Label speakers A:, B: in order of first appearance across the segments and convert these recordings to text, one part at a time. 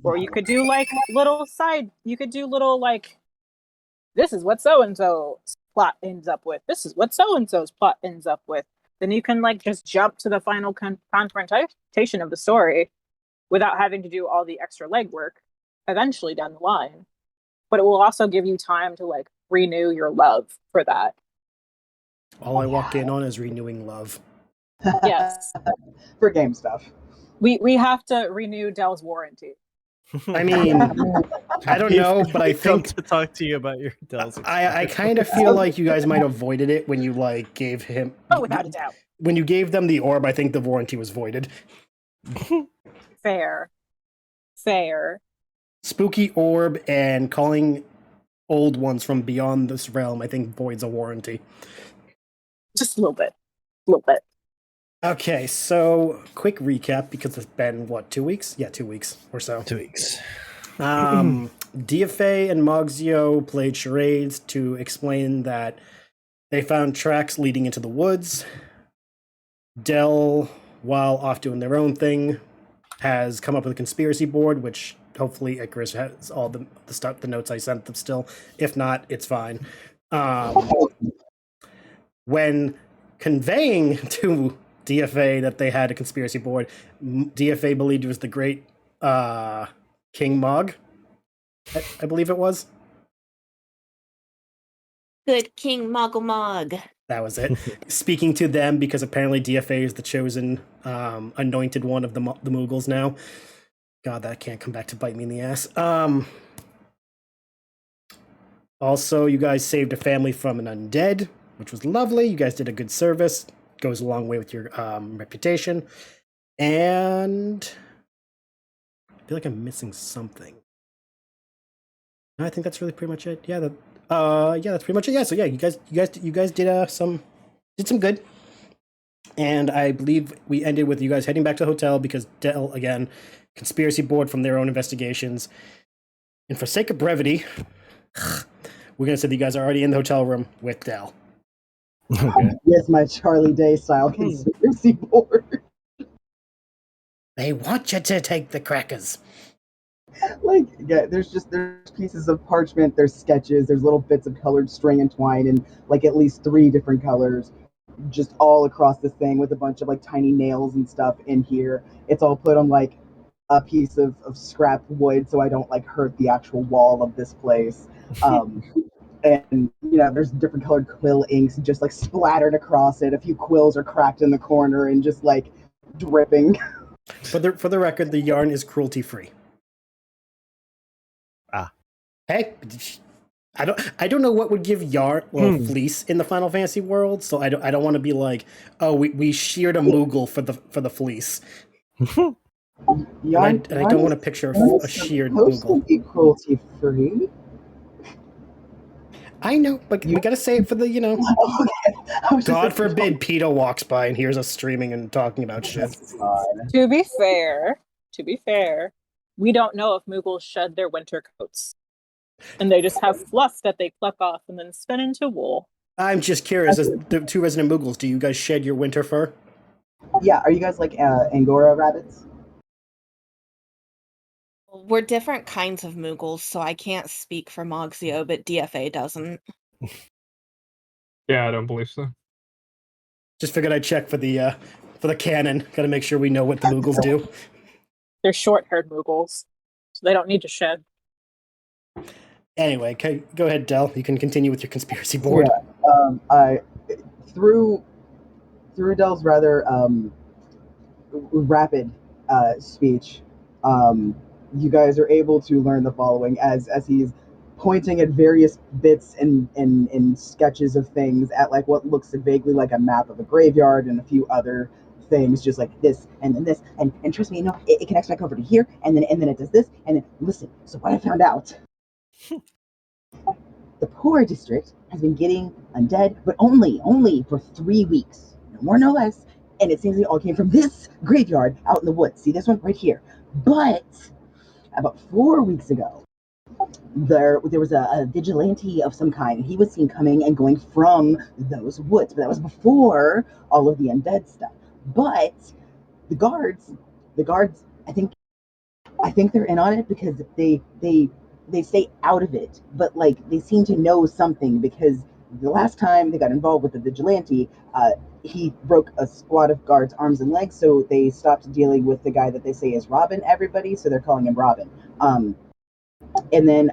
A: Or you could do like little side, you could do little like, this is what so and so's plot ends up with. This is what so and so's plot ends up with. Then you can like just jump to the final confrontation of the story without having to do all the extra legwork eventually down the line. But it will also give you time to like renew your love for that.
B: All I walk in on is renewing love.
A: Yes.
C: For game stuff.
A: We have to renew Dell's warranty.
B: I mean, I don't know, but I
D: come
B: think
D: to talk to you about your Dell's.
B: I kind of feel like you guys might have voided it when you like gave him.
A: Oh, without a doubt.
B: When you gave them the orb, I think the warranty was voided.
A: Fair.
B: Spooky orb and calling old ones from beyond this realm, I think voids a warranty.
A: Just a little bit. A little bit.
B: Okay, so quick recap because it's been what, 2 weeks? Yeah, 2 weeks or so.
D: 2 weeks.
B: DFA and Mogzio played charades to explain that they found tracks leading into the woods. Dell, while off doing their own thing, has come up with a conspiracy board, which hopefully Icarus has all the stuff, the notes I sent them still. If not, it's fine. When conveying to DFA that they had a conspiracy board, DFA believed it was the great King Mog, I believe it was.
E: Good King Moggle Mog.
B: That was it. Speaking to them because apparently DFA is the chosen anointed one of the Moogles now. God, that can't come back to bite me in the ass. Also, you guys saved a family from an undead, which was lovely. You guys did a good service. Goes a long way with your reputation. And I feel like I'm missing something. No, I think that's really pretty much it. Yeah, that's pretty much it. Yeah, so yeah, you guys did some good. And I believe we ended with you guys heading back to the hotel because Dell, again, conspiracy board from their own investigations. And for sake of brevity, we're gonna say that you guys are already in the hotel room with Dell.
D: Okay.
C: With my Charlie Day style conspiracy board.
B: They want you to take the crackers.
C: Like, yeah, there's pieces of parchment, there's sketches, there's little bits of colored string and twine in like at least 3 different colors, just all across this thing with a bunch of like tiny nails and stuff in here. It's all put on like a piece of scrap wood so I don't like hurt the actual wall of this place. And there's different colored quill inks just like splattered across it. A few quills are cracked in the corner and just like dripping.
B: For the record, the yarn is cruelty free. Hey, I don't know what would give yarn or fleece in the Final Fantasy world, so I don't want to be like, oh, we sheared a Moogle for the fleece. And I don't want to picture a sheared Moogle.
C: Be cruelty free.
B: I know, but we gotta say it for the God forbid PETA walks by and hears us streaming and talking about shit.
A: To be fair, we don't know if Moogles shed their winter coats. And they just have fluff that they pluck off and then spin into wool.
B: I'm just curious, as the 2 resident Moogles, do you guys shed your winter fur?
C: Yeah, are you guys like Angora rabbits?
E: We're different kinds of Moogles, so I can't speak for Mogzio, but DFA doesn't.
F: Yeah, I don't believe so.
B: Just figured I'd check for the canon. Gotta make sure we know what the Moogles do.
A: They're short-haired Moogles, so they don't need to shed.
B: Anyway, go ahead, Dell. You can continue with your conspiracy board.
C: Yeah, through Dell's rather rapid speech, you guys are able to learn the following as he's pointing at various bits and sketches of things at like what looks vaguely like a map of a graveyard and a few other things, just like this and then this and trust me, it connects back over to here and then it does this and then listen. So what I found out. The poor district has been getting undead, but only for 3 weeks. No more, no less. And it seems it all came from this graveyard out in the woods. See this one right here. But about 4 weeks ago, there was a vigilante of some kind. He was seen coming and going from those woods. But that was before all of the undead stuff. But the guards, I think I think they're in on it because they stay out of it, but like they seem to know something because the last time they got involved with the vigilante, he broke a squad of guards' arms and legs, so they stopped dealing with the guy that they say is Robin. Everybody, so they're calling him Robin. And then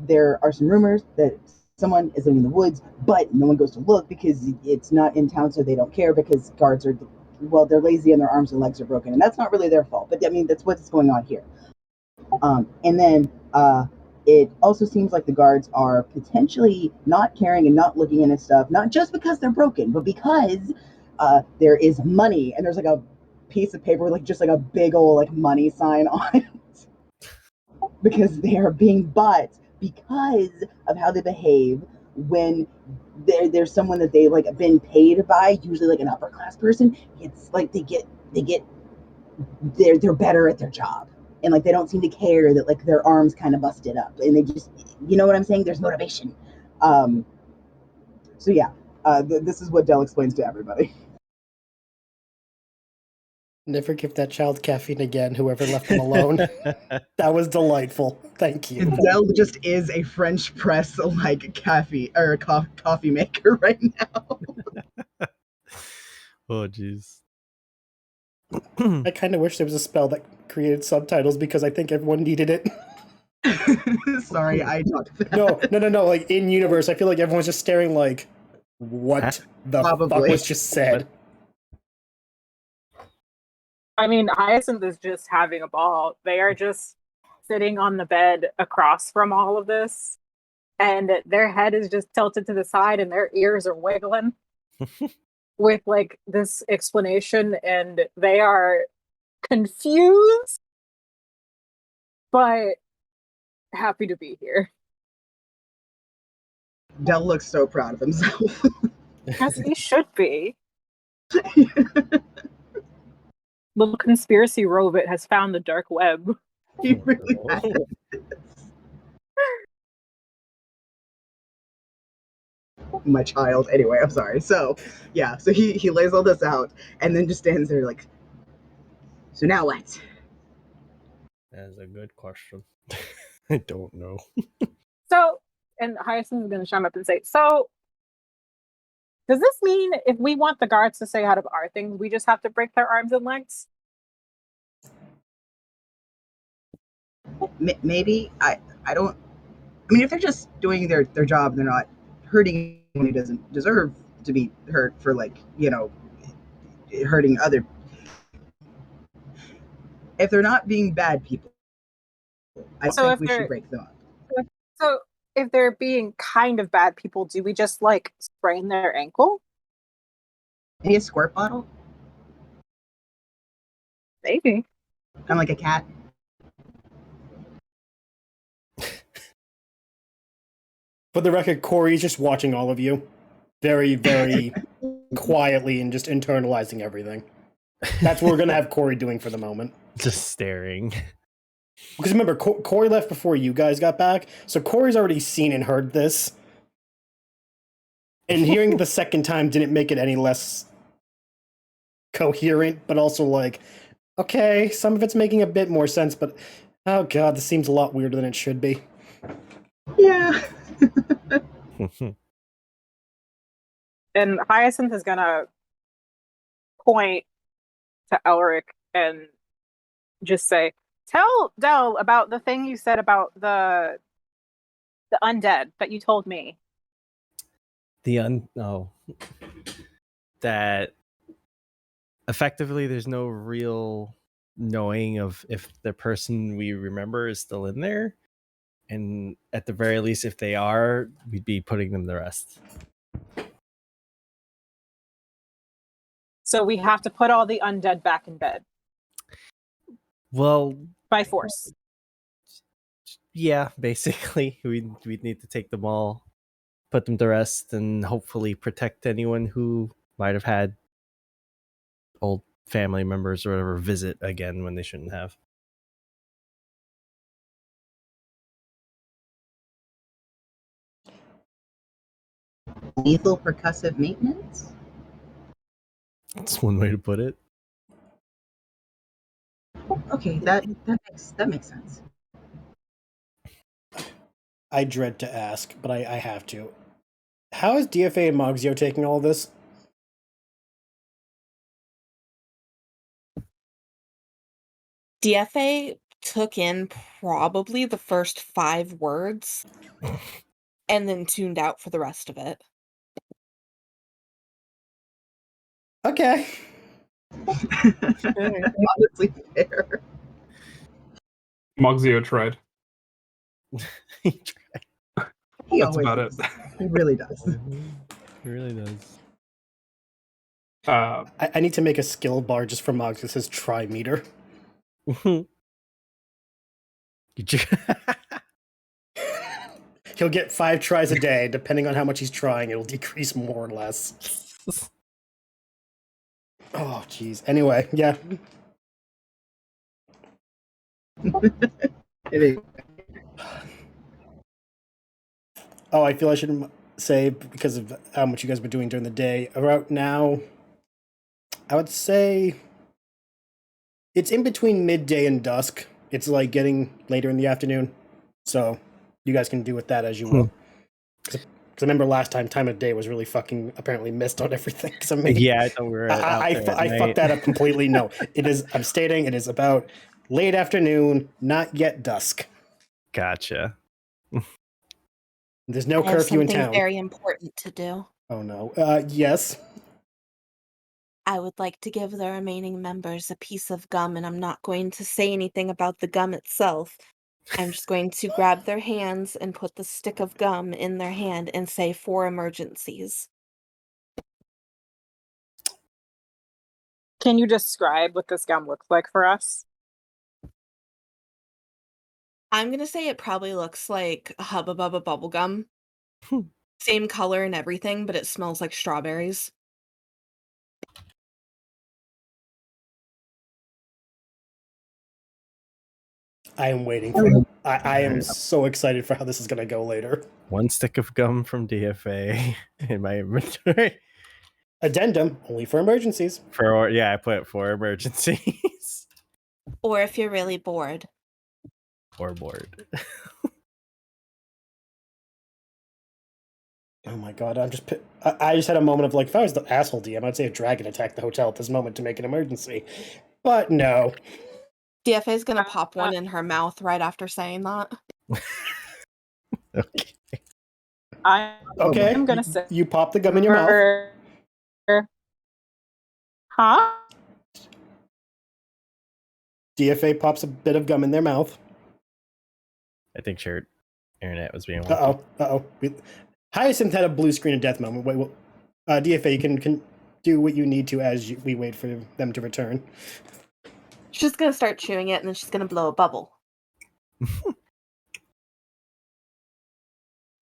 C: there are some rumors that someone is living in the woods, but no one goes to look because it's not in town, so they don't care because guards are, well, they're lazy and their arms and legs are broken, and that's not really their fault. But I mean, that's what's going on here. And then it also seems like the guards are potentially not caring and not looking into stuff, not just because they're broken, but because there is money, and there's like a piece of paper with like just like a big old like money sign on it because they are being bought because of how they behave when there's someone that they like been paid by, usually like an upper class person. It's like they get they're better at their job, and like they don't seem to care that like their arms kind of busted up, and they just, you know what I'm saying, there's motivation. So yeah, this is what Dell explains to everybody.
B: Never give that child caffeine again, whoever left them alone. That was delightful. Thank you.
C: Dell just is a French press like coffee maker right now.
D: Oh, jeez.
B: I kind of wish there was a spell that created subtitles because I think everyone needed it.
C: Sorry, I talked that.
B: No. Like in universe, I feel like everyone's just staring like, what the fuck
C: Probably.
B: was just said?
A: I mean, Hyacinth is just having a ball. They are just sitting on the bed across from all of this, and their head is just tilted to the side and their ears are wiggling with like this explanation, and they are confused but happy to be here.
C: Dell looks so proud of himself.
A: As he should be. Little conspiracy robot has found the dark web.
C: He really has. My child. Anyway, I'm sorry. So yeah, so he lays all this out and then just stands there like, so now what?
D: That's a good question. I don't know.
A: So, and Hyacinth is going to chime up and say, so does this mean if we want the guards to stay out of our things, we just have to break their arms and legs?
C: Maybe I don't. I mean, if they're just doing their job, they're not hurting anyone who doesn't deserve to be hurt for, like, you know, hurting other. If they're not being bad people, I
A: So
C: think we should break them up.
A: So if they're being kind of bad people, do we just like sprain their ankle?
C: Maybe a squirt bottle,
A: Maybe.
C: kind of like a cat.
B: For the record, Corey's just watching all of you very, very quietly and just internalizing everything. That's what we're going to have Corey doing for the moment.
D: Just staring.
B: Because remember, Corey left before you guys got back, so Corey's already seen and heard this. And hearing it the second time didn't make it any less coherent, but also like, okay, some of it's making a bit more sense, but oh god, this seems a lot weirder than it should be.
C: Yeah.
A: And Hyacinth is gonna point to Elric and just say, tell Dell about the thing you said about the undead that you told me.
D: That effectively there's no real knowing of if the person we remember is still in there, and at the very least, if they are, we'd be putting them to rest.
A: So we have to put all the undead back in bed
D: Well,
A: by force.
D: yeah, basically, we'd need to take them all, put them to rest, and hopefully protect anyone who might have had old family members or whatever visit again when they shouldn't have.
C: Lethal percussive maintenance?
D: That's one way to put it.
C: Okay, that makes sense.
B: I dread to ask, but I have to. How is DFA and Moxio taking all this?
E: DFA took in probably the first 5 words and then tuned out for the rest of it.
B: Okay.
C: Honestly fair.
F: Moxio tried.
C: He
F: That's
C: always
F: about
C: does.
F: it.
C: He really does.
D: It really does.
B: I need to make a skill bar just for Mox that says try meter. He'll get 5 tries a day. Depending on how much he's trying, it'll decrease more or less. Oh, jeez. Anyway, yeah.
C: It is.
B: Oh, I feel I should say, because of how much you guys have been doing during the day, about now, I would say it's in between midday and dusk. It's like getting later in the afternoon. So you guys can do with that as you will. Because I remember last time of day was really fucking apparently missed on everything.
D: Yeah, I thought we were.
B: I fucked that up completely. No, I'm stating it is about late afternoon, not yet dusk.
D: Gotcha.
B: There's no
E: I have
B: curfew in
E: something
B: town.
E: very important to do.
B: Oh no. Yes.
E: I would like to give the remaining members a piece of gum, and I'm not going to say anything about the gum itself. I'm just going to grab their hands and put the stick of gum in their hand and say 4 emergencies.
A: Can you describe what this gum looks like for us?
E: I'm gonna say it probably looks like Hubba Bubba bubblegum.
D: Hmm.
E: Same color and everything, but it smells like strawberries.
B: I am waiting for I am so excited for how this is gonna go later.
D: 1 stick of gum from DFA in my inventory.
B: Addendum, only for emergencies.
D: I put 4 emergencies.
E: Or if you're really bored.
D: Or bored.
B: Oh my god, I just had a moment of like, if I was the asshole DM, I'd say a dragon attacked the hotel at this moment to make an emergency. But no.
E: DFA is gonna pop one in her mouth right after saying that.
D: Okay.
B: Okay.
A: I'm gonna say
B: You pop the gum in your mouth.
A: Huh?
B: DFA pops a bit of gum in their mouth.
D: I think shared internet was being.
B: Uh-oh. Hyacinth had a blue screen of death moment. Wait, DFA, you can do what you need to as we wait for them to return.
E: She's gonna start chewing it and then she's gonna blow a bubble.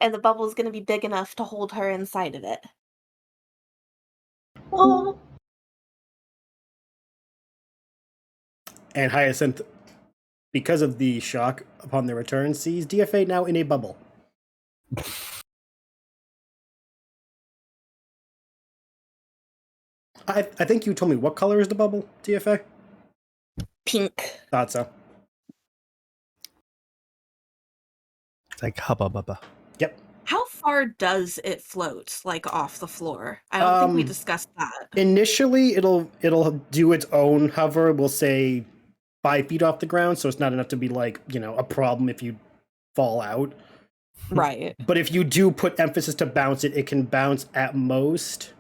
E: And the bubble is gonna be big enough to hold her inside of it.
C: Oh.
B: And Hyacinth, because of the shock upon their return, sees DFA now in a bubble. I think you told me what color is the bubble, DFA?
E: Pink.
B: Thought so.
D: It's like Hubba Bubba.
B: Yep.
E: How far does it float, like off the floor? I don't think we discussed that.
B: Initially, it'll do its own hover. We'll say 5 feet off the ground, so it's not enough to be like, a problem if you fall out.
E: Right.
B: But if you do put emphasis to bounce it, it can bounce at most,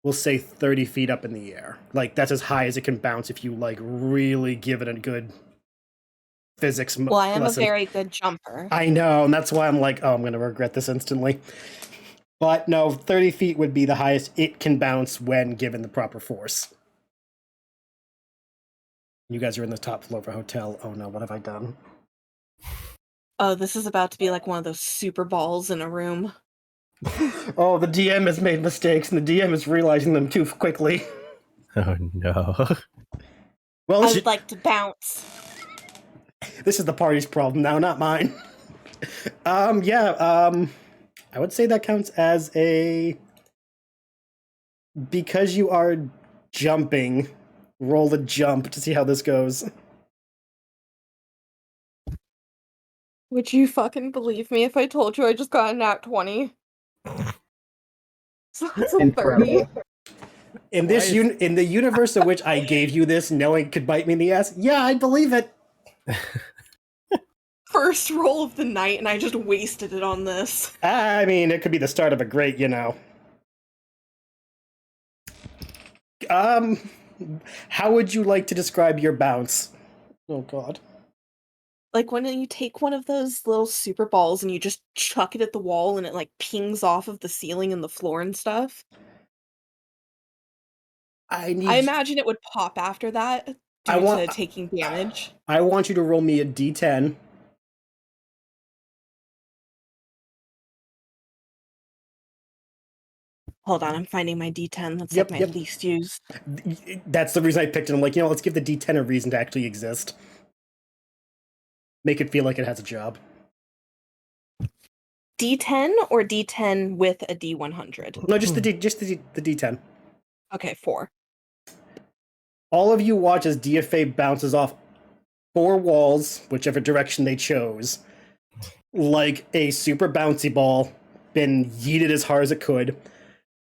B: we'll say 30 feet up in the air. Like, that's as high as it can bounce if you, like, really give it a good physics lesson.
E: Well, I am a very good jumper.
B: I know, and that's why I'm like, oh, I'm going to regret this instantly. But no, 30 feet would be the highest it can bounce when given the proper force. You guys are in the top floor of a hotel. Oh no, what have I done?
E: Oh, this is about to be like one of those super balls in a room.
B: Oh, the DM has made mistakes, and the DM is realizing them too quickly.
D: Oh no.
B: Well,
E: I would like to bounce.
B: this is the party's problem now, not mine. I would say that counts as because you are jumping, roll a jump to see how this goes.
E: Would you fucking believe me if I told you I just got a nat 20? So that's a 30.
C: Incredible.
B: In this in the universe in which I gave you this, knowing it could bite me in the ass, yeah, I believe it.
E: First roll of the night, and I just wasted it on this.
B: I mean, it could be the start of a great, how would you like to describe your bounce? Oh God.
E: Like when you take one of those little super balls and you just chuck it at the wall and it like pings off of the ceiling and the floor and stuff.
B: I
E: imagine it would pop after that due to taking damage.
B: I want you to roll me a d10.
E: Hold on, I'm finding my D10. That's like my least used.
B: That's the reason I picked it. I'm like, let's give the D10 a reason to actually exist. Make it feel like it has a job.
E: D10 or D10 with a D100?
B: No, just the D10.
E: Okay, 4.
B: All of you watch as DFA bounces off 4 walls, whichever direction they chose, like a super bouncy ball, been yeeted as hard as it could.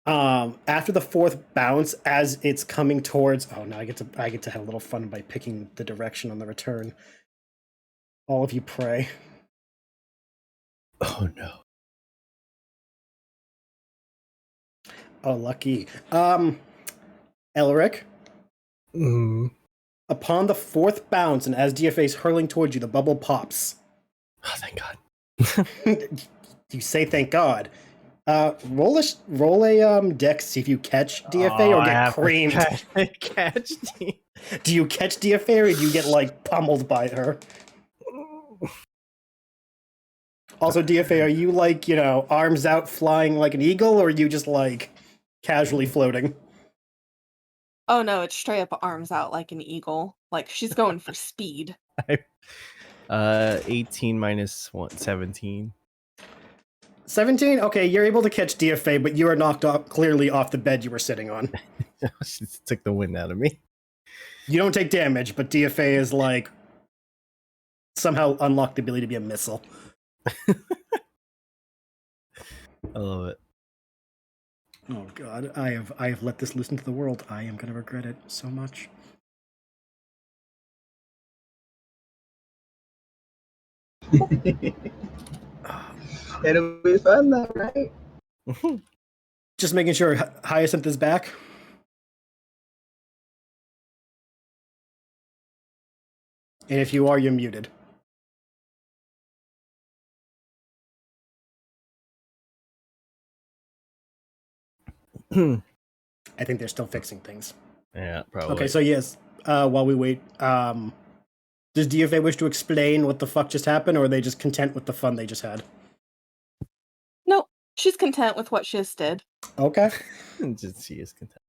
B: After the 4th bounce, as it's coming towards, now I get to have a little fun by picking the direction on the return. All of you pray.
D: Oh no.
B: Oh, lucky. Elric. Upon the 4th bounce, and as DFA is hurling towards you, the bubble pops.
D: Oh, thank God.
B: You say thank God. Roll a dex, see if you catch DFA or get creamed.
D: Catch
B: Do you catch DFA or do you get like pummeled by her? Also, DFA, are you like, arms out flying like an eagle, or are you just like casually floating?
E: Oh no, it's straight up arms out like an eagle. Like she's going for speed.
D: 18 minus 1, 17.
B: 17? Okay, you're able to catch DFA, but you are knocked clearly off the bed you were sitting on.
D: She took the wind out of me.
B: You don't take damage, but DFA is like somehow unlocked the ability to be a missile.
D: I love it.
B: Oh God, I have let this loose into the world. I am gonna regret it so much.
C: It'll be fun though, right?
B: Just making sure Hyacinth is back. And if you are, you're muted. I think they're still fixing things.
D: Yeah, probably.
B: Okay, so yes, while we wait, does DFA wish to explain what the fuck just happened, or are they just content with the fun they just had?
E: Nope, she's content with what she just did.
B: Okay.
D: Just she is content.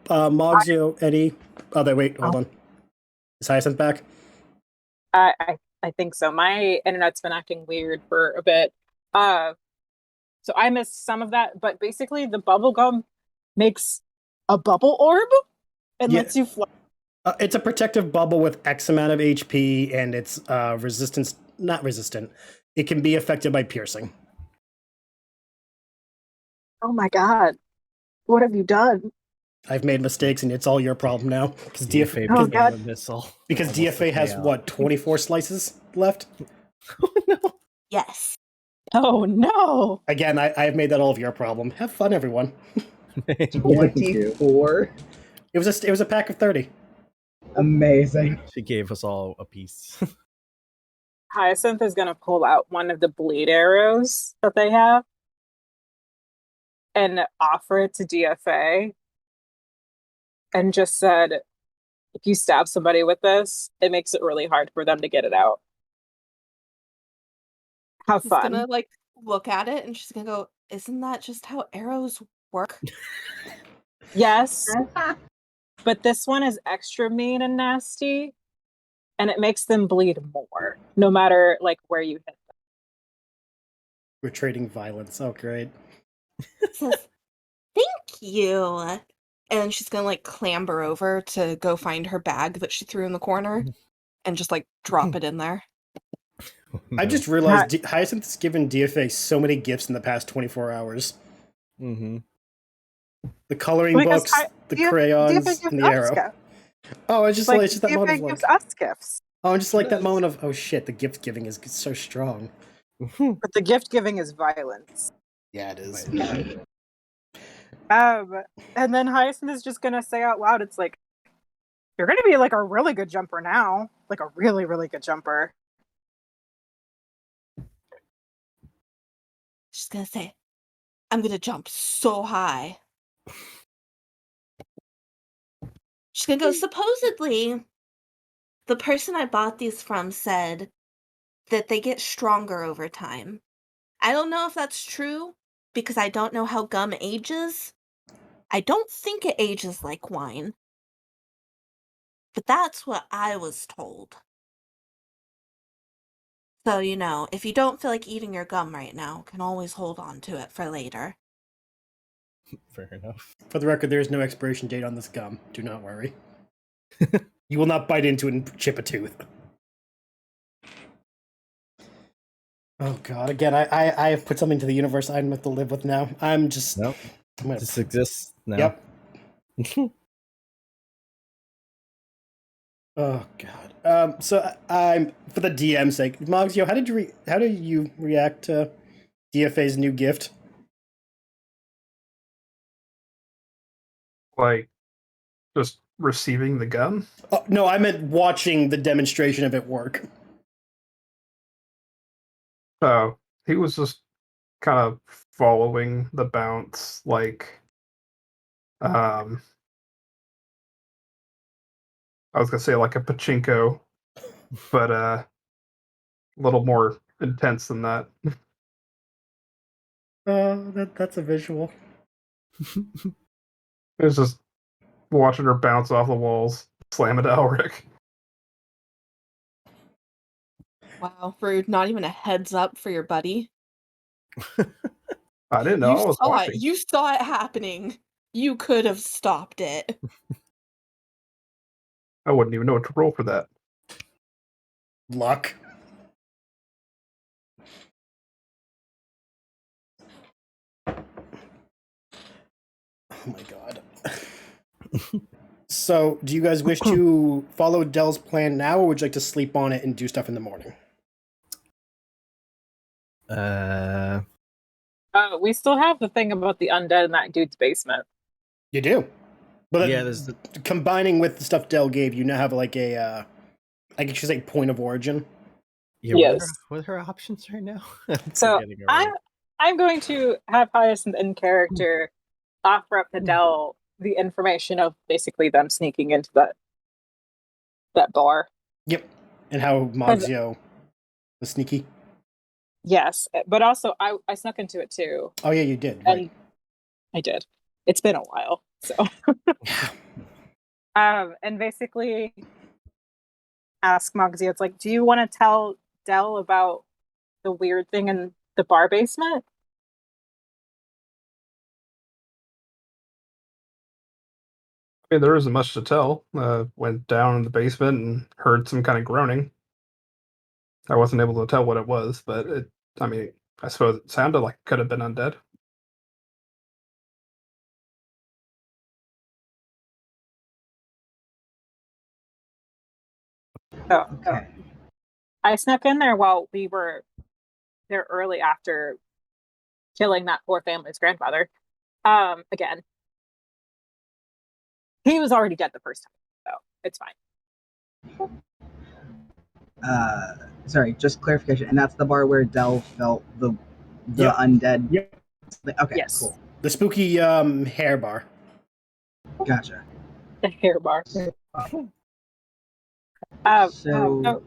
B: Mogzio, Eddie. Wait, hold on. Is Hyacinth back?
A: I think so. My internet's been acting weird for a bit. So I missed some of that, but basically the bubble gum makes a bubble orb and lets you fly.
B: It's a protective bubble with X amount of HP, and it's not resistant. It can be affected by piercing.
A: Oh my God. What have you done?
B: I've made mistakes, and it's all your problem now. Because
D: DFA
A: Oh, God.
D: a missile.
B: Because DFA has, 24 slices left?
D: Oh no.
E: Yes.
A: Oh no.
B: Again, I have made that all of your problem. Have fun, everyone.
C: 24.
B: It was a pack of 30.
C: Amazing.
D: She gave us all a piece.
A: Hyacinth is going to pull out one of the bleed arrows that they have and offer it to DFA and just said, if you stab somebody with this, it makes it really hard for them to get it out. Have
E: She's
A: fun.
E: gonna look at it and she's gonna go, isn't that just how arrows work?
A: Yes, but this one is extra mean and nasty, and it makes them bleed more, no matter where you hit them.
B: We're trading violence. Oh, great.
E: Says, thank you. And she's gonna clamber over to go find her bag that she threw in the corner and just drop it in there.
B: I just realized Hyacinth has given DFA so many gifts in the past 24 hours.
D: Mm-hmm.
B: The coloring
A: Because
B: books, the crayons,
A: DFA
B: and the
A: gives us
B: arrow.
A: gifts.
B: Oh, it's just like, it's just that moment of
A: DFA
B: like,
A: gives us gifts,
B: oh, just like that moment of, oh shit, the gift giving is so strong.
A: but the gift giving is violence.
B: Yeah, it is.
A: And then Hyacinth is just gonna say out loud, it's like, you're gonna be like a really good jumper now. Like a really, really good jumper.
E: She's gonna say, I'm gonna jump so high. She's gonna go, supposedly, the person I bought these from said that they get stronger over time. I don't know if that's true, because I don't know how gum ages. I don't think it ages like wine. But that's what I was told. So, if you don't feel like eating your gum right now, can always hold on to it for later.
D: Fair enough.
B: For the record, there is no expiration date on this gum. Do not worry. You will not bite into it and chip a tooth. Oh god, again, I have put something to the universe I have to live with now. I'm just...
D: Nope.
B: I'm gonna...
D: This exists now.
B: Yep. Oh god. So I'm, for the DM's sake, Mogsio, how did you react to DFA's new gift?
F: Like, just receiving the gun?
B: Oh, no, I meant watching the demonstration of it work.
F: Oh, he was just kind of following the bounce, like, I was gonna say like a pachinko, but a little more intense than that.
B: That's a visual.
F: It was just watching her bounce off the walls, slam into Elric.
E: Wow, for not even a heads up for your buddy.
F: I didn't know. I was watching.
E: You saw it happening. You could have stopped it.
F: I wouldn't even know what to roll for that.
B: Luck. Oh my god. So, do you guys wish to follow Dell's plan now, or would you like to sleep on it and do stuff in the morning?
A: We still have the thing about the undead in that dude's basement.
B: You do. But
D: Yeah, there's
B: combining with the stuff Dell gave you, now have like a, I guess you say point of origin.
D: Yeah,
A: Yes.
D: What are her options right now?
A: So I'm going to have Hyacinth in character offer up to Dell the information of basically them sneaking into that bar.
B: Yep. And how Mogsio was sneaky.
A: Yes, but also I snuck into it too.
B: Oh yeah, you did.
A: And
B: Right.
A: I did. It's been a while, so. And basically ask Mogsio, it's like, do you want to tell Dell about the weird thing in the bar basement?
F: I mean, there isn't much to tell. Went down in the basement and heard some kind of groaning. I wasn't able to tell what it was, but I suppose it sounded like it could have been undead.
A: So
C: Okay.
A: I snuck in there while we were there early after killing that poor family's grandfather. Again, he was already dead the first time, so it's fine.
C: Sorry, just clarification. And that's the bar where Dell felt the
B: Yep.
C: undead.
B: Yep.
C: Okay,
A: Yes.
C: cool.
B: The spooky hair bar.
C: Gotcha.
A: The hair bar.
C: So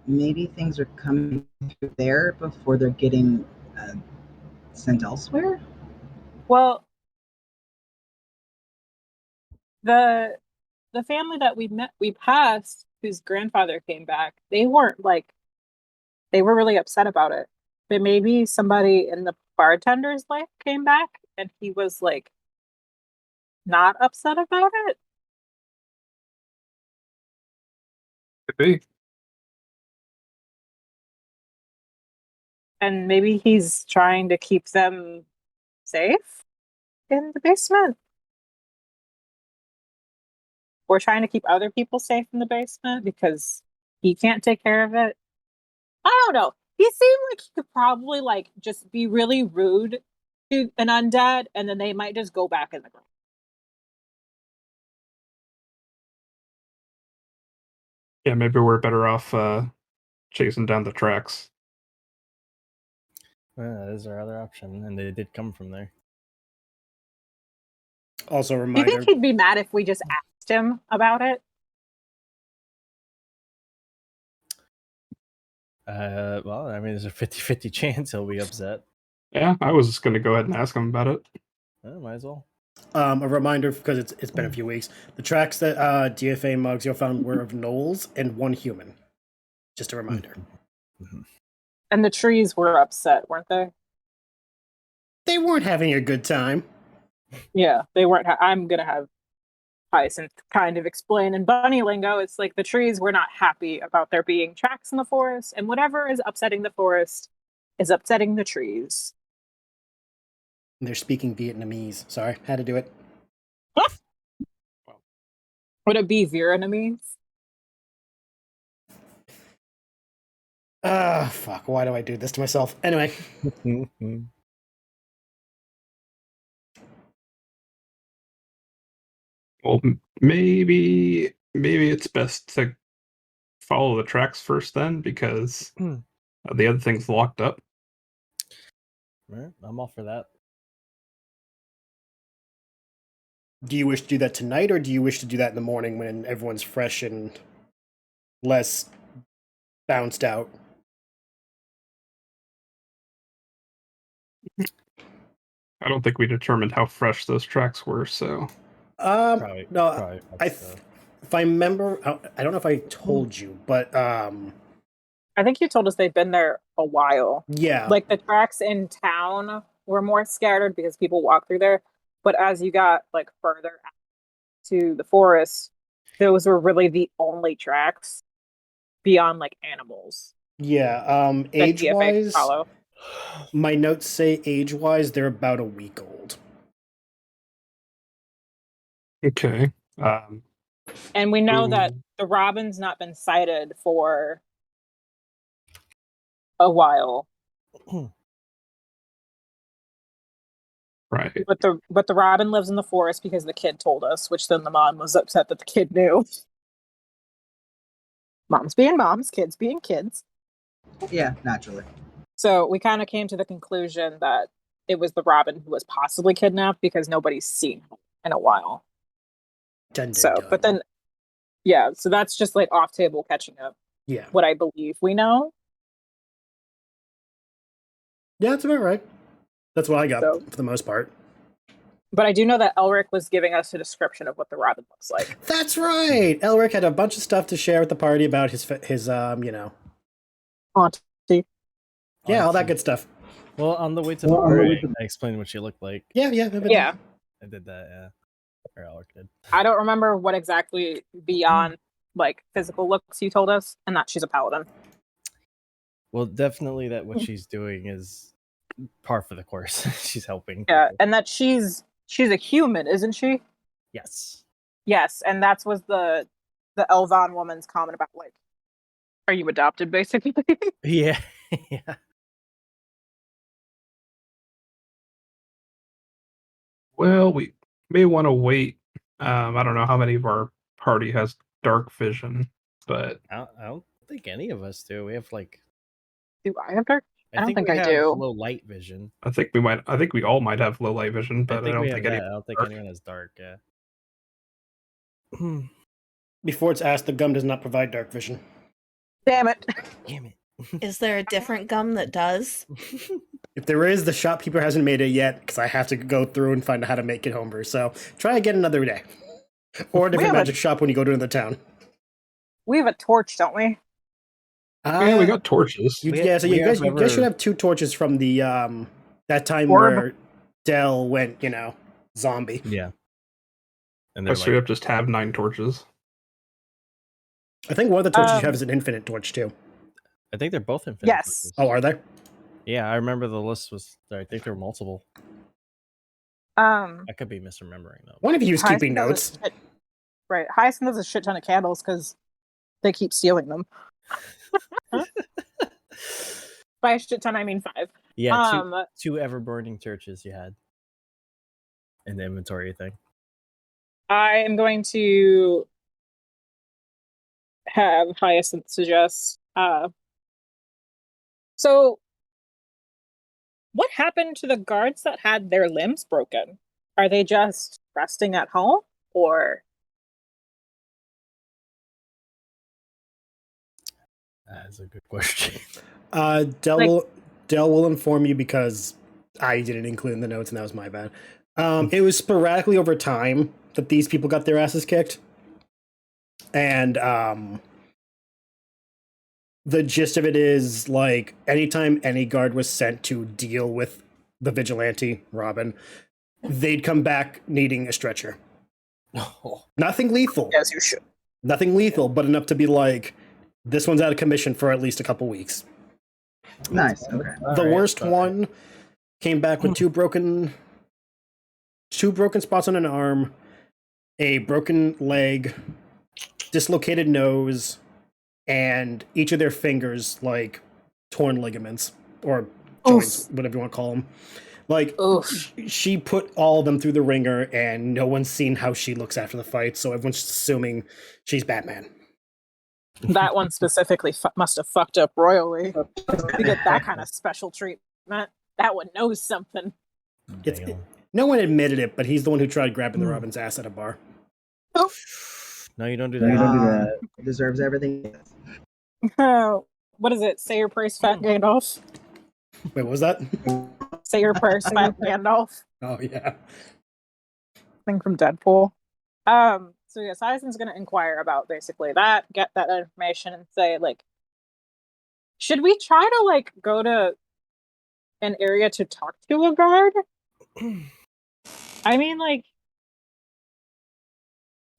C: maybe things are coming through there before they're getting sent elsewhere.
A: Well, the family that we passed, whose grandfather came back, they were really upset about it. But maybe somebody in the bartender's life came back and he was like not upset about it.
F: Could be.
A: And maybe he's trying to keep them safe in the basement. Or trying to keep other people safe in the basement because he can't take care of it. I don't know. He seemed like he could probably like just be really rude to an undead and then they might just go back in the ground.
F: Yeah, maybe we're better off chasing down the tracks.
D: That is our other option, and they did come from there.
B: Also, a
A: Do you
B: reminder.
A: think he'd be mad if we just asked him about it?
D: Well, I mean, there's a 50-50 chance he'll be upset.
F: Yeah, I was just going to go ahead and ask him about it.
D: Might as well.
B: A reminder, because it's been a few weeks. The tracks that DFA and Muggsy found were of gnolls and one human. Just a reminder.
D: Mm-hmm.
A: And the trees were upset, weren't they?
B: They weren't having a good time.
A: Yeah, they weren't. I'm gonna have Hyacinth kind of explain in bunny lingo. It's like the trees were not happy about there being tracks in the forest, and whatever is upsetting the forest is upsetting the trees.
B: They're speaking Vietnamese. Sorry, had to do it.
A: Would it be Vietnamese?
B: Fuck. Why do I do this to myself? Anyway.
F: Well, maybe it's best to follow the tracks first then, because the other thing's locked up.
D: Right, I'm all for that.
B: Do you wish to do that tonight, or do you wish to do that in the morning when everyone's fresh and less bounced out?
F: I don't think we determined how fresh those tracks were, so...
D: Probably,
B: no,
D: probably
B: if I remember, I don't know if I told you, but
A: I think you told us they'd been there a while.
B: yeah,
A: Like the tracks in town were more scattered because people walk through there. But as you got like further out to the forest, those were really the only tracks beyond like animals.
B: yeah.
A: that DFA could
B: Age-wise,
A: follow.
B: my notes say age-wise they're about a week old.
F: Okay.
A: And we know that
F: Ooh.
A: the robin's not been sighted for a while.
F: Right.
A: But the robin lives in the forest because the kid told us, which then the mom was upset that the kid knew. Moms being moms, kids being kids.
C: Yeah, naturally.
A: So we kind of came to the conclusion that it was the robin who was possibly kidnapped because nobody's seen him in a while.
B: Dun, dun,
A: So,
B: dun.
A: but then, yeah, so that's just like off table catching up.
B: Yeah,
A: What I believe we know.
B: yeah, that's about right. That's what I got
A: So-
B: for the most part.
A: But I do know that Elric was giving us a description of what the robin looks like.
B: That's right. Elric had a bunch of stuff to share with the party about his you know,
A: Auntie.
B: yeah, all that good stuff.
D: Well, on the way to the party, I explained what she looked like.
B: Yeah.
A: Yeah.
D: I did that, yeah. Or Alec did.
A: I don't remember what exactly beyond like physical looks you told us, and that she's a paladin.
D: Well, definitely that what she's doing is par for the course. She's helping.
A: Yeah,
D: people.
A: and that she's a human, isn't she?
D: Yes.
A: Yes, and that was the Elvan woman's comment about like, are you adopted, basically?
D: Yeah. Yeah.
F: Well, we may want to wait. I don't know how many of our party has dark vision, but
D: I don't think any of us do. We have like
A: Do I have dark? I don't think
D: we
A: I
D: have
A: do.
D: low light vision.
F: I think we all might have low light vision, but I, don't
D: we
F: think
D: have
F: any.
D: that. I don't think
F: dark.
D: anyone has dark, yeah.
B: Before it's asked, the gum does not provide dark vision.
A: Damn it!
D: Damn it.
E: Is there a different gum that does?
B: If there is, the shopkeeper hasn't made it yet because I have to go through and find out how to make it homebrew. So try again another day, or a different
A: have a-
B: magic shop when you go to another town.
A: We have a torch, don't we?
F: Yeah, we got torches.
B: You,
D: We-
B: yeah, so
D: we
B: you guys
D: have
B: should have 2 torches from the that time
A: Orb.
B: where Dell went, you know, zombie.
D: Yeah. And
F: I
D: they're
F: straight
D: like,
F: up just have 9 torches.
B: I think one of the torches you have
A: Um,
B: is an infinite torch too.
D: I think they're both infinite.
A: Yes.
D: torches.
B: Oh, are there?
D: Yeah, I remember the list was there. I think there were multiple.
A: Um,
D: I could be misremembering though.
B: One of you is keeping
A: Hyacinth has
B: notes.
A: right. Hyacinth has a shit ton of candles because they keep stealing them. By a shit ton, I mean 5.
D: Yeah, two ever burning churches you had in the inventory thing.
A: I am going to have Hyacinth suggest. So, what happened to the guards that had their limbs broken? Are they just resting at home, or
D: That's a good question.
B: Dell will inform you because I didn't include in the notes, and that was my bad. It was sporadically over time that these people got their asses kicked, and the gist of it is like anytime any guard was sent to deal with the vigilante Robin, they'd come back needing a stretcher.
D: Oh,
B: Nothing lethal.
A: as you should?
B: Nothing lethal, but enough to be like, this one's out of commission for at least a couple weeks.
C: Nice. Okay.
B: The worst one came back with two broken spots on an arm, a broken leg, dislocated nose, and each of their fingers like torn ligaments or joints, whatever you want to call them. Like, she put all of them through the ringer, and no one's seen how she looks after the fight, so everyone's assuming she's Batman.
A: That one specifically must have fucked up royally to get that kind of special treatment. That one knows something.
B: No one admitted it, but he's the one who tried grabbing the Robin's ass at a bar.
D: No, you don't do that.
C: Deserves everything.
A: What is it? Say your prayers, Fat Gandalf.
B: Wait, what was that?
A: Say your prayers, Fat Gandalf.
B: Oh yeah.
A: Thing from Deadpool. So yes, Hyacinth's gonna inquire about basically that, get that information, and say like, should we try to like go to an area to talk to a guard? I mean, like,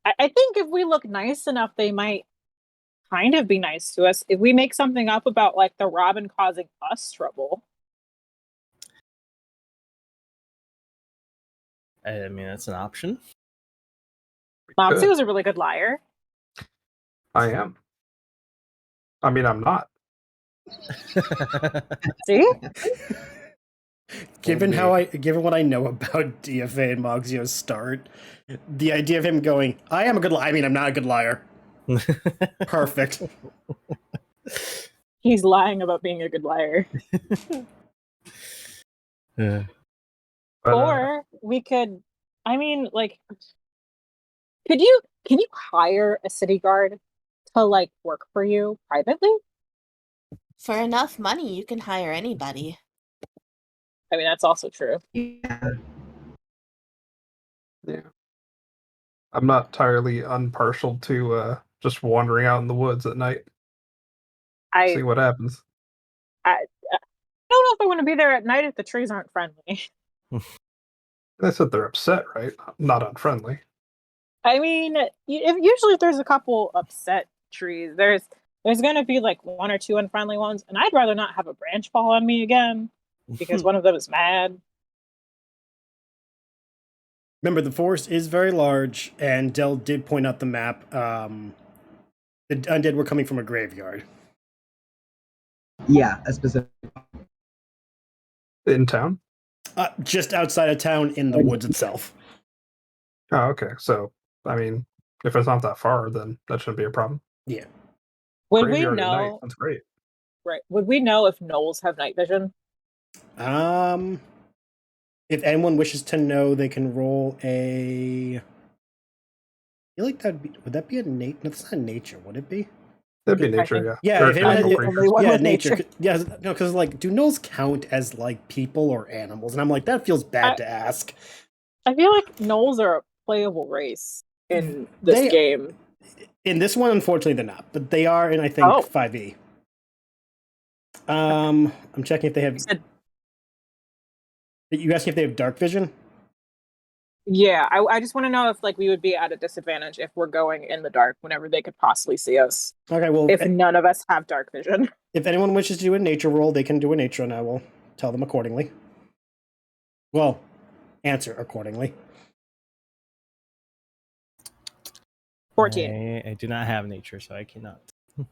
A: I think if we look nice enough, they might kind of be nice to us. If we make something up about like the Robin causing us trouble.
D: I mean, that's an option.
A: Moxie was a really good liar.
F: I am. I mean, I'm not.
A: See?
B: Given what I know about DFA and Moxio's start, the idea of him going, I am a good liar. I mean, I'm not a good liar. Perfect.
A: He's lying about being a good liar.
D: Yeah.
F: But,
A: Or we could, I mean, like, can you hire a city guard to like work for you privately?
E: For enough money, you can hire anybody.
A: I mean, that's also true.
C: Yeah.
F: yeah. I'm not entirely unpartial to just wandering out in the woods at night.
A: I
F: See what happens.
A: don't know if I want to be there at night if the trees aren't friendly.
F: I said they're upset, right? Not unfriendly.
A: I mean, usually if there's a couple upset trees, there's going to be like 1 or 2 unfriendly ones, and I'd rather not have a branch fall on me again because one of them is mad.
B: Remember, the forest is very large, and Dell did point out the map. The undead were coming from a graveyard.
C: Yeah, a specific.
F: In town?
B: Just outside of town in the woods itself.
F: Oh, okay. So, I mean, if it's not that far, then that shouldn't be a problem.
B: Yeah.
A: Would we
F: Graveyard at night,
A: know?
F: that's great.
A: Right? Would we know if gnolls have night vision?
B: If anyone wishes to know, they can roll a. I feel like would that be a nature? No, that's not nature. Would it be?
F: That'd be
A: I
F: nature,
A: think-
F: yeah.
B: Yeah,
F: Or
B: if it
F: animal
B: had-
F: creatures.
A: One
B: Yeah,
A: with
B: nature.
A: nature.
B: Yeah, no, because like, do gnolls count as like people or animals? And I'm like, that feels bad to ask.
A: I feel like gnolls are a playable race in this game.
B: In this one, unfortunately, they're not, but they are in I think 5e. I'm checking if they have. You asking if they have dark vision?
A: Yeah, I just want to know if like we would be at a disadvantage if we're going in the dark whenever they could possibly see us.
B: Okay, well,
A: If none of us have dark vision.
B: if anyone wishes to do a nature roll, they can do a nature, and I will tell them accordingly. Well, answer accordingly.
A: 14.
D: I do not have nature, so I cannot.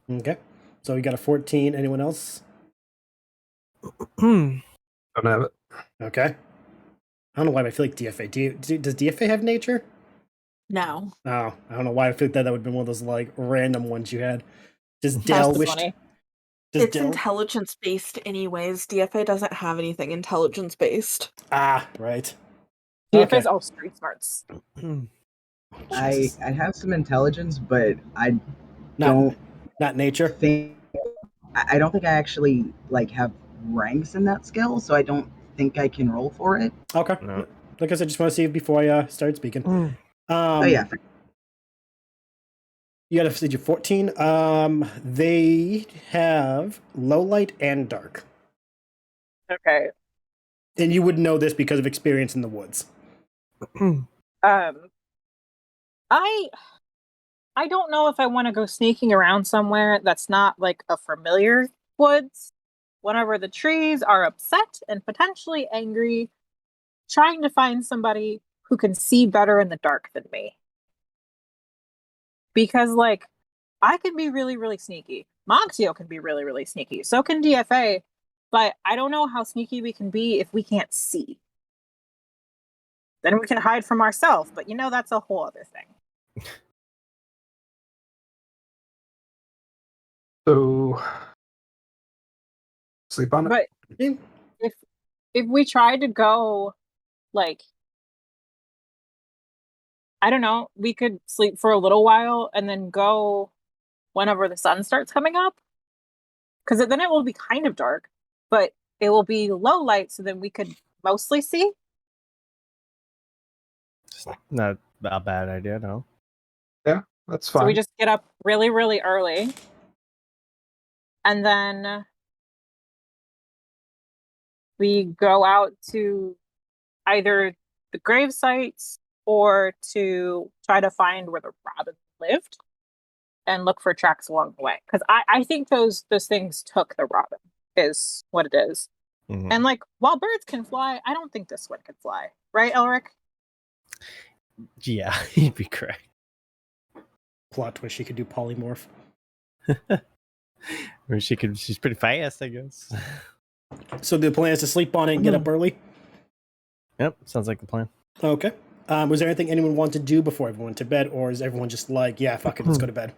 B: Okay. So you got a 14. Anyone else?
F: Don't have it.
B: Okay. I don't know why, but I feel like DFA. Does DFA have nature?
E: No.
B: Oh, I don't know why I feel like that would have been one of those like random ones you had. Does
A: That's
B: Dell
A: the
B: wish?
A: funny.
B: Does
E: It's
B: Dell?
E: intelligence based, anyways. DFA doesn't have anything intelligence based.
B: Ah, right.
A: DFA
B: Okay.
A: is all street smarts.
C: I have some intelligence, but I
B: Not-
C: don't
B: Not nature.
C: think I don't think I actually like have ranks in that skill, so I don't think I can roll for it.
B: Okay.
D: No.
B: Like I said, just want to see before I start speaking.
C: Oh yeah,
B: You got to 14. They have low light and dark,
A: Okay.
B: and you would know this because of experience in the woods.
A: I don't know if I want to go sneaking around somewhere that's not like a familiar woods. Whenever the trees are upset and potentially angry, trying to find somebody who can see better in the dark than me. Because like I can be really, really sneaky. Moxio can be really, really sneaky. So can DFA, but I don't know how sneaky we can be if we can't see. Then we can hide from ourselves, but that's a whole other thing.
F: So sleep on it.
A: But
B: Yeah.
A: if we try to go like I don't know, we could sleep for a little while and then go whenever the sun starts coming up. Because then it will be kind of dark, but it will be low light, so then we could mostly see.
D: Not a bad idea, no.
F: That's
A: So
F: fine.
A: we just get up really, really early. And then we go out to either the grave sites or to try to find where the Robin lived and look for tracks along the way. Because I think those things took the Robin, is what it is.
D: Mhm.
A: And like, while birds can fly, I don't think this one can fly. Right, Elric?
D: Yeah, you'd be correct.
B: Plot twist: she could do polymorph.
D: Or she's pretty fast, I guess.
B: So the plan is to sleep on it and get up early.
D: Yep, sounds like the plan.
B: Okay. Was there anything anyone wanted to do before everyone went to bed, or is everyone just like, yeah, fuck it, let's go to bed?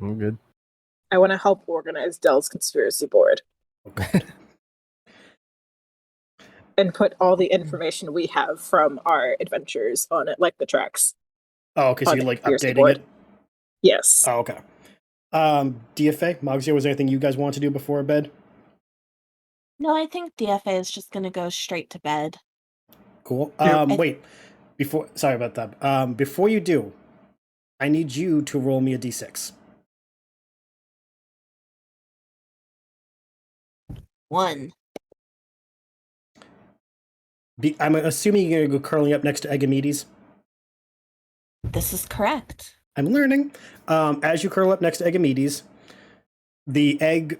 D: I'm good.
A: I want to help organize Dell's conspiracy board
B: Okay.
A: and put all the information we have from our adventures on it, like the tracks.
B: Oh, okay. So
A: On
B: you're like
A: conspiracy
B: updating
A: board.
B: it.
A: Yes.
B: Oh, okay. DFA, Moxio, was there anything you guys want to do before bed?
E: No, I think DFA is just going to go straight to bed.
B: Cool.
F: Yeah.
B: Wait. Sorry about that. Before you do, I need you to roll me a d6.
E: 1.
B: I'm assuming you're gonna go curling up next to Agamedes.
E: This is correct.
B: I'm learning. As you curl up next to Agamedes, the egg,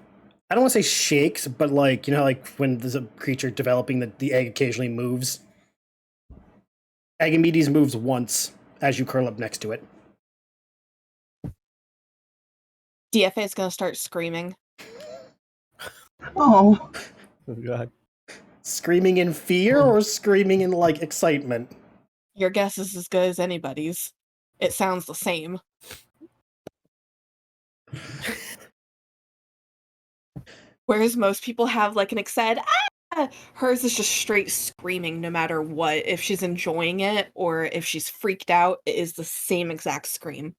B: I don't want to say shakes, but like, like when there's a creature developing, the egg occasionally moves. Agamedes moves once as you curl up next to it.
E: DFA is going to start screaming.
C: Oh,
D: Oh god.
B: Screaming in fear or screaming in like excitement?
E: Your guess is as good as anybody's. It sounds the same. Whereas most people have like an excited, ah! Hers is just straight screaming no matter what. If she's enjoying it or if she's freaked out, it is the same exact scream.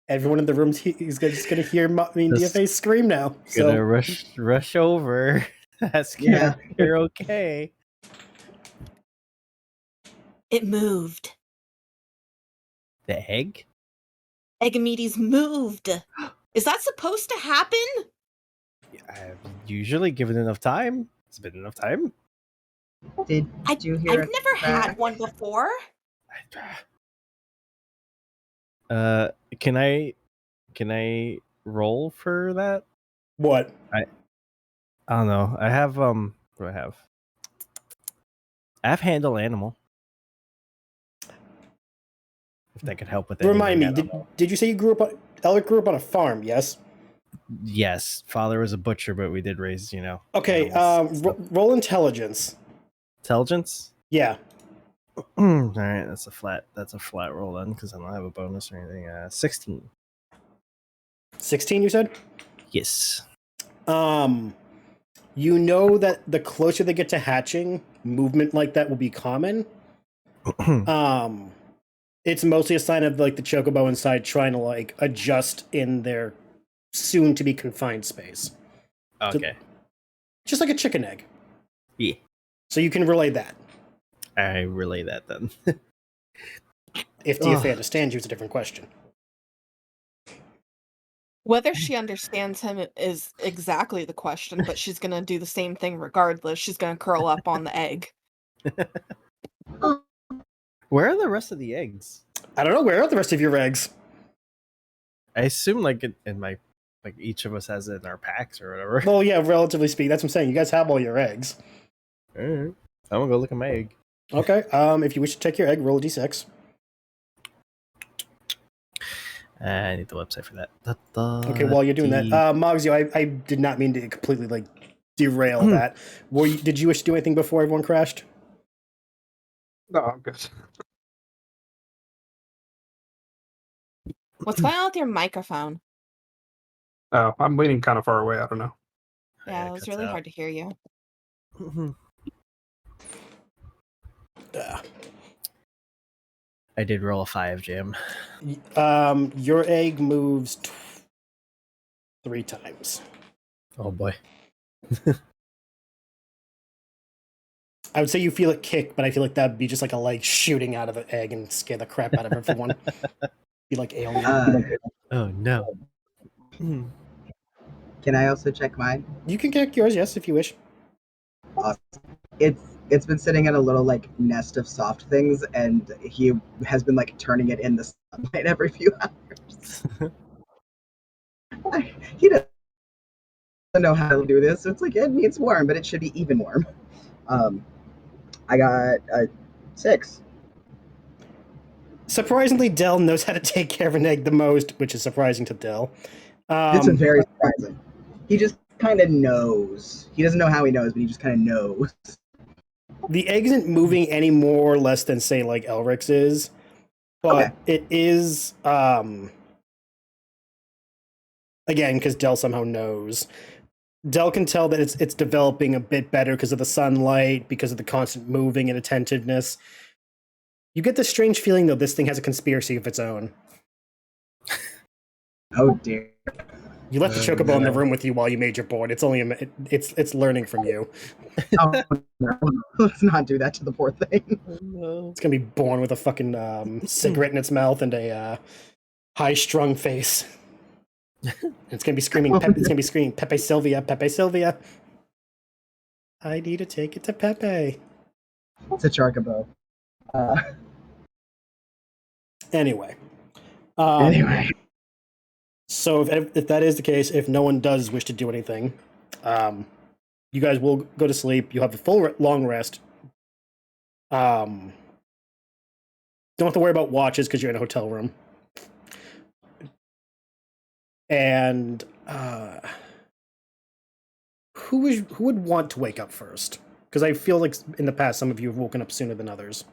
B: Everyone in the room is just gonna hear
D: Just
B: DFA scream now.
D: Gonna
B: So
D: rush over. Ask
C: Yeah.
D: if you're okay.
E: It moved.
D: The egg?
E: Agamedes moved. Is that supposed to happen?
D: I've usually given enough time. It's been enough time.
C: did you hear
E: I've never had
C: crack?
E: one before.
D: Can I roll for that?
B: what?
D: I don't know. I have what do I have? I have handle animal. If that could help with anything.
B: Remind me,
D: I don't know.
B: did you say you grew up on Elric grew up on a farm? Yes.
D: Yes, father was a butcher, but we did raise,
B: Okay.
D: animals and stuff.
B: Roll intelligence.
D: Intelligence.
B: Yeah.
D: All right, that's a flat roll then, because I don't have a bonus or anything. 16.
B: 16. You said.
D: Yes.
B: You know that the closer they get to hatching, movement like that will be common. It's mostly a sign of like the chocobo inside trying to like adjust in their soon to be confined space.
D: Okay.
B: Just like a chicken egg.
D: Yeah.
B: So you can relay that.
D: I relay that then.
B: If DFA understands you is a different question.
E: Whether she understands him is exactly the question, but she's gonna do the same thing regardless. She's gonna curl up on the egg.
D: Where are the rest of the eggs?
B: I don't know, where are the rest of your eggs?
D: I assume like in my like each of us has it in our packs or whatever.
B: Well, yeah, relatively speaking. That's what I'm saying. You guys have all your eggs.
D: All right. I'm gonna go look at my egg.
B: Okay. If you wish to take your egg, roll a d6.
D: I need the website for that.
B: Okay, while you're doing that, Mogsio, I did not mean to completely like derail that. Did you wish to do anything before everyone crashed?
F: No, I'm good.
E: What's going on with your microphone?
F: Oh, I'm leaning kind of far away. I don't know.
E: Yeah, it was really hard to hear you.
D: I did roll a 5, Jim.
B: Your egg moves 3 times.
D: Oh boy.
B: I would say you feel it kick, but I feel like that'd be just like a leg shooting out of the egg and scare the crap out of everyone. Be like alien.
D: Oh no.
C: Can I also check mine?
B: You can kick yours, yes, if you wish.
C: Awesome. It's been sitting in a little like nest of soft things, and he has been like turning it in the sunlight every few hours. He doesn't know how to do this. So it's like it needs warm, but it should be even warm. I got a 6.
B: Surprisingly, Dell knows how to take care of an egg the most, which is surprising to Dell.
C: It's very surprising. He just kind of knows. He doesn't know how he knows, but he just kind of knows.
B: The egg isn't moving any more or less than, say, like Elric's is, but it is, again, because Dell somehow knows. Dell can tell that it's developing a bit better because of the sunlight, because of the constant moving and attentiveness. You get this strange feeling, though, this thing has a conspiracy of its own.
C: Oh dear.
B: You left the chocobo in the room with you while you made your board. It's only it's learning from you.
C: Oh, no. Let's not do that to the poor thing.
B: It's gonna be born with a fucking cigarette in its mouth and a high-strung face. It's gonna be screaming. It's gonna be screaming, Pepe Sylvia, Pepe Sylvia. I need to take it to Pepe.
C: It's a chocobo.
B: Anyway.
C: Anyway.
B: So if that is the case, if no one does wish to do anything, you guys will go to sleep. You'll have a full long rest. Don't have to worry about watches because you're in a hotel room. And who would want to wake up first? Because I feel like in the past some of you have woken up sooner than others.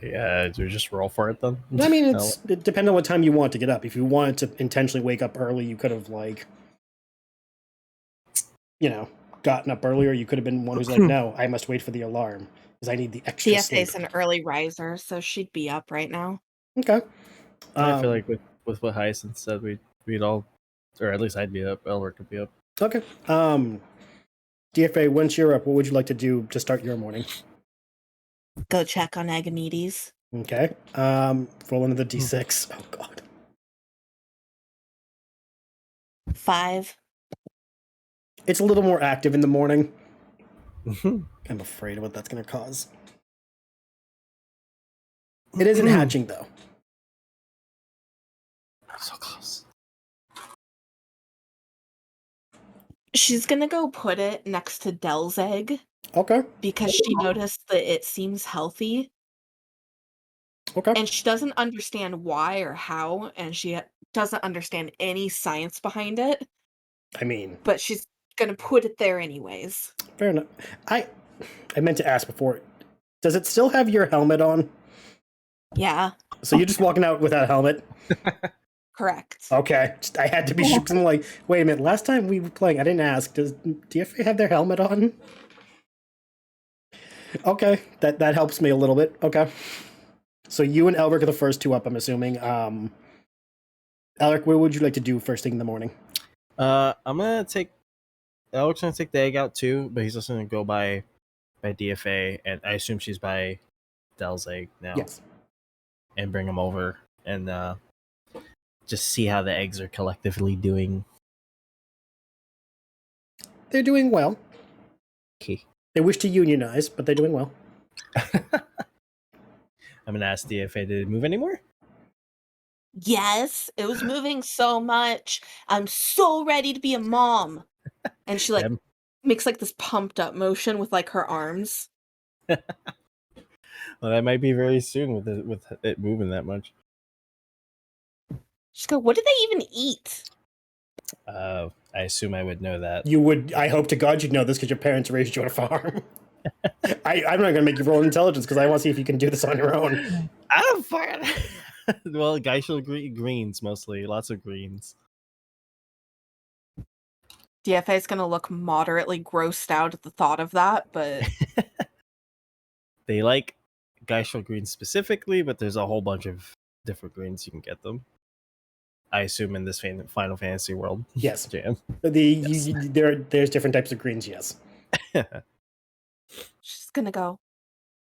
D: Yeah, do we just roll for it then?
B: I mean, it depends on what time you want to get up. If you wanted to intentionally wake up early, you could have, like, gotten up earlier. You could have been one who's like, no, I must wait for the alarm because I need the extra sleep.
E: DFA's an early riser, so she'd be up right now.
B: Okay.
D: I feel like with what Hyacinth said, we'd all, or at least I'd be up. Elric could be up.
B: Okay. DFA, once you're up, what would you like to do to start your morning?
E: Go check on Agamedes.
B: Okay. Roll into the D6. Oh god.
E: 5.
B: It's a little more active in the morning. I'm afraid of what that's going to cause. It isn't hatching, though.
D: So close.
E: She's gonna go put it next to Dell's egg
B: Okay.
E: because she noticed that it seems healthy,
B: Okay.
E: and she doesn't understand why or how, and she doesn't understand any science behind it,
B: I mean,
E: but she's gonna put it there anyways.
B: fair enough. I meant to ask before. Does it still have your helmet on?
E: Yeah,
B: So you're just walking out without a helmet?
E: correct.
B: Okay. I had to be sure 'cause I'm like, wait a minute. Last time we were playing, I didn't ask. Does DFA have their helmet on? Okay, that helps me a little bit. Okay. So you and Elric are the first two up, I'm assuming. Elric, what would you like to do first thing in the morning?
D: I'm gonna take. Alec's gonna take the egg out too, but he's just gonna go by DFA, and I assume she's by Dell's egg now.
B: Yes.
D: And bring them over and just see how the eggs are collectively doing.
B: They're doing well.
D: Okay.
B: They wish to unionize, but they're doing well.
D: I'm gonna ask DFA, did it move anymore?
E: Yes, it was moving so much. I'm so ready to be a mom. And she like
D: Yep.
E: makes like this pumped up motion with like her arms.
D: Well, that might be very soon with it moving that much.
E: She's go, what did they even eat?
D: I assume I would know that.
B: You would. I hope to God you'd know this because your parents raised you on a farm. I'm not going to make you roll intelligence because I want to see if you can do this on your own.
D: I'm fine. Well, Geishel greens mostly, lots of greens.
E: DFA is gonna look moderately grossed out at the thought of that, but
D: They like Geishel greens specifically, but there's a whole bunch of different greens you can get them. I assume in this Final Fantasy world.
B: Yes.
D: Jam.
B: Yes. There's different types of greens, yes.
E: she's gonna go,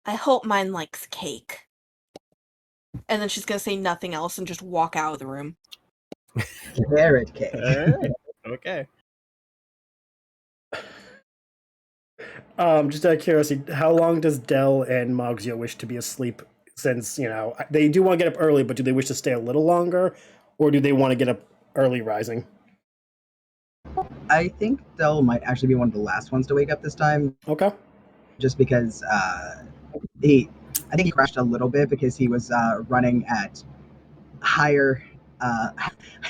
E: I hope mine likes cake. And then she's gonna say nothing else and just walk out of the room.
C: Carrot cake.
D: Alright. Okay.
B: Just out of curiosity, how long does Dell and Mogzio wish to be asleep? Since, they do want to get up early, but do they wish to stay a little longer? Or do they want to get up early rising?
C: I think Dell might actually be one of the last ones to wake up this time,
B: Okay.
C: just because I think he crashed a little bit because he was running at higher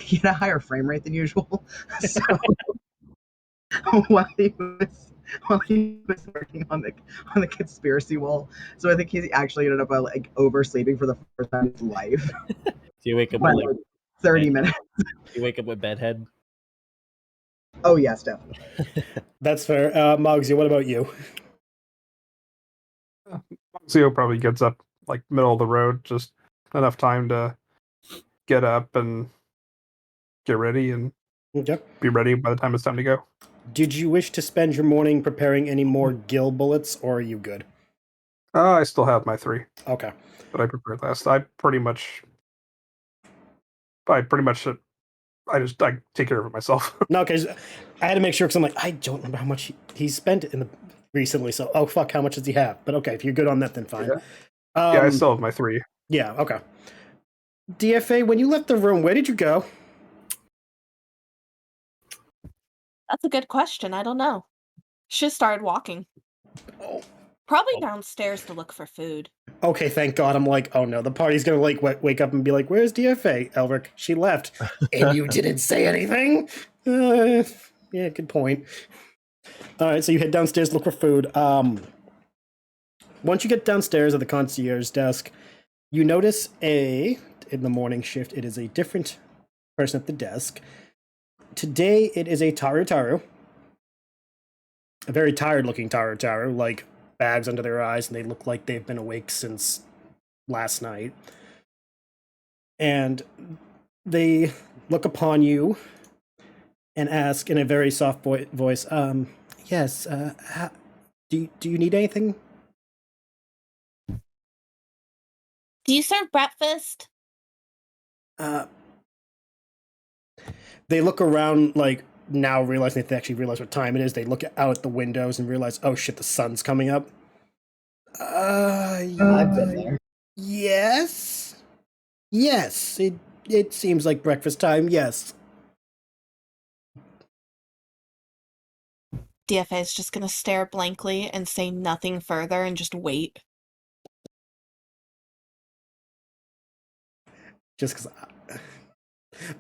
C: he had a higher frame rate than usual. So while he was working on the conspiracy wall, so I think he actually ended up like oversleeping for the first time in his life.
D: Do you wake up
C: By
D: with
C: like 30 minutes.
D: you wake up with bedhead?
C: Oh yes, definitely.
B: That's fair. Mogzio, what about you?
F: Zio probably gets up like middle of the road, just enough time to get up and get ready and
B: Okay.
F: be ready by the time it's time to go.
B: Did you wish to spend your morning preparing any more gill bullets, or are you good?
F: I still have my 3
B: Okay.
F: that I prepared last. I take care of it myself.
B: No, because I had to make sure, because I'm like, I don't remember how much he spent recently, so, oh, fuck, how much does he have? But okay, if you're good on that, then fine.
F: Yeah, I still have my 3.
B: Yeah, okay. DFA, when you left the room, where did you go?
E: That's a good question. I don't know. She just started walking.
B: Oh.
E: Probably downstairs to look for food.
B: Okay, thank God. I'm like, oh no, the party's gonna like wake up and be like, where's DFA? Elric, she left. And you didn't say anything? Yeah, good point. Alright, so you head downstairs to look for food. Once you get downstairs at the concierge desk, you notice in the morning shift, it is a different person at the desk. Today, it is a Taru. A very tired looking Taru, like bags under their eyes, and they look like they've been awake since last night. And they look upon you and ask in a very soft voice, yes, do you need anything?
E: Do you serve breakfast?
B: They look around, like, now realizing they actually realize what time it is. They look out at the windows and realize, oh shit, the sun's coming up.
C: I've been there.
B: Yes, it seems like breakfast time. Yes.
E: DFA is just gonna stare blankly and say nothing further and just wait.
B: Just because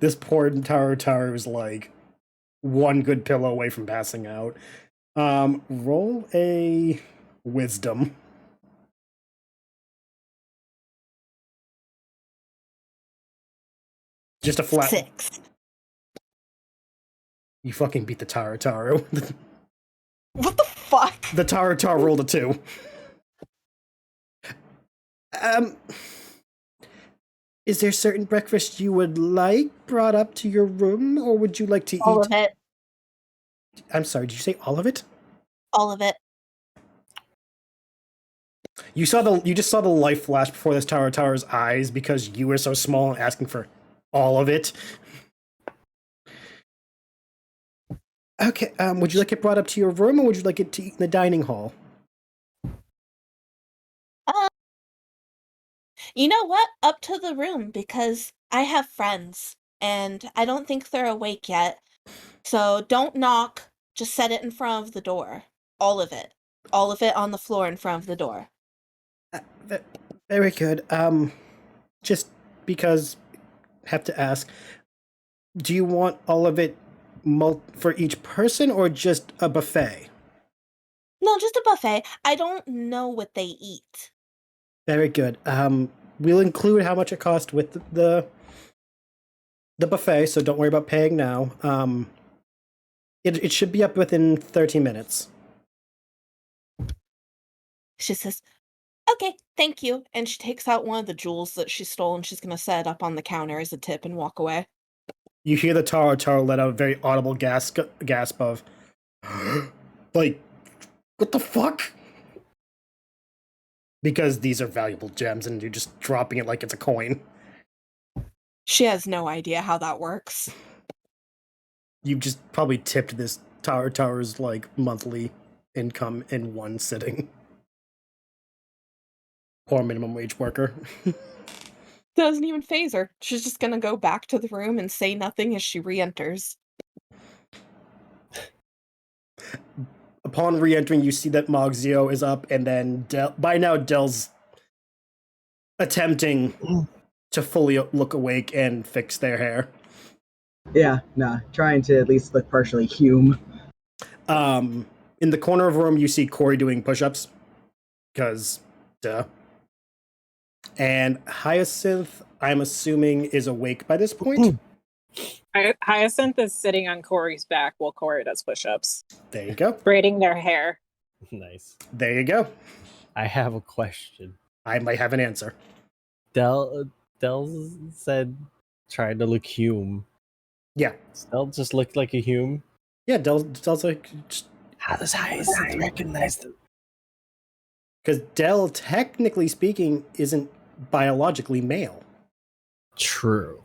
B: this poor Taru is like one good pillow away from passing out. Roll a wisdom. Just a flat.
E: 6.
B: You fucking beat the Taru.
E: What the fuck?
B: The Taru rolled a 2. Is there certain breakfast you would like brought up to your room, or would you like to
E: All
B: eat?
E: of it.
B: I'm sorry, did you say all of it?
E: All of it.
B: You just saw the life flash before this Taru's eyes because you were so small and asking for all of it. Okay, would you like it brought up to your room, or would you like it to eat in the dining hall?
E: You know what? Up to the room, because I have friends, and I don't think they're awake yet. So don't knock, just set it in front of the door. All of it. All of it on the floor in front of the door.
B: Very good. Just because, have to ask, do you want all of it for each person, or just a buffet?
E: No, just a buffet. I don't know what they eat.
B: Very good. We'll include how much it cost with the buffet, so don't worry about paying now. It should be up within 30 minutes.
E: She says, okay, thank you. And she takes out one of the jewels that she stole and she's going to set it up on the counter as a tip and walk away.
B: You hear the Taru let out a very audible gasp of, like, what the fuck? Because these are valuable gems and you're just dropping it like it's a coin.
E: She has no idea how that works.
B: You just probably tipped this Taru's like monthly income in one sitting. Poor minimum wage worker.
E: Doesn't even phase her. She's just gonna go back to the room and say nothing as she re-enters.
B: Upon re-entering, you see that Mogzio is up, and then by now Dell's attempting to fully look awake and fix their hair.
C: Yeah, nah, trying to at least look partially Hume.
B: In the corner of the room, you see Corey doing push-ups, because duh. And Hyacinth, I'm assuming, is awake by this point.
A: Hyacinth is sitting on Corey's back while Corey does push-ups.
B: There you go.
A: Braiding their hair.
D: Nice.
B: There you go.
D: I have a question.
B: I might have an answer.
D: Dell said trying to look Hume.
B: Yeah.
D: Does Dell just look like a Hume?
B: Yeah, Dell's like...
D: How does Hyacinth recognize them?
B: Because Dell, technically speaking, isn't biologically male.
D: True.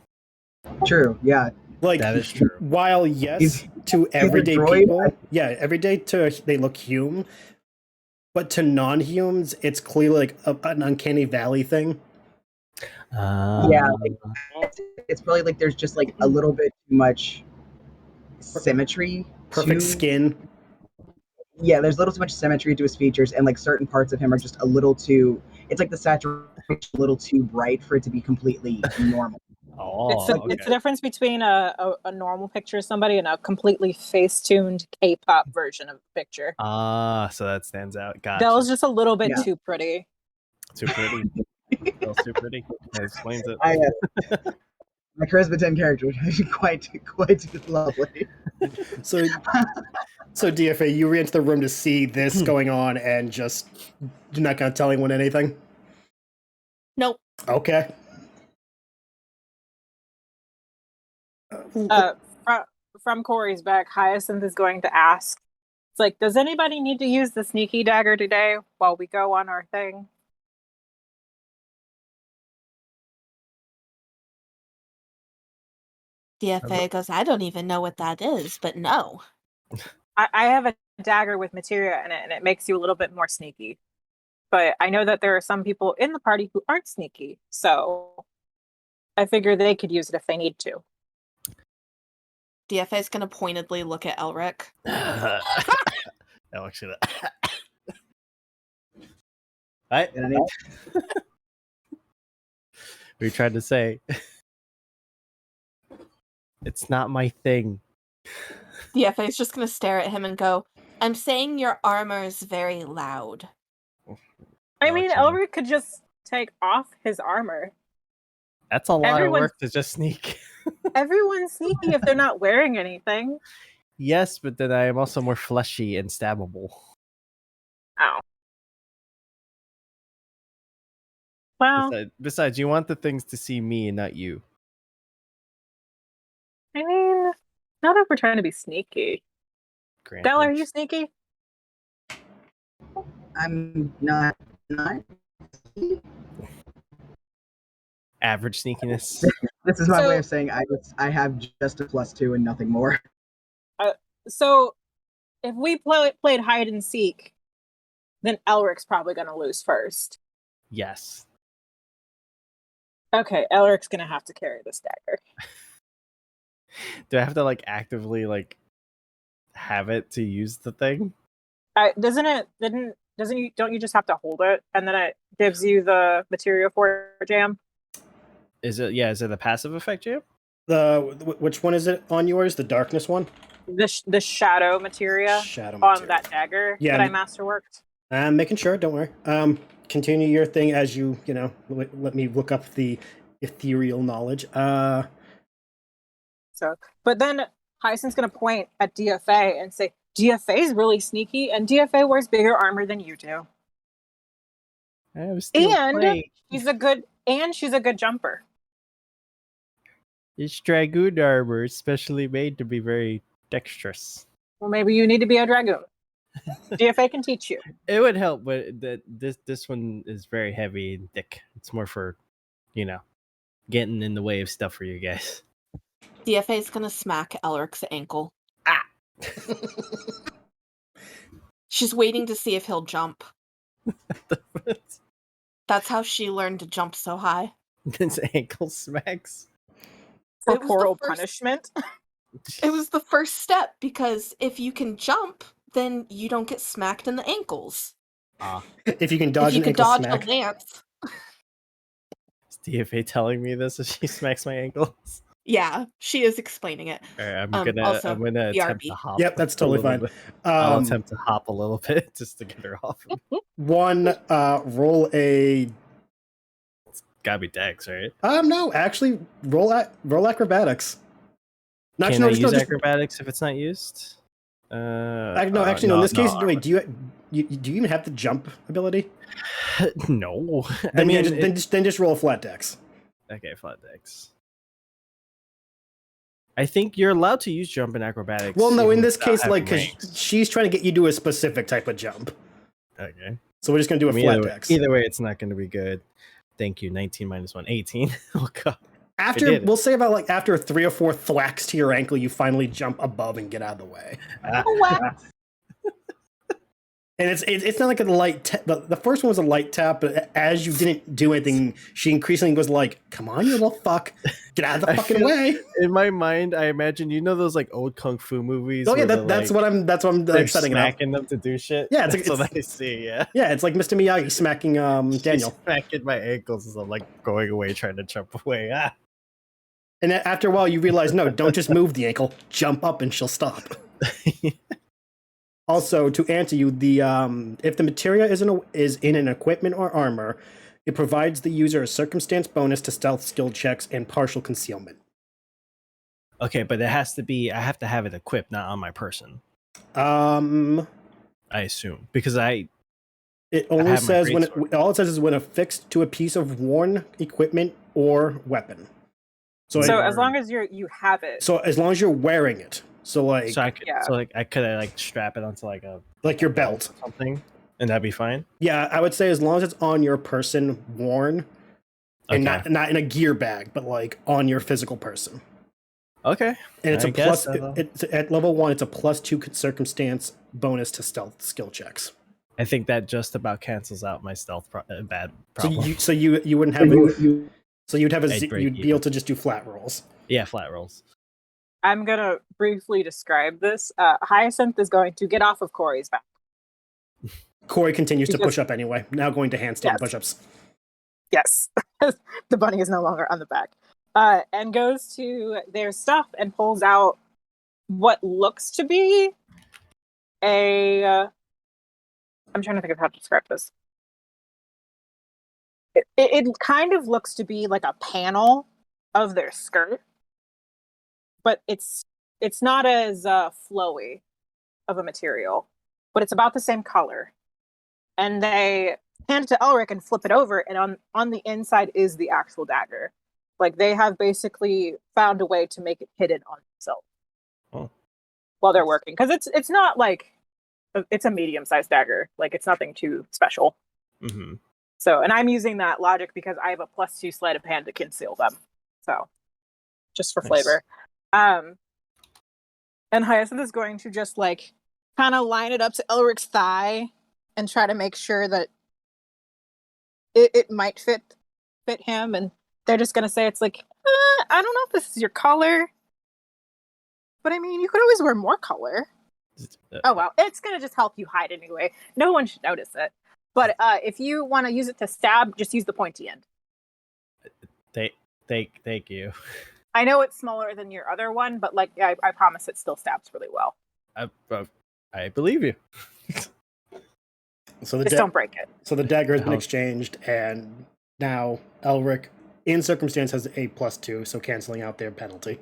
C: True, yeah.
B: Like,
D: That is true.
B: While, yes,
C: He's-
B: to everyday
C: droid.
B: people... Yeah, everyday they look Hume. But to non-Humes, it's clearly like an uncanny valley thing.
C: Yeah, like, it's probably like there's just like a little bit too much symmetry.
B: Perfect
C: to-
B: skin.
C: Yeah, there's a little too much symmetry to his features, and like certain parts of him are just a little too. It's like the saturation a little too bright for it to be completely normal.
D: Oh,
A: It's the difference between a normal picture of somebody and a completely face-tuned K-pop version of the picture.
D: so that stands out. Gotcha.
A: That was just a little bit
C: Yeah.
A: too pretty.
D: Too pretty. Dell's too pretty. That explains it.
C: My charisma 10 character was actually quite lovely.
B: So DFA, you re-enter the room to see this going on, and just you're not gonna tell anyone anything.
E: Nope.
B: Okay.
A: From Corey's back, Hyacinth is going to ask, it's like, does anybody need to use the sneaky dagger today while we go on our thing?
E: DFA goes, I don't even know what that is, but no.
A: I have a dagger with materia in it, and it makes you a little bit more sneaky. But I know that there are some people in the party who aren't sneaky, so I figure they could use it if they need to.
E: DFA is going to pointedly look at Elric.
D: Alex, should Right?
C: And I need-
D: We tried to say it's not my thing.
E: DFA is just going to stare at him and go, I'm saying your armor is very loud.
A: I mean,
D: Alex,
A: Elric could just take off his armor.
D: That's a lot of
A: Everyone's-
D: work to just sneak.
A: Everyone's sneaky if they're not wearing anything.
D: Yes, but then I am also more fleshy and stabbable.
A: Oh. Well,
D: Besides, you want the things to see me and not you.
A: I mean, not if we're trying to be sneaky.
D: Granted.
A: Del, are you sneaky?
C: I'm not.
D: Average sneakiness.
C: This is my
A: So-
C: way of saying I have just a +2 and nothing more.
A: So, if we played hide and seek, then Elric's probably going to lose first.
D: Yes.
A: Okay, Elric's going to have to carry this dagger.
D: Do I have to like actively like have it to use the thing?
A: Don't you just have to hold it and then it gives you the materia for jam?
D: Is it the passive effect, Jam?
B: Which one is it on yours? The darkness one?
A: The shadow materia
B: Shadow
A: on
B: material.
A: that dagger
B: Yeah,
A: that I
B: and-
A: masterworked.
B: I'm making sure. Don't worry. Continue your thing as you let me look up the ethereal knowledge.
A: So, but then Hyacinth's going to point at DFA and say, DFA's really sneaky, and DFA wears bigger armor than you do.
D: I was still
A: And-
D: playing.
A: She's a good jumper.
D: It's Dragoon armor, specially made to be very dexterous.
A: Well, maybe you need to be a dragoon. DFA can teach you.
D: It would help, but this one is very heavy and thick. It's more for, getting in the way of stuff for you guys.
E: DFA is going to smack Elric's ankle. She's waiting to see if he'll jump. That's how she learned to jump so high.
D: His ankle smacks.
A: For
E: It was the
A: corporal
E: first-
A: punishment.
E: It was the first step because if you can jump, then you don't get smacked in the ankles.
B: If you can dodge
E: if you
B: an
E: can
B: ankle
E: dodge
B: smack.
E: a lance,
D: Is DFA telling me this as she smacks my ankles?
E: yeah, she is explaining it.
D: Alright, I'm
E: Also,
D: gonna attempt
E: BRB.
D: to hop.
B: Yep, that's
D: a
B: totally
D: little
B: fine.
D: bit. I'll
B: Um,
D: attempt to hop a little bit just to get her off.
B: One, roll a.
D: Gotta be Dex, right?
B: No, actually, roll acrobatics. No,
D: Can
B: actually,
D: I
B: no, just,
D: use
B: no, just,
D: acrobatics if it's not used?
B: no, actually, no. In this case, wait, do you even have the jump ability?
D: no.
B: Then,
D: I mean,
B: then just roll a flat dex.
D: okay, flat Dex. I think you're allowed to use jump and acrobatics.
B: Well, no, in
D: even
B: this
D: without
B: case,
D: having
B: like, because
D: ranks.
B: she's trying to get you to do a specific type of jump.
D: Okay.
B: So we're just gonna do a
D: I mean,
B: flat
D: either,
B: dex.
D: either way, it's not going to be good. Thank you. 19 minus 1, 18. Oh god.
B: After
D: did it.
B: we'll say about like after 3 or 4 thwacks to your ankle, you finally jump above and get out of the way. And it's not like a light. The first one was a light tap, but as you didn't do anything, she increasingly goes like, "Come on, you little fuck, get out of the
D: I
B: fucking
D: feel-
B: way!"
D: In my mind, I imagine those like old kung fu movies.
B: Oh yeah,
D: where
B: that's
D: like,
B: what I'm
D: they're
B: setting it up.
D: smacking them to do shit.
B: Yeah,
D: that's
B: it's-
D: what I see. Yeah,
B: Yeah, it's like Mr. Miyagi smacking Daniel.
D: She's smacking my ankles as I'm like going away, trying to jump away. Ah.
B: And then after a while, you realize, no, don't just move the ankle, jump up, and she'll stop. Also, to answer you, the if the materia is in an equipment or armor, it provides the user a circumstance bonus to stealth skill checks and partial concealment.
D: Okay, but it has to be. I have to have it equipped, not on my person.
B: Um,
D: I assume because I
B: it only
D: have my
B: says when
D: greatsword.
B: all it says is when affixed to a piece of worn equipment or weapon. So,
A: So
B: it-
A: as long as you have it.
B: so as long as you're wearing it, so like
D: so I could
A: yeah.
D: I could like strap it onto like a
B: like your belt.
D: or something, and that'd be fine.
B: Yeah, I would say as long as it's on your person, worn, and
D: Okay.
B: not in a gear bag, but like on your physical person.
D: Okay.
B: And it's
D: I
B: a
D: guess
B: plus.
D: so.
B: It's at level 1. It's a +2 circumstance bonus to stealth skill checks.
D: I think that just about cancels out my stealth bad
B: So
D: problem.
B: you wouldn't have. So you'd have
D: I'd break
B: you'd be
D: even.
B: able to just do flat rolls.
D: Yeah, flat rolls.
A: I'm gonna briefly describe this. Hyacinth is going to get off of Corey's back.
B: Corey continues to
A: Because-
B: push up anyway. Now going to handstand
A: Yes.
B: push-ups.
A: Yes, the bunny is no longer on the back. And goes to their stuff and pulls out what looks to be a. I'm trying to think of how to describe this. It kind of looks to be like a panel of their skirt, but it's not as flowy of a material, but it's about the same color. And they hand it to Elric and flip it over, and on the inside is the actual dagger. Like they have basically found a way to make it hidden on themselves while they're working, because it's not like it's a medium-sized dagger. Like it's nothing too special.
D: Mm-hmm.
A: So, and I'm using that logic because I have a +2 sleight of hand to conceal them. So, just for
D: Nice.
A: flavor. And Hyacinth is going to just like kind of line it up to Elric's thigh and try to make sure that it might fit him. And they're just going to say it's like, I don't know if this is your color, but I mean, you could always wear more color. Oh well, it's going to just help you hide anyway. No one should notice it. But if you want to use it to stab, just use the pointy end.
D: Thank you.
A: I know it's smaller than your other one, but like I promise it still stabs really well.
D: I believe you.
B: So
A: Just don't break it.
B: So the dagger has been
D: No.
B: exchanged, and now Elric, in circumstance, has a +2, so canceling out their penalty.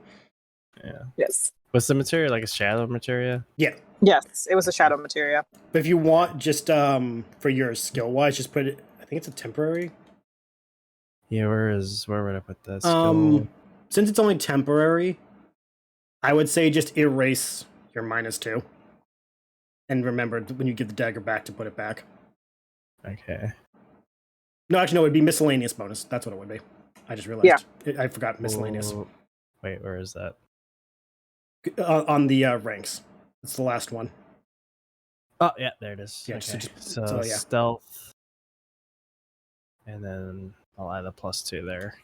D: Yeah.
A: Yes.
D: What's the material? Like a shadow material?
B: Yeah.
A: Yes, it was a shadow materia.
B: But if you want, just for your skill wise, just put it. I think it's a temporary.
D: Yeah, where would I put that?
B: Since it's only temporary, I would say just erase your -2, and remember when you give the dagger back to put it back.
D: Okay.
B: No, actually, no, it'd be miscellaneous bonus. That's what it would be. I just realized. I forgot miscellaneous
D: Oh, wait, where is that?
B: on the ranks. It's the last one.
D: Oh, yeah, there it is.
B: Yeah,
D: Okay.
B: so
D: So,
B: yeah.
D: stealth. And then I'll add a +2 there.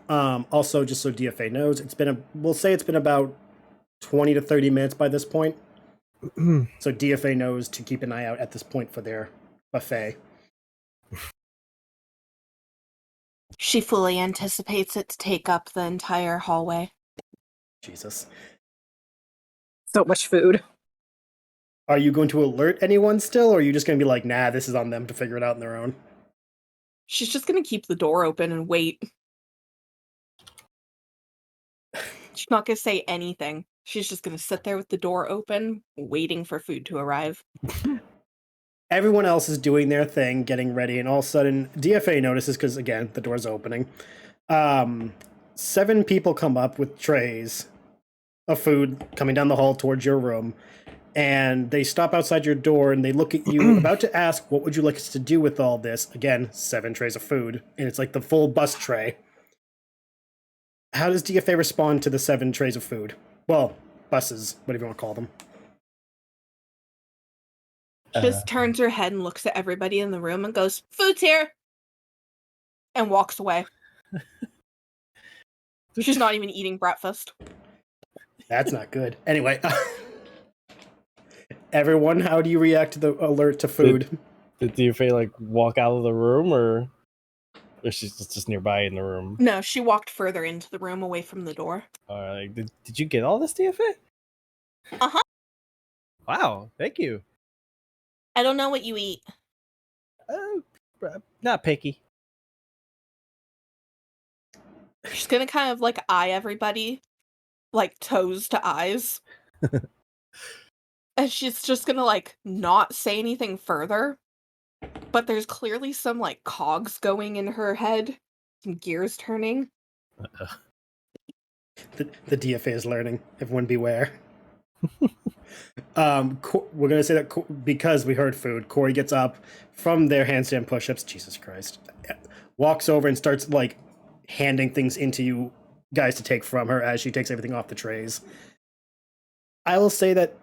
B: Also, just so DFA knows, we'll say it's been about 20 to 30 minutes by this point. So DFA knows to keep an eye out at this point for their buffet.
E: She fully anticipates it to take up the entire hallway.
B: Jesus.
A: So much food.
B: Are you going to alert anyone still, or are you just going to be like, nah, this is on them to figure it out on their own?
E: She's just gonna keep the door open and wait. She's not gonna say anything. She's just gonna sit there with the door open, waiting for food to arrive.
B: Everyone else is doing their thing, getting ready, and all of a sudden, DFA notices, because again, the door's opening. 7 people come up with trays of food coming down the hall towards your room, and they stop outside your door and they look at you, about to ask, what would you like us to do with all this? Again, 7 trays of food, and it's like the full bus tray. How does DFA respond to the 7 trays of food? Well, buses, whatever you want to call them.
E: She just turns her head and looks at everybody in the room and goes, "Food's here!" and walks away. She's not even eating breakfast.
B: That's not good. Anyway, everyone, how do you react to the alert to food?
D: Did DFA like walk out of the room, or she's just nearby in the room?
E: No, she walked further into the room away from the door.
D: Like, did you get all this, DFA?
E: Uh-huh.
D: Wow, thank you.
E: I don't know what you eat.
D: Not picky.
E: She's gonna kind of like eye everybody, like toes to eyes. And she's just gonna like not say anything further. But there's clearly some like cogs going in her head, some gears turning.
B: The DFA is learning. Everyone beware. We're gonna say that because we heard food, Corey gets up from their handstand push-ups. Jesus Christ! Walks over and starts like handing things into you guys to take from her as she takes everything off the trays. I will say that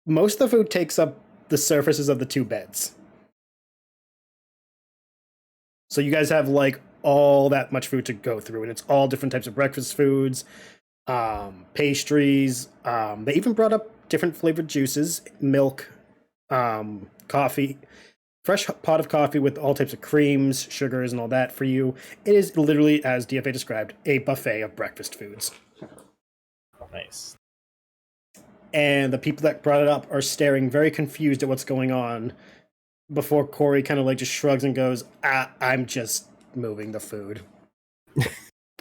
B: most of the food takes up the surfaces of the 2 beds. So you guys have like all that much food to go through, and it's all different types of breakfast foods, pastries. They even brought up different flavored juices, milk, coffee, fresh pot of coffee with all types of creams, sugars, and all that for you. It is literally, as DFA described, a buffet of breakfast foods.
D: Nice.
B: And the people that brought it up are staring very confused at what's going on before Corey kind of like just shrugs and goes, I'm just moving the food.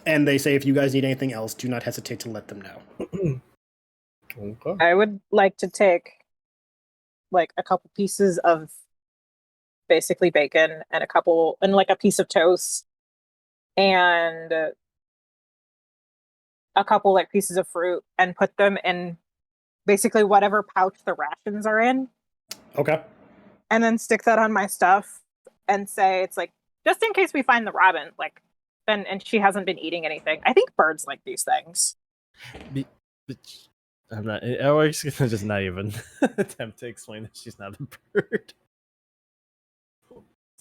B: And they say, if you guys need anything else, do not hesitate to let them know.
D: Okay.
A: I would like to take like a couple pieces of basically bacon and like a piece of toast and a couple like pieces of fruit and put them in basically whatever pouch the rations are in,
B: Okay.
A: and then stick that on my stuff and say it's like just in case we find the robin, like, and she hasn't been eating anything. I think birds like these things.
D: But I'm not. I was gonna just not even attempt to explain that she's not a bird.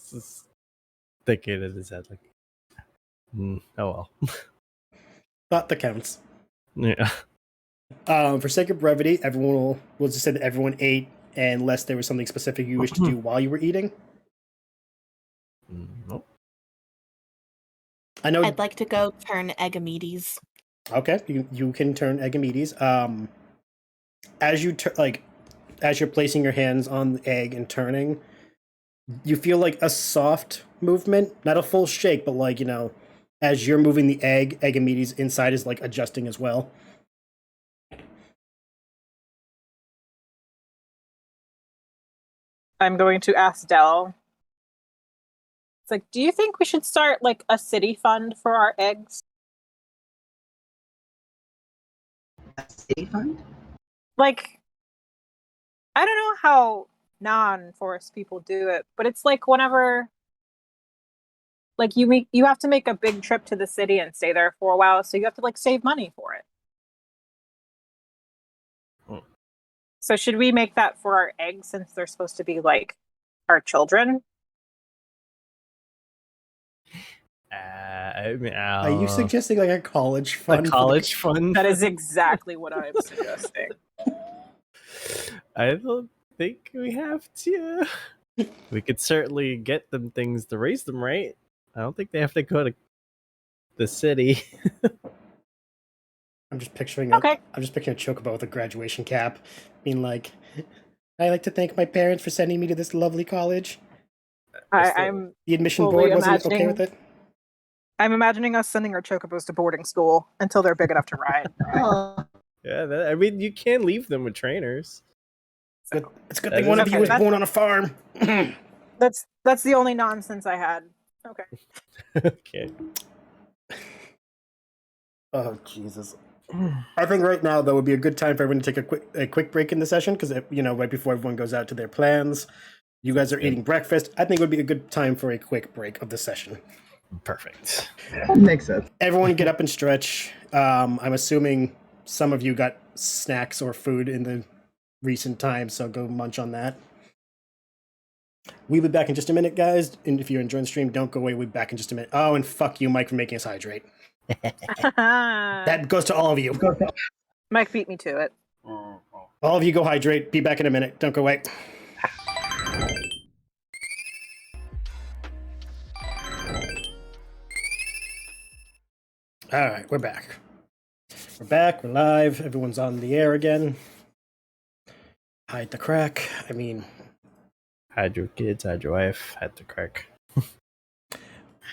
D: Just thinking it in his head, like, oh well.
B: Thought that counts.
D: Yeah.
B: For sake of brevity, we'll just say that everyone ate unless there was something specific you wish to do while you were eating.
D: Nope.
B: I know.
E: I'd like to go turn Egamedes.
B: Okay, you can turn Egamedes. As you as you're placing your hands on the egg and turning, you feel like a soft movement, not a full shake, but like, as you're moving the egg, Egamedes inside is like adjusting as well.
A: I'm going to ask Dell. It's like, do you think we should start like a city fund for our eggs?
C: A city fund?
A: Like, I don't know how non-forest people do it, but it's like whenever like you have to make a big trip to the city and stay there for a while, so you have to like save money for it. So should we make that for our eggs since they're supposed to be like our children?
D: I mean,
B: Are you suggesting like a college fund?
D: a college fund?
A: That is exactly what I'm suggesting.
D: I don't think we have to. We could certainly get them things to raise them, right? I don't think they have to go to the city.
B: I'm just picturing
A: Okay.
B: I'm just picturing a chocobo with a graduation cap, being like, "I'd like to thank my parents for sending me to this lovely college."
A: I'm
B: The admission
A: fully
B: board wasn't okay
A: imagining-
B: with it.
A: I'm imagining us sending our chocobos to boarding school until they're big enough to ride.
C: Oh,
D: Yeah, I mean, you can leave them with trainers.
B: It's a good
D: That
B: thing one
D: is
B: of you
A: okay.
B: was
A: That's-
B: born on a farm.
A: That's the only nonsense I had. Okay.
D: Okay.
B: Oh Jesus! I think right now though would be a good time for everyone to take a quick break in the session because right before everyone goes out to their plans, you guys are
D: Yeah.
B: eating breakfast. I think it would be a good time for a quick break of the session.
D: Perfect.
C: makes sense.
B: Everyone get up and stretch. I'm assuming some of you got snacks or food in the recent times, so go munch on that. We'll be back in just a minute, guys. And if you're enjoying the stream, don't go away. We'll be back in just a minute. Oh, and fuck you, Mike, for making us hydrate. That goes to all of you.
A: Mike beat me to it.
B: All of you go hydrate. Be back in a minute. Don't go away. All right, we're back. We're back. We're live. Everyone's on the air again. Hide the crack. I mean,
D: Hide your kids, hide your wife, hide the crack.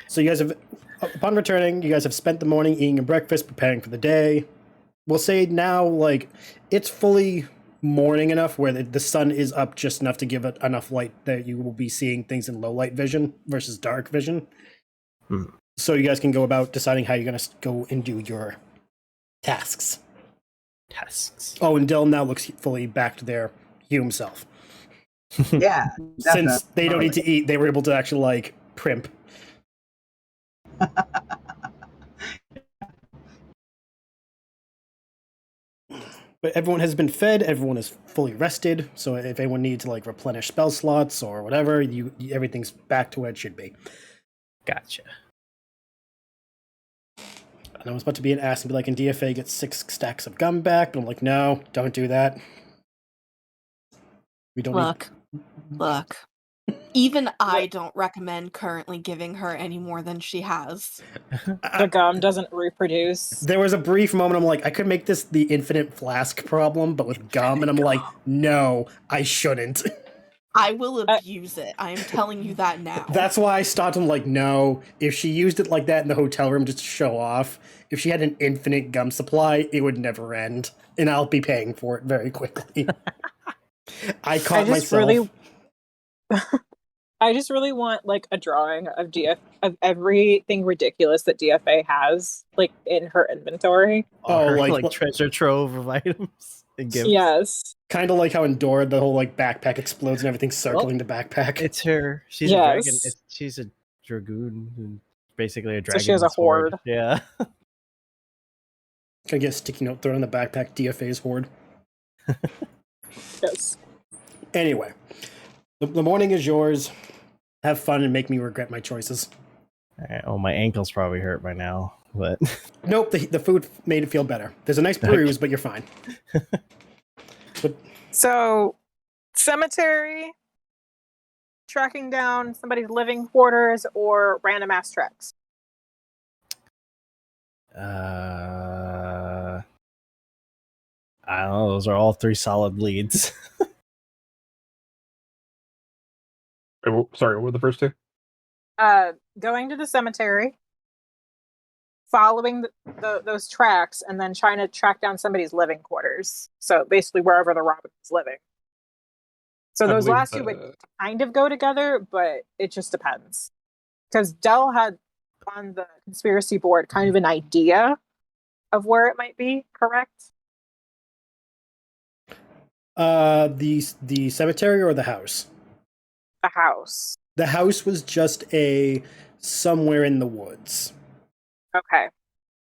B: so you guys have, upon returning, you guys have spent the morning eating a breakfast, preparing for the day. We'll say now, like, it's fully morning enough where the sun is up just enough to give it enough light that you will be seeing things in low light vision versus dark vision.
D: Hmm.
B: So you guys can go about deciding how you're going to go and do your tasks.
D: Tasks.
B: Oh, and Dill now looks fully back to their human self.
C: Yeah.
B: Since they don't need to eat, they were able to actually, like, primp. But everyone has been fed, everyone is fully rested, so if anyone needs to, like, replenish spell slots or whatever, everything's back to where it should be.
D: Gotcha.
B: And I was about to be an ass and be like, in DFA, get 6 stacks of gum back, but I'm like, no, don't do that. We don't
E: Look. Even I don't recommend currently giving her any more than she has.
A: The gum doesn't reproduce.
B: There was a brief moment I'm like, I could make this the infinite flask problem, but with gum, and I'm like, no, I shouldn't.
E: I will abuse it. I am telling you that now.
B: That's why I stopped. I'm like, no, if she used it like that in the hotel room just to show off, if she had an infinite gum supply, it would never end, and I'll be paying for it very quickly. I caught myself.
A: I just really want like a drawing of of everything ridiculous that DFA has like in her inventory.
B: Oh,
D: Her,
B: like
D: treasure trove of items and gifts.
A: Yes.
B: kind of like how in Dora the whole like backpack explodes and everything's circling the backpack.
D: It's her. She's a dragon. She's a dragoon, basically a dragon.
A: So she has a
D: sword.
A: horde.
D: Yeah.
B: Gonna get a sticky note thrown in the backpack. DFA's horde.
A: Yes.
B: Anyway, the morning is yours. Have fun and make me regret my choices.
D: Oh, my ankle's probably hurt by now, but
B: Nope, the food made it feel better. There's a nice bruise, but you're fine.
A: So, cemetery, tracking down somebody's living quarters, or random ass tracks.
D: I don't know. Those are all 3 solid leads.
F: Sorry, what were the first 2?
A: Going to the cemetery, following those tracks, and then trying to track down somebody's living quarters. So basically, wherever the Robin is living. So
F: I
A: those
F: believe,
A: last two would kind of go together, but it just depends. Because Dell had on the conspiracy board kind of an idea of where it might be. Correct?
B: The cemetery or the house?
A: The house.
B: The house was just a somewhere in the woods.
A: Okay.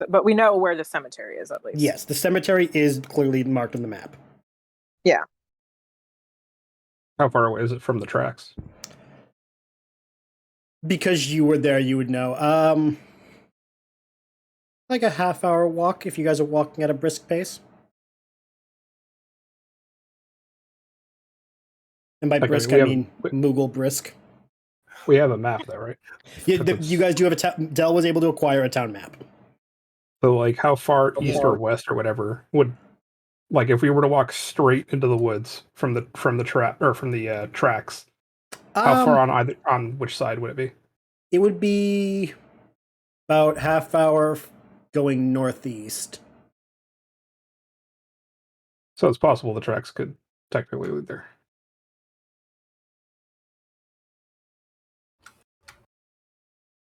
A: But we know where the cemetery is, at least.
B: Yes, the cemetery is clearly marked on the map.
A: Yeah.
F: How far away is it from the tracks?
B: Because you were there, you would know. Like a half-hour walk if you guys are walking at a brisk pace. And by
F: Okay,
B: brisk,
F: we
B: I
F: have-
B: mean Moogle brisk.
F: We have a map though, right?
B: Yeah,
F: If it's-
B: you guys do have a Dell was able to acquire a town map.
F: So like how far east or west or whatever would, like if we were to walk straight into the woods from the tracks, how far on which side would it be?
B: It would be about half hour going northeast.
F: So it's possible the tracks could technically lead there.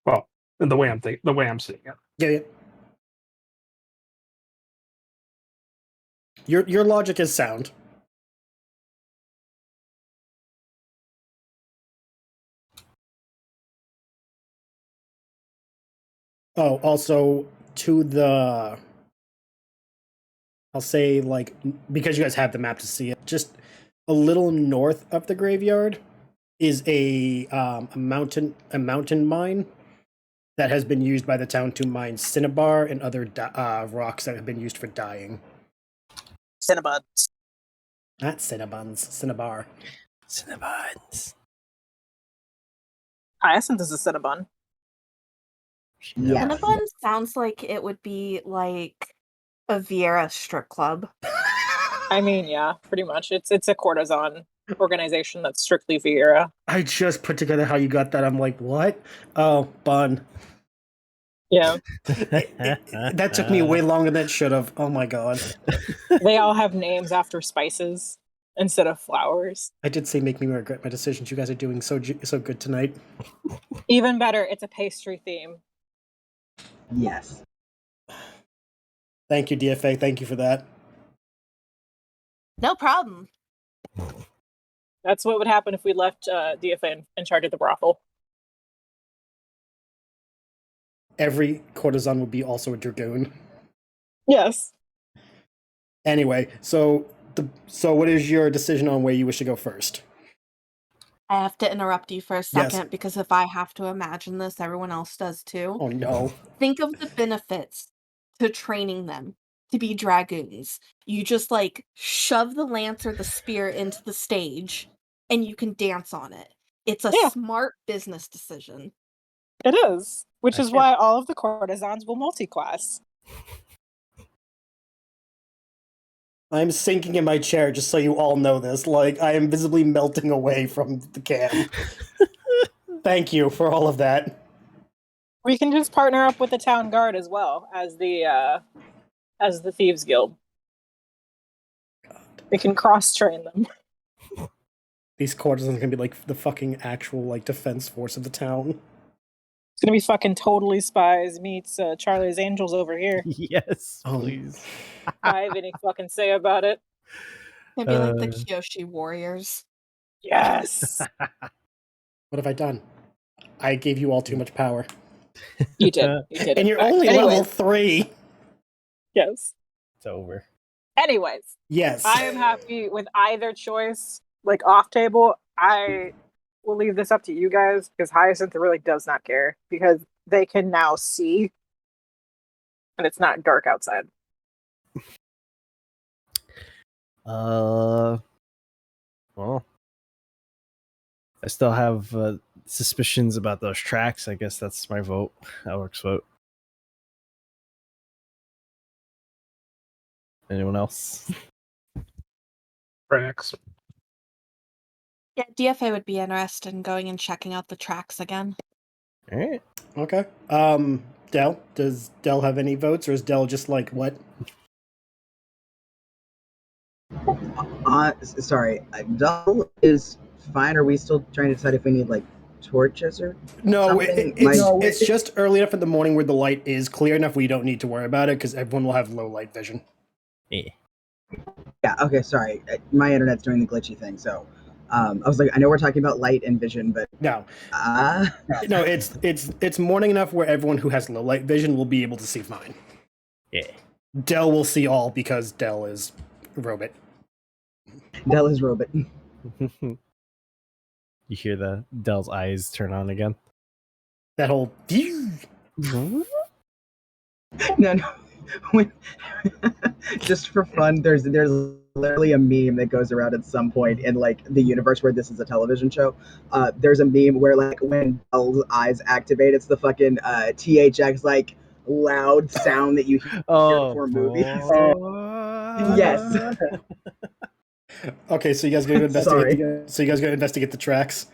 F: Well, the way I'm seeing it.
B: Yeah. Your logic is sound. Oh, also to the, I'll say like, because you guys have the map to see it, just a little north of the graveyard is a mountain mine that has been used by the town to mine cinnabar and other rocks that have been used for dyeing.
A: Cinnabuns.
B: Not cinnabuns, cinnabar.
D: Cinnabuns.
A: Hyacinth is a cinnabon.
C: Yeah.
E: Cinnabon sounds like it would be like a Vieira strip club.
A: I mean, yeah, pretty much. It's a courtesan organization that's strictly Vieira.
B: I just put together how you got that. I'm like, what? Oh, bun.
A: Yeah.
B: That took me way longer than it should have. Oh my god.
A: They all have names after spices instead of flowers.
B: I did say make me regret my decisions. You guys are doing so good tonight.
A: Even better, it's a pastry theme.
C: Yes.
B: Thank you, DFA. Thank you for that.
E: No problem.
A: That's what would happen if we left DFA in charge of the brothel.
B: Every courtesan would be also a dragoon.
A: Yes.
B: Anyway, so what is your decision on where you wish to go first?
E: I have to interrupt you for a second because if I have to imagine this, everyone else does too.
B: Oh no.
E: Think of the benefits to training them to be dragoons. You just like shove the lance or the spear into the stage and you can dance on it. It's a
A: Yeah.
E: smart business decision.
A: It is, which is
D: Okay.
A: why all of the courtesans will multi-class.
B: I'm sinking in my chair just so you all know this. Like, I am visibly melting away from the cam. Thank you for all of that.
A: We can just partner up with the town guard as well as the thieves guild. We can cross-train them.
B: These courtesans are gonna be like the fucking actual like defense force of the town.
A: It's gonna be fucking Totally Spies meets Charlie's Angels over here.
D: Yes,
B: Oh.
D: please.
A: I have any fucking say about it.
E: It'd be like the
D: Uh.
E: Kyoshi Warriors.
A: Yes,
B: What have I done? I gave you all too much power.
A: you did. You did.
B: And
A: in
B: you're
A: fact.
B: only
A: Anyways,
B: level 3.
A: Yes.
D: It's over.
A: Anyways,
B: Yes.
A: I am happy with either choice. Like off table, I will leave this up to you guys because Hyacinth really does not care because they can now see, and it's not dark outside.
D: Well, I still have suspicions about those tracks. I guess that's my vote. Alex's vote. Anyone else?
F: Tracks.
E: Yeah, DFA would be interested in going and checking out the tracks again.
D: All right.
B: Okay. Dell, does Dell have any votes, or is Dell just like what?
C: Sorry, Dull is fine. Are we still trying to decide if we need like torches or
B: No,
C: something?
B: it's just early enough in the morning where the light is clear enough we don't need to worry about it because everyone will have low light vision.
D: Yeah.
C: Yeah. Okay. Sorry, my internet's doing the glitchy thing. So, I was like, I know we're talking about light and vision, but
B: No,
C: no,
B: it's morning enough where everyone who has low light vision will be able to see fine.
D: Yeah.
B: Dell will see all because Dell is a robot.
C: Dell is robot.
D: You hear the Dell's eyes turn on again.
B: That whole
C: No. When, just for fun, there's literally a meme that goes around at some point in like the universe where this is a television show. There's a meme where like when Bell's eyes activate, it's the fucking THX like loud sound that you hear before movies. Yes.
B: Okay, so you guys gonna
C: Sorry.
B: investigate the tracks.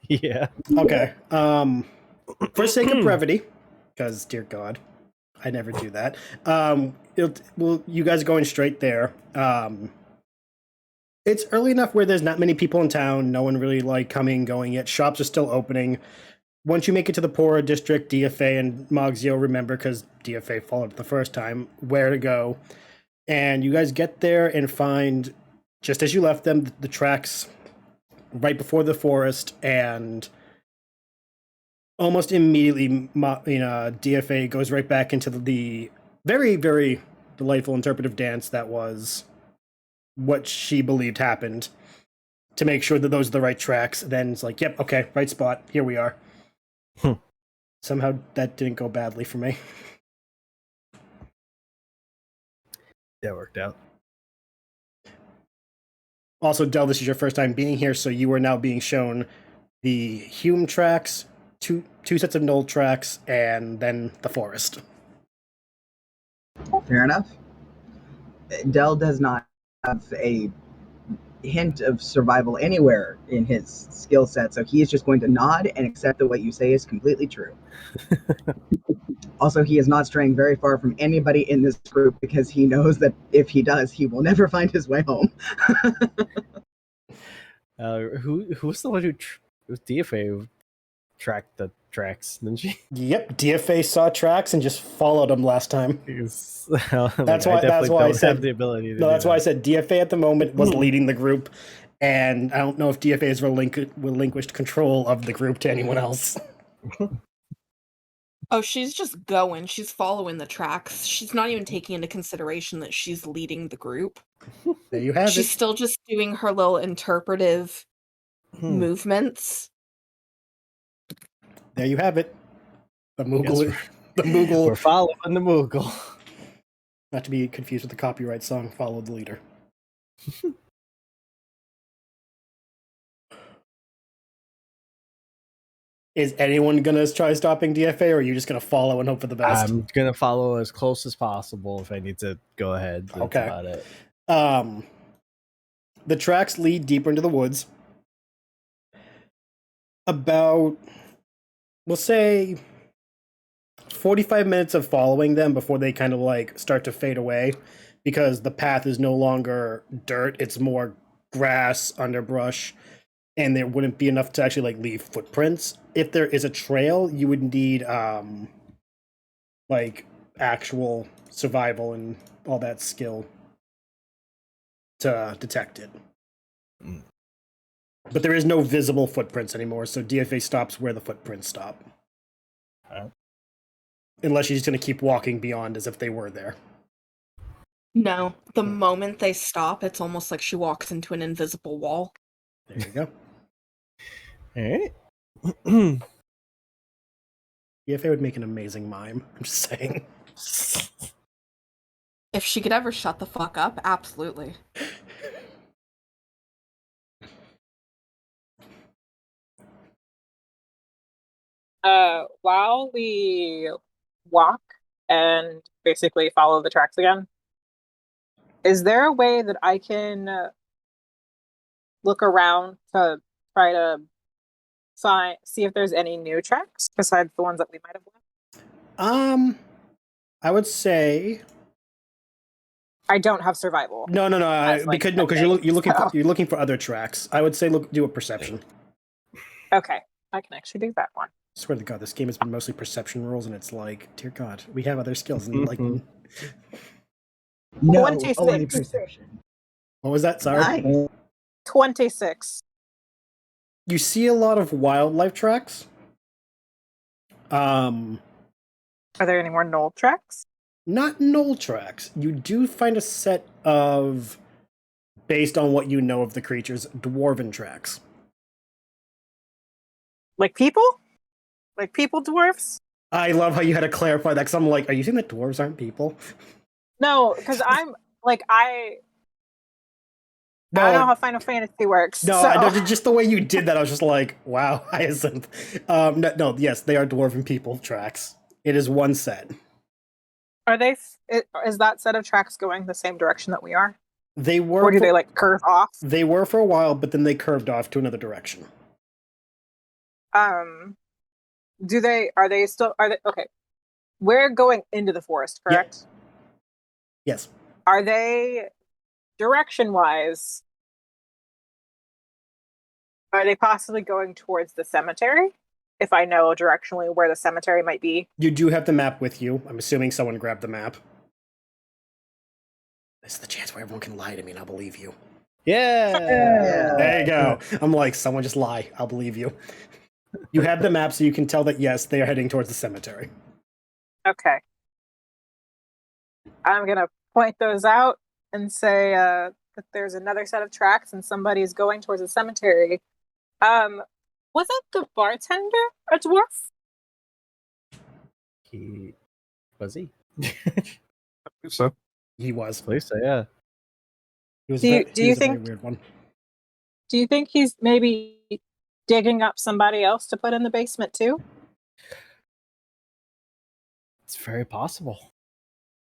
D: Yeah.
B: Okay. For sake of brevity, because dear God, I never do that. You guys are going straight there. It's early enough where there's not many people in town. No one really like coming, going yet. Shops are still opening. Once you make it to the poorer district, DFA and Mogzio remember, because DFA followed it the first time, where to go. And you guys get there and find, just as you left them, the tracks right before the forest, and almost immediately, DFA goes right back into the very, very delightful interpretive dance that was what she believed happened, to make sure that those are the right tracks. Then it's like, yep, okay, right spot, here we are. Somehow that didn't go badly for me.
D: That worked out.
B: Also, Del, this is your first time being here, so you are now being shown the Hume tracks, two sets of Knoll tracks, and then the forest.
C: Fair enough. Dell does not have a hint of survival anywhere in his skill set, so he is just going to nod and accept that what you say is completely true. Also, he is not straying very far from anybody in this group because he knows that if he does, he will never find his way home.
D: Who was the one who it was DFA who tracked the tracks, didn't she?
B: Yep, DFA saw tracks and just followed them last time.
D: That's
B: That's why I said
D: have the ability. To
B: No,
D: do
B: that's why I
D: that.
B: said DFA at the moment was leading the group, and I don't know if DFA has relinquished control of the group to anyone else.
E: Oh, she's just going. She's following the tracks. She's not even taking into consideration that she's leading the group.
B: There you have
E: She's
B: it.
E: still just doing her little interpretive movements.
B: There you have it. The
D: Yes,
B: Moogle. The
D: We're
B: Moogle.
D: following the Moogle.
B: Not to be confused with the copyright song "Follow the Leader." Is anyone gonna try stopping DFA, or are you just gonna follow and hope for the best?
D: I'm gonna follow as close as possible if I need to go ahead. That's
B: Okay.
D: about it.
B: The tracks lead deeper into the woods. About, we'll say, 45 minutes of following them before they kind of like start to fade away, because the path is no longer dirt, it's more grass, underbrush, and there wouldn't be enough to actually like leave footprints. If there is a trail, you would need like actual survival and all that skill to detect it.
D: Mm.
B: But there is no visible footprints anymore, so DFA stops where the footprints stop. Unless she's going to keep walking beyond as if they were there.
E: No, the moment they stop, it's almost like she walks into an invisible wall.
B: There you go.
D: All right.
B: DFA would make an amazing mime. I'm just saying.
E: If she could ever shut the fuck up, absolutely.
A: While we walk and basically follow the tracks again, is there a way that I can look around to try to see if there's any new tracks besides the ones that we might have left?
B: I would say
A: I don't have survival.
B: no,
A: That's, like,
B: because you're looking for other tracks. I would say do a perception.
A: Okay, I can actually do that one.
B: I swear to God, this game has been mostly perception rules, and it's like, dear God, we have other skills. And like,
D: Mhm.
C: No,
A: 26.
C: only perception.
B: what was that? Sorry.
C: Nice.
A: 26.
B: You see a lot of wildlife tracks.
A: Are there any more knoll tracks?
B: Not knoll tracks. You do find a set of, based on what you know of the creatures, dwarven tracks.
A: Like people? Like people dwarfs?
B: I love how you had to clarify that, because I'm like, are you saying that dwarves aren't people?
A: No, because I'm like I don't know how Final Fantasy works.
B: No,
A: so.
B: I know, just the way you did that, I was just like, wow, Hyacinth. Yes, they are dwarven people tracks. It is one set.
A: Are they? Is that set of tracks going the same direction that we are,
B: They were,
A: or do they like curve off?
B: They were for a while, but then they curved off to another direction.
A: Do they? Are they still? Are they okay? We're going into the forest, correct?
B: Yes.
A: Are they direction-wise? Are they possibly going towards the cemetery? If I know directionally where the cemetery might be.
B: You do have the map with you. I'm assuming someone grabbed the map. This is the chance where everyone can lie to me and I'll believe you.
D: Yeah.
B: There you go. I'm like, someone just lie. I'll believe you. You have the map so you can tell that, yes, they are heading towards the cemetery.
A: Okay. I'm going to point those out and say that there's another set of tracks and somebody's going towards the cemetery. Wasn't the bartender a dwarf?
D: Was he?
F: So
B: He was.
D: Please say yeah.
B: He was
A: Do you
B: he was a very
A: think-
B: weird one.
A: Do you think he's maybe digging up somebody else to put in the basement too?
D: It's very possible.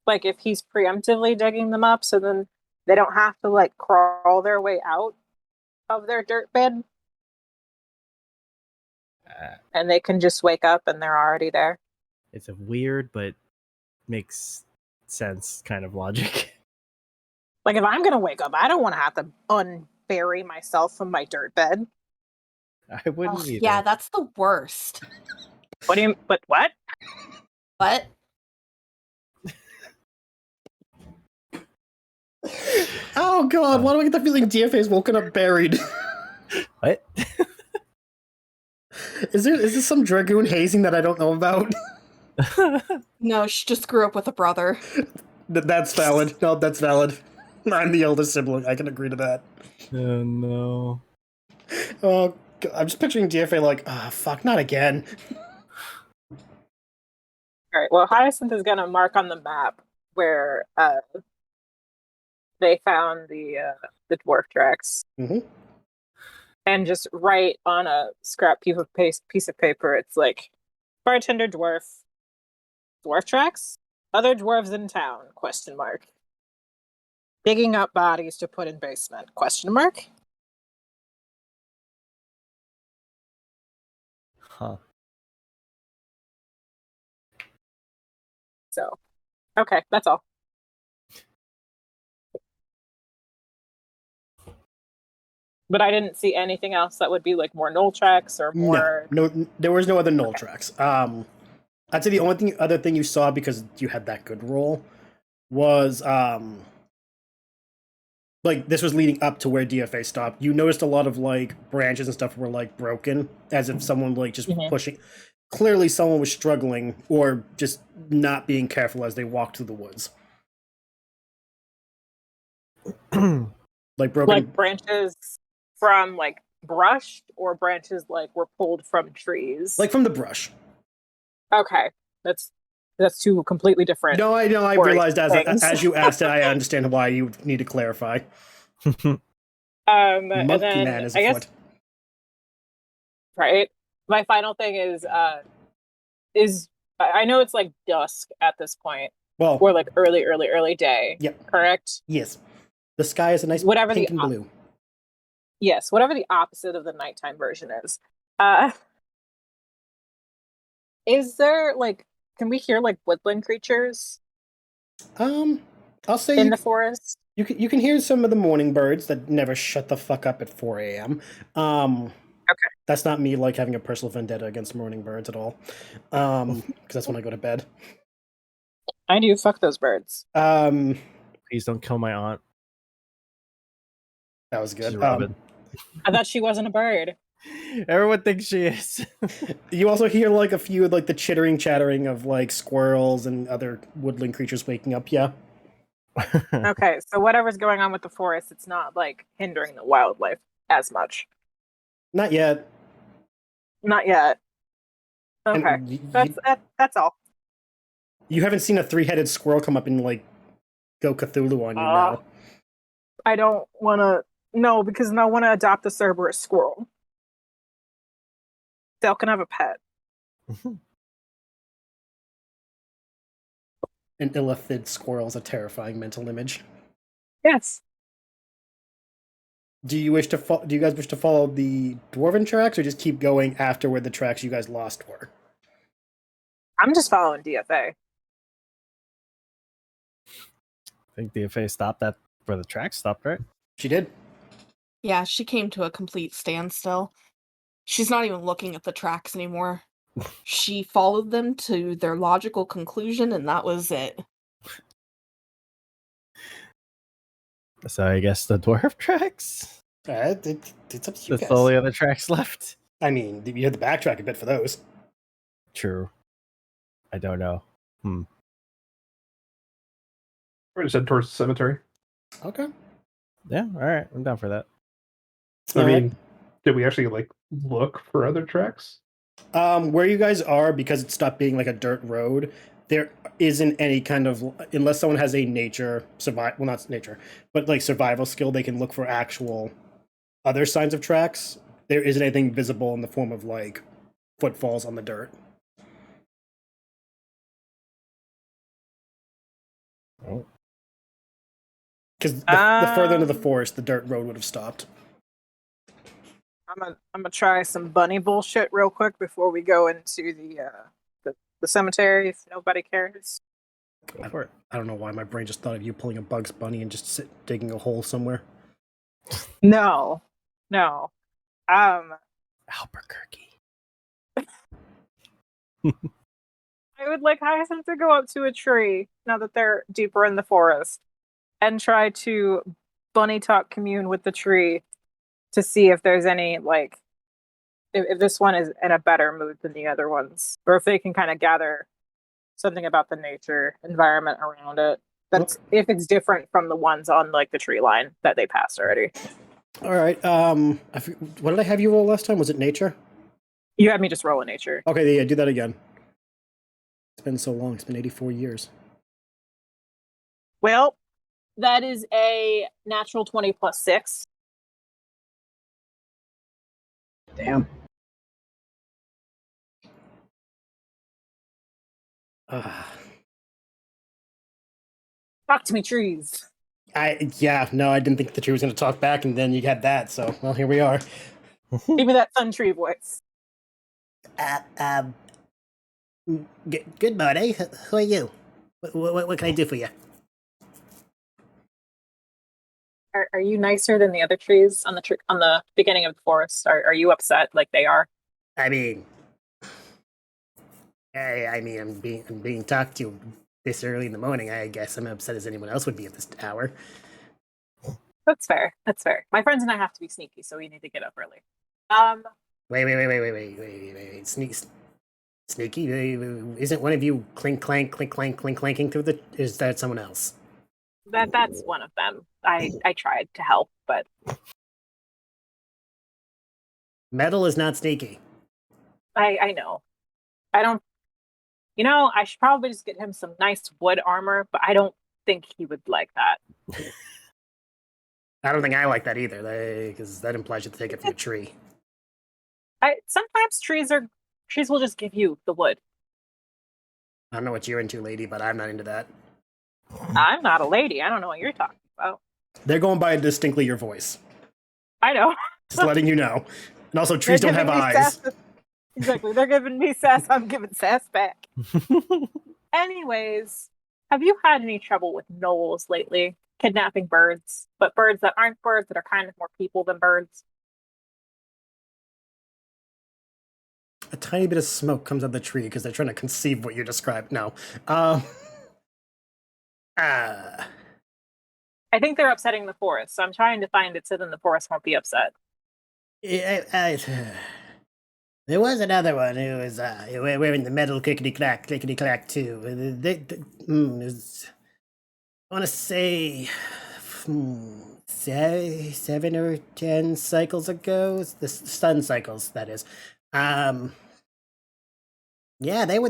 A: Like if he's preemptively digging them up so then they don't have to like crawl their way out of their dirt bed and they can just wake up and they're already there.
D: It's a weird but makes sense kind of logic.
A: Like if I'm gonna wake up, I don't want to have to unbury myself from my dirt bed.
D: I wouldn't
E: Ugh,
D: either.
E: yeah, that's the worst.
A: What do you? But what?
E: But
B: Oh God! Why do I get the feeling DFA's woken up buried?
D: What?
B: Is this some dragoon hazing that I don't know about?
E: no, she just grew up with a brother.
B: That's valid. No, that's valid. I'm the eldest sibling. I can agree to that.
D: Oh no.
B: Oh, God, I'm just picturing DFA like, ah, fuck, not again.
A: All right. Well, Hyacinth is gonna mark on the map where they found the dwarf tracks,
B: Mhm.
A: and just write on a scrap piece of paper. It's like bartender dwarf tracks, other dwarves in town? Question mark. Digging up bodies to put in basement? Question mark.
D: Huh.
A: So, okay, that's all. But I didn't see anything else that would be like more null tracks or more.
B: No, there was no other null tracks. I'd say the only other thing you saw, because you had that good roll, was like this was leading up to where DFA stopped. You noticed a lot of like branches and stuff were like broken, as if someone like just
A: Mhm.
B: pushing. Clearly, someone was struggling or just not being careful as they walked through the woods. Like broken,
A: Like branches from like brushed, or branches like were pulled from trees.
B: like from the brush.
A: Okay, that's two completely different.
B: No, I know. I
A: Worry
B: realized
A: things.
B: as you asked it, I understand why you need to clarify.
A: And
B: Monkey
A: then
B: man is
A: I guess
B: afoot.
A: right. My final thing is I know it's like dusk at this point,
B: Well,
A: or like early day.
B: Yep.
A: Correct.
B: yes. The sky is a nice
A: Whatever
B: pink
A: the
B: and blue.
A: Yes, whatever the opposite of the nighttime version is. Uh, is there like, can we hear like woodland creatures
B: I'll say
A: in the forest?
B: you can hear some of the morning birds that never shut the fuck up at 4 a.m.
A: Okay.
B: That's not me like having a personal vendetta against morning birds at all. Because that's when I go to bed.
A: I do. Fuck those birds.
D: Please don't kill my aunt.
B: That was
D: She's
B: good.
D: Robin.
A: I thought she wasn't a bird.
D: Everyone thinks she is.
B: You also hear like a few like the chittering, chattering of like squirrels and other woodland creatures waking up. Yeah.
A: Okay, so whatever's going on with the forest, it's not like hindering the wildlife as much.
B: Not yet.
A: Not yet.
B: And
A: Okay, that's all.
B: you haven't seen a 3-headed squirrel come up and like go Cthulhu on you now.
A: I don't want to. No, because I want to adopt a Cerberus squirrel. Dale can have a pet.
B: An illithid squirrel is a terrifying mental image.
A: Yes.
B: Do you guys wish to follow the dwarven tracks, or just keep going after where the tracks you guys lost were?
A: I'm just following DFA.
D: I think DFA stopped at where the track stopped, right?
B: She did.
E: Yeah, she came to a complete standstill. She's not even looking at the tracks anymore. She followed them to their logical conclusion, and that was it.
D: So I guess the dwarf tracks.
B: It's up to you
D: That's
B: guys.
D: the only other tracks left.
B: I mean, you had to backtrack a bit for those.
D: True. I don't know.
F: We're just head towards the cemetery.
B: Okay.
D: Yeah, all right. I'm down for that.
F: I mean, did we actually like look for other tracks?
B: Where you guys are, because it stopped being like a dirt road, there isn't any kind of, unless someone has a not nature, but like survival skill, they can look for actual other signs of tracks. There isn't anything visible in the form of like footfalls on the dirt.
D: Oh.
B: Because the further into the forest, the dirt road would have stopped.
A: I'm gonna try some bunny bullshit real quick before we go into the cemetery. If nobody cares.
D: Go for it.
B: I don't know why my brain just thought of you pulling a Bugs Bunny and just digging a hole somewhere.
A: No.
D: Albuquerque.
A: I would like Hyacinth to go up to a tree now that they're deeper in the forest and try to bunny talk commune with the tree to see if there's any like if this one is in a better mood than the other ones, or if they can kind of gather something about the nature environment around it. That's if it's different from the ones on like the tree line that they passed already.
B: All right. What did I have you roll last time? Was it nature?
A: You had me just roll a nature.
B: Okay, yeah, do that again. It's been so long. It's been 84 years.
A: Well, that is a natural 20 plus 6.
C: Damn.
B: Uh,
A: Talk to me, trees.
B: I didn't think the tree was going to talk back, and then you had that. So, well, here we are.
A: Give me that sun tree voice.
B: Good morning. Who are you? What can I do for you?
A: Are you nicer than the other trees on the beginning of the forest? Are you upset like they are?
B: I mean, I'm being talked to this early in the morning. I guess I'm upset as anyone else would be at this hour.
A: That's fair. That's fair. My friends and I have to be sneaky, so we need to get up early.
B: Wait. Sneaky? Isn't one of you clink clanking through the? Is that someone else?
A: That's one of them. I tried to help, but
B: Metal is not sneaky.
A: I know. I don't. You know, I should probably just get him some nice wood armor, but I don't think he would like that.
B: I don't think I like that either, because that implies you have to take it from a tree.
A: Sometimes trees will just give you the wood.
B: I don't know what you're into, lady, but I'm not into that.
A: I'm not a lady. I don't know what you're talking about.
B: They're going by distinctly your voice.
A: I know.
B: Just letting you know. And also, trees
A: They're
B: don't have
A: giving me
B: eyes.
A: sass. Exactly. They're giving me sass. I'm giving sass back. Anyways, have you had any trouble with gnolls lately? Kidnapping birds, but birds that aren't birds, that are kind of more people than birds.
B: A tiny bit of smoke comes out of the tree because they're trying to conceive what you described. No.
A: I think they're upsetting the forest, so I'm trying to find it so then the forest won't be upset.
B: There was another one who was wearing the metal clickety clack too. I want to say 7 or 10 cycles ago. The sun cycles, that is. Yeah, they were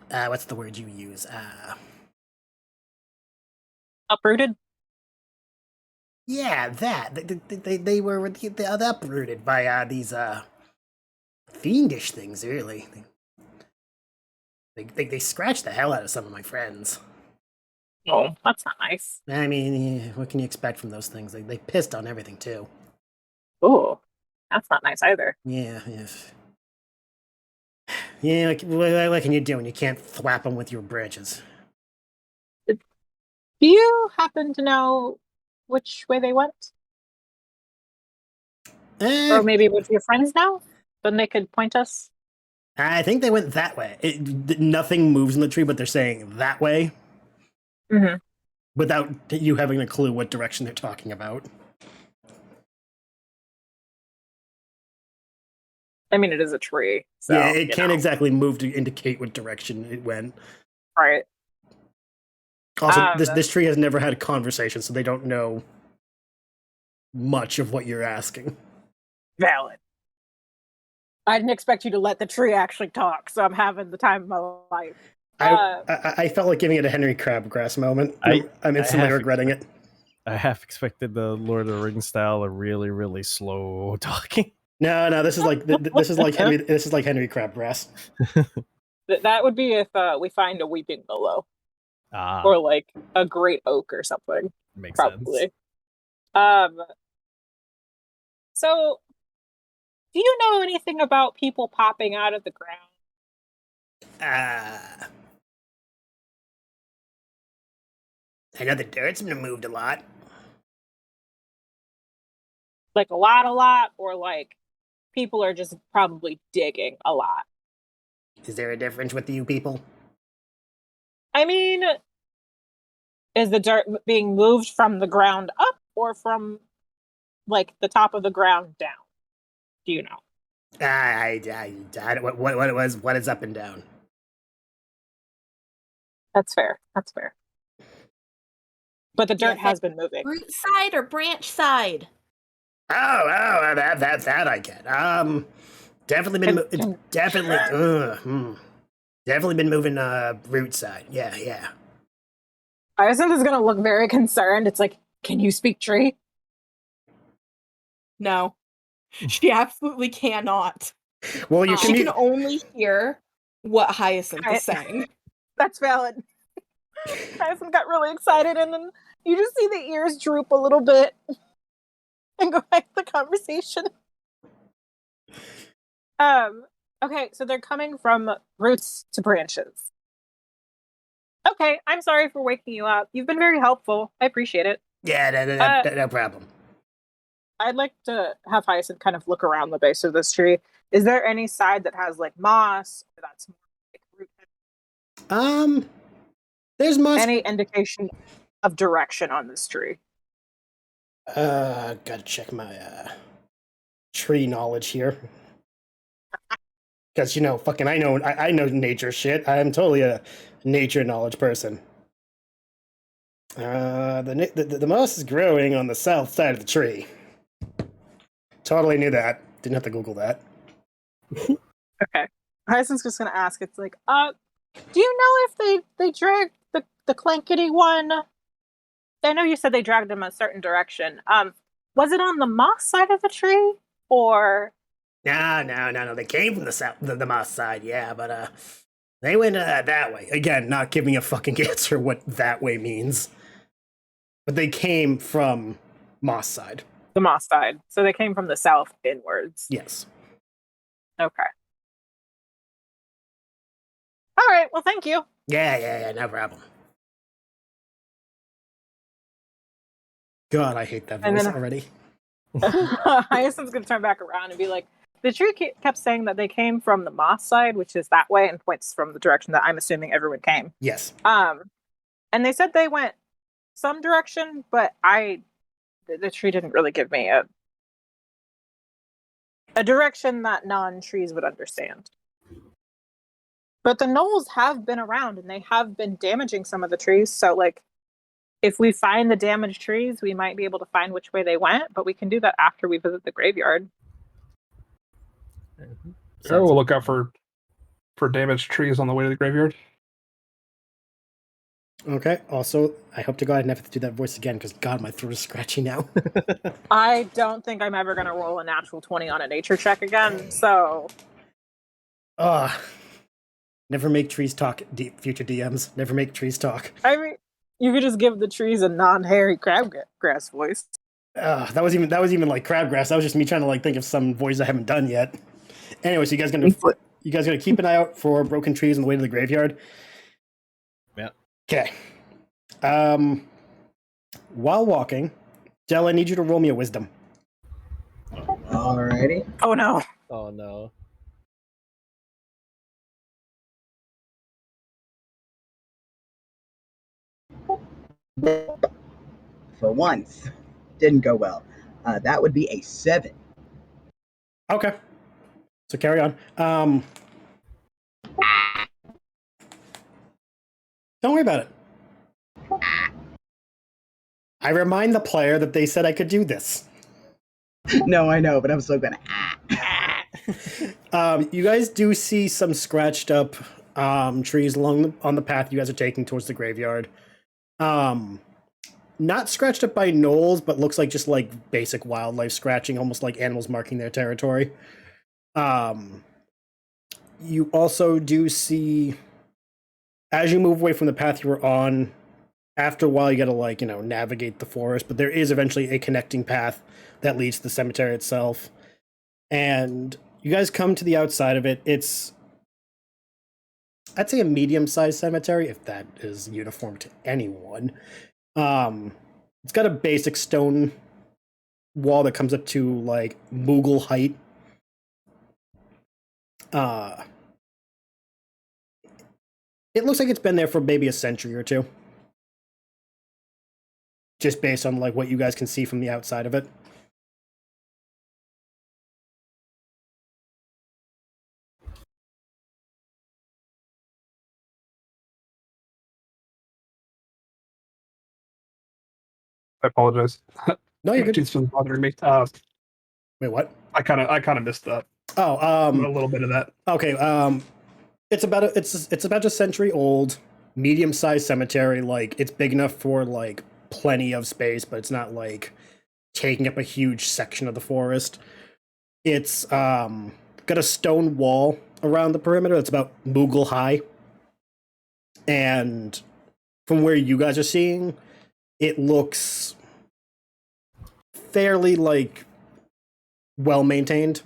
B: what's the word you use?
A: Uprooted?
B: Yeah, that. They were uprooted by these fiendish things, really. They scratched the hell out of some of my friends.
A: Oh, that's not nice.
B: I mean, what can you expect from those things? They pissed on everything, too.
A: Oh, that's not nice either.
B: Yeah. Yeah, what can you do when you can't thwap them with your branches?
A: Do you happen to know which way they went? Or maybe with your friends now? Then they could point us?
B: I think they went that way. Nothing moves in the tree, but they're saying that way.
A: Mm-hmm.
B: Without you having a clue what direction they're talking about.
A: I mean, it is a tree. So,
B: yeah, it can't exactly move to indicate what direction it went.
A: Right.
B: Also, this tree has never had a conversation, so they don't know much of what you're asking.
A: Valid. I didn't expect you to let the tree actually talk, so I'm having the time of my life.
B: I felt like giving it a Henry Crabgrass moment. I'm instantly regretting it.
D: I half expected the Lord of the Rings style of really, really slow talking.
B: No, this is like Henry Crabgrass.
A: That would be if we find a weeping willow,
D: Ah,
A: or like a great oak or something.
D: makes
A: Probably.
D: sense.
A: So, do you know anything about people popping out of the ground?
B: I know the dirt's been moved a lot.
A: Like a lot, or like people are just probably digging a lot?
B: Is there a difference with you people?
A: I mean, is the dirt being moved from the ground up or from like the top of the ground down? Do you know?
B: What is up and down?
A: That's fair. But the dirt has been moving.
E: Root side or branch side?
B: Oh, that I get. Definitely been definitely. Definitely been moving root side. Yeah.
A: Hyacinth is gonna look very concerned. It's like, can you speak tree?
E: No. She absolutely cannot.
B: Well, you
E: She can only hear what Hyacinth is saying.
A: That's valid. Hyacinth got really excited, and then you just see the ears droop a little bit and go back to the conversation. Okay, so they're coming from roots to branches. Okay, I'm sorry for waking you up. You've been very helpful. I appreciate it.
B: Yeah, no problem.
A: I'd like to have Hyacinth kind of look around the base of this tree. Is there any side that has like moss or that's more like root?
B: There's moss.
A: Any indication of direction on this tree?
B: Gotta check my tree knowledge here. Because fucking I know nature shit. I am totally a nature knowledge person. The moss is growing on the south side of the tree. Totally knew that. Didn't have to Google that.
A: Okay. Hyacinth's just gonna ask. It's like, do you know if they dragged the clankety one? I know you said they dragged him a certain direction. Was it on the moss side of the tree, or?
B: No. They came from the south, the moss side. Yeah, but they went that way. Again, not giving a fucking answer what that way means. But they came from moss side.
A: The moss side. So they came from the south inwards.
B: Yes.
A: Okay. All right. Well, thank you.
B: Yeah, no problem. God, I hate that
A: And
B: voice
A: then-
B: already.
A: Hyacinth's gonna turn back around and be like, the tree kept saying that they came from the moss side, which is that way, and points from the direction that I'm assuming everyone came.
B: Yes.
A: And they said they went some direction, but the tree didn't really give me a direction that non-trees would understand. But the gnolls have been around, and they have been damaging some of the trees, so like, if we find the damaged trees, we might be able to find which way they went, but we can do that after we visit the graveyard.
F: Sure, we'll look out for damaged trees on the way to the graveyard.
B: Okay. Also, I hope to God I never have to do that voice again, because God, my throat is scratchy now.
A: I don't think I'm ever going to roll a natural 20 on a nature check again, so...
B: Never make trees talk, future DMs. Never make trees talk.
A: I mean, you could just give the trees a non-hairy crabgrass voice.
B: That was even like crabgrass. That was just me trying to like think of some voice I haven't done yet. Anyway, so you guys gonna keep an eye out for broken trees on the way to the graveyard?
D: Yeah.
B: Okay. While walking, Dell, I need you to roll me a wisdom.
C: Alrighty.
A: Oh no.
D: Oh no.
C: For once, didn't go well. That would be a 7.
B: Okay. So carry on. Don't worry about it. I remind the player that they said I could do this.
C: No, I know, but I'm still gonna.
B: You guys do see some scratched up trees on the path you guys are taking towards the graveyard. Not scratched up by gnolls, but looks like just like basic wildlife scratching, almost like animals marking their territory. You also do see, as you move away from the path you were on, after a while you gotta navigate the forest, but there is eventually a connecting path that leads to the cemetery itself. And you guys come to the outside of it. It's, I'd say, a medium-sized cemetery, if that is uniform to anyone. It's got a basic stone wall that comes up to like Moogle height. It looks like it's been there for maybe a century or two. Just based on like what you guys can see from the outside of it.
F: I apologize.
B: No, you're good.
F: It's been bothering me.
B: Wait, what?
F: I kind of missed that.
B: Oh,
F: A little bit of that.
B: okay. It's about a century old, medium sized cemetery. Like it's big enough for like plenty of space, but it's not like taking up a huge section of the forest. It's got a stone wall around the perimeter that's about Moogle high. And from where you guys are seeing, it looks fairly like well maintained.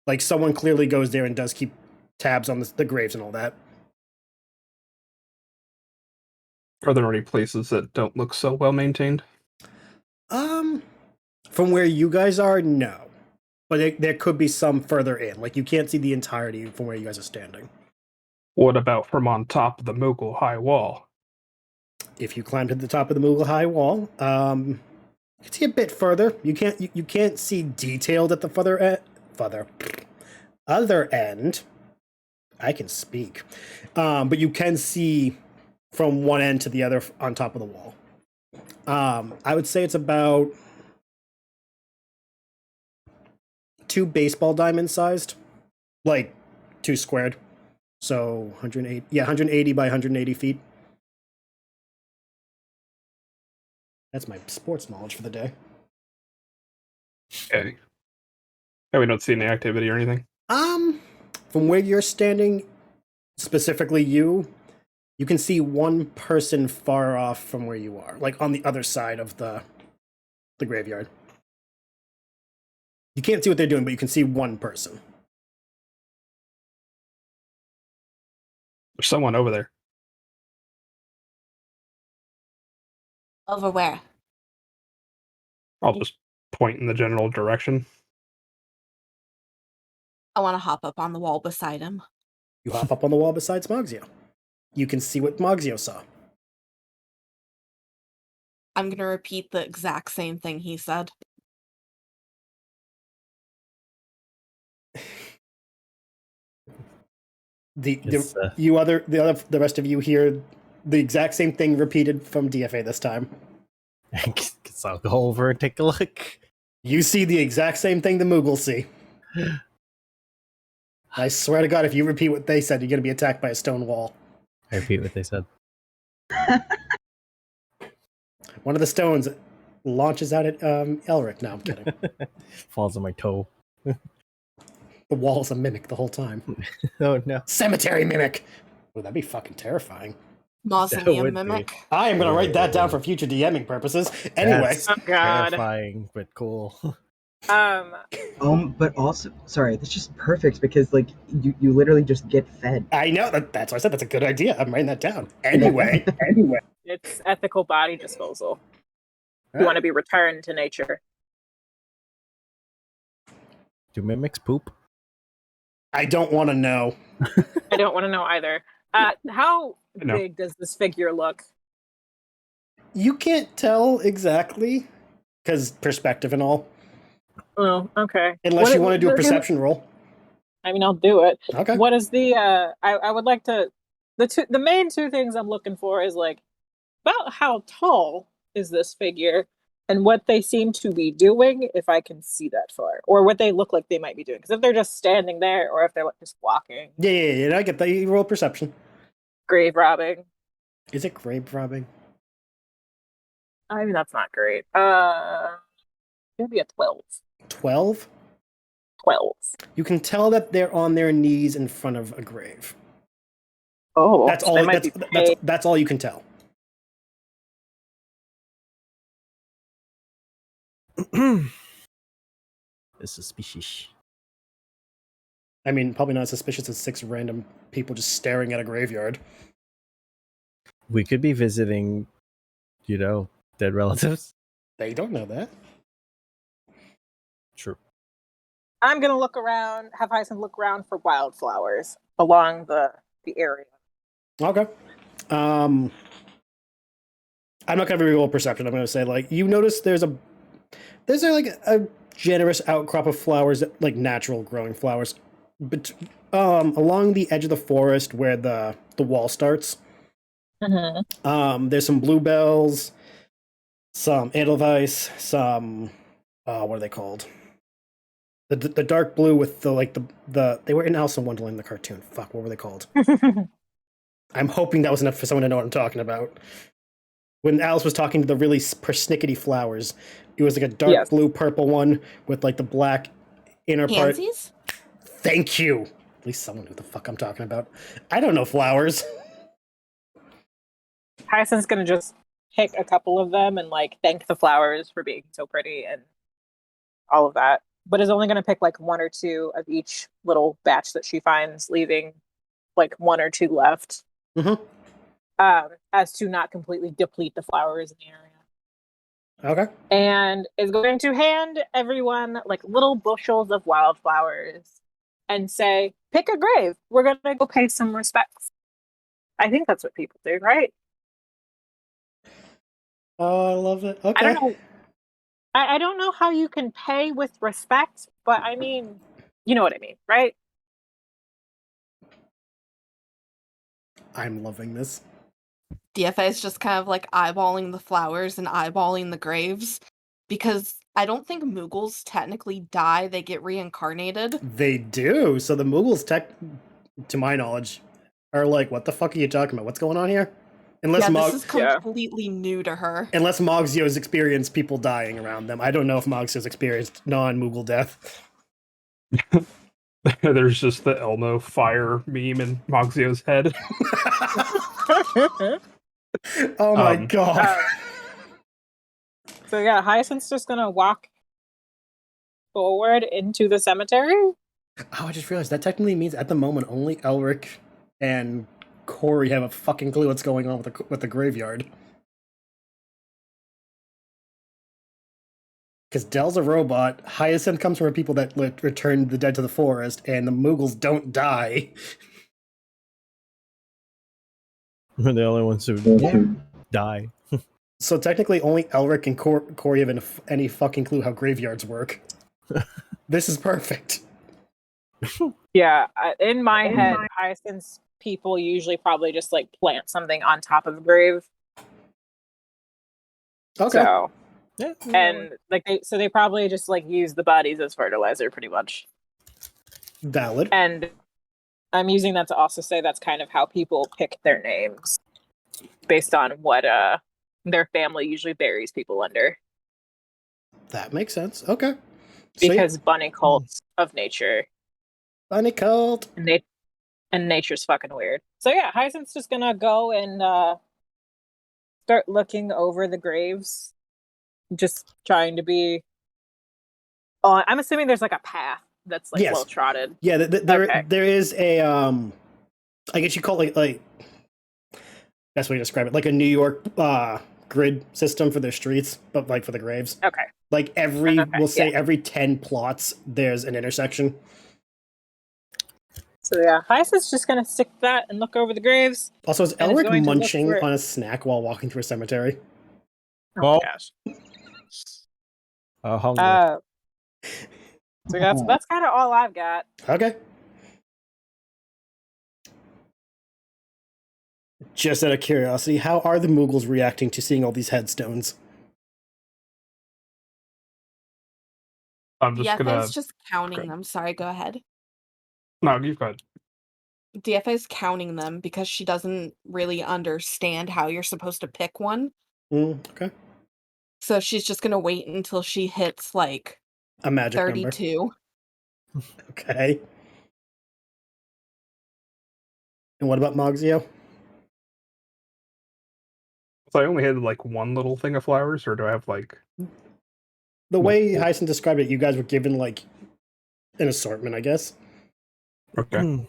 B: Like someone clearly goes there and does keep tabs on the graves and all that.
F: Are there any places that don't look so well maintained?
B: From where you guys are, no. But there could be some further in. Like you can't see the entirety from where you guys are standing.
F: What about from on top of the Moogle high wall?
B: If you climb to the top of the Moogle High wall, you can see a bit further. You can't see detailed at the other end. I can speak, but you can see from one end to the other on top of the wall. I would say it's about 2 baseball diamonds sized, like 2 squared. So 180 by 180 feet. That's my sports knowledge for the day.
F: Okay. Yeah, we don't see any activity or anything.
B: From where you're standing, specifically you can see one person far off from where you are, like on the other side of the graveyard. You can't see what they're doing, but you can see one person.
F: There's someone over there.
E: Over where?
F: I'll just point in the general direction.
E: I want to hop up on the wall beside him.
B: You hop up on the wall beside Smogzio. You can see what Mogzio saw.
E: I'm going to repeat the exact same thing he said.
B: The rest of you hear the exact same thing repeated from DFA this time.
D: Guess I'll go over and take a look.
B: You see the exact same thing the Moogles see. I swear to God, if you repeat what they said, you're going to be attacked by a stone wall.
D: I repeat what they said.
B: One of the stones launches out at Elric. No, I'm kidding.
D: Falls on my toe.
B: The wall's a mimic the whole time.
D: Oh no.
B: Cemetery mimic! Oh, that'd be fucking terrifying.
E: Mausoleum
D: would be.
E: mimic.
B: I am going to write that down for future DMing purposes. Anyway.
D: That's
A: Oh, God.
D: terrifying, but cool.
C: But also, sorry, that's just perfect because like you literally just get fed.
B: I know, that's why I said that's a good idea. I'm writing that down. Anyway.
A: It's ethical body disposal. You want to be returned to nature.
D: Do mimics poop?
B: I don't want to know.
A: I don't want to know either. How
F: No.
A: big does this figure look?
B: You can't tell exactly, because perspective and all.
A: Oh, okay.
B: Unless you want to do a perception roll.
A: I mean, I'll do it.
B: Okay.
A: What is the? I would like to. The main 2 things I'm looking for is like about how tall is this figure, and what they seem to be doing, if I can see that far, or what they look like they might be doing. Because if they're just standing there, or if they're just walking,
B: Yeah, I get that. You roll perception.
A: grave robbing.
B: Is it grave robbing?
A: I mean, that's not great. Maybe a 12.
B: 12?
A: 12.
B: You can tell that they're on their knees in front of a grave.
A: Oh,
B: That's all.
A: they might be paid.
B: That's all you can tell.
D: This is species.
B: I mean, probably not as suspicious as 6 random people just staring at a graveyard.
D: We could be visiting, dead relatives.
B: They don't know that.
D: True.
A: I'm gonna look around. Have Hyson look around for wildflowers along the area.
B: Okay. I'm not gonna roll perception. I'm gonna say like you notice there's a generous outcrop of flowers, like natural growing flowers, but along the edge of the forest where the wall starts.
A: Mm-hmm.
B: There's some bluebells, some edelweiss, some what are they called? The dark blue with the they were in Alice in Wonderland, the cartoon. Fuck, what were they called? I'm hoping that was enough for someone to know what I'm talking about. When Alice was talking to the really persnickety flowers, it was like a dark
A: Yes.
B: blue purple one with like the black inner part.
E: Pansies?
B: Thank you. At least someone knew what the fuck I'm talking about. I don't know flowers.
A: Hyacinth's gonna just pick a couple of them and like thank the flowers for being so pretty and all of that, but is only gonna pick like one or two of each little batch that she finds, leaving like one or two left, as to not completely deplete the flowers in the area.
B: Okay.
A: And is going to hand everyone like little bushels of wildflowers and say, "Pick a grave. We're gonna go pay some respects." I think that's what people do, right?
B: Oh, I love it. Okay.
A: I don't know. I don't know how you can pay with respect, but I mean, you know what I mean, right?
B: I'm loving this.
E: DFA is just kind of like eyeballing the flowers and eyeballing the graves, because I don't think Moogles technically die, they get reincarnated.
B: They do. So the Moogles, to my knowledge, are like, what the fuck are you talking about? What's going on here? Unless
E: Yeah, this is completely new to her.
B: Unless Mogzio's experienced people dying around them. I don't know if Mogzio's experienced non-Moogle death.
F: There's just the Elmo fire meme in Mogzio's head.
B: Oh my god.
A: So yeah, Hyacinth's just gonna walk forward into the cemetery.
B: Oh, I just realized that technically means at the moment only Elric and Corey have a fucking clue what's going on with the graveyard. Because Dell's a robot, Hyacinth comes from people that returned the dead to the forest, and the Moogles don't die.
D: We're the only ones who die.
B: So technically only Elric and Corey have any fucking clue how graveyards work. This is perfect.
A: Yeah, in my head, Hyacinth's people usually probably just like plant something on top of a grave.
B: Okay.
A: So,
D: Yeah.
A: and like they probably just like use the bodies as fertilizer, pretty much.
B: Valid.
A: And I'm using that to also say that's kind of how people pick their names, based on what their family usually buries people under.
B: That makes sense. Okay.
A: Because bunny cults of nature.
B: Bunny cult.
A: And nature's fucking weird. So yeah, Hyacinth's just gonna go and start looking over the graves. Just trying to be... Oh, I'm assuming there's like a path that's like well trodden.
B: Yeah, there is a I guess you call it like best way to describe it, like a New York grid system for their streets, but like for the graves.
A: Okay.
B: Like we'll say every 10 plots there's an intersection.
A: So yeah, Hyacinth's just gonna stick that and look over the graves.
B: Also, is Elric munching on a snack while walking through a cemetery?
A: Oh my gosh.
D: Hungry.
A: So that's kind of all I've got.
B: Okay. Just out of curiosity, how are the Moogles reacting to seeing all these headstones?
F: I'm just
E: DFA
F: gonna.
E: is just counting them. Sorry, go ahead.
F: No, you've got.
E: DFA is counting them because she doesn't really understand how you're supposed to pick one.
B: Okay.
E: So she's just gonna wait until she hits like
B: a magic
E: 32.
B: Number. Okay. And what about Mogzio?
F: So I only had like one little thing of flowers, or do I have like...
B: The way Hyacinth described it, you guys were given like an assortment, I guess.
F: Okay.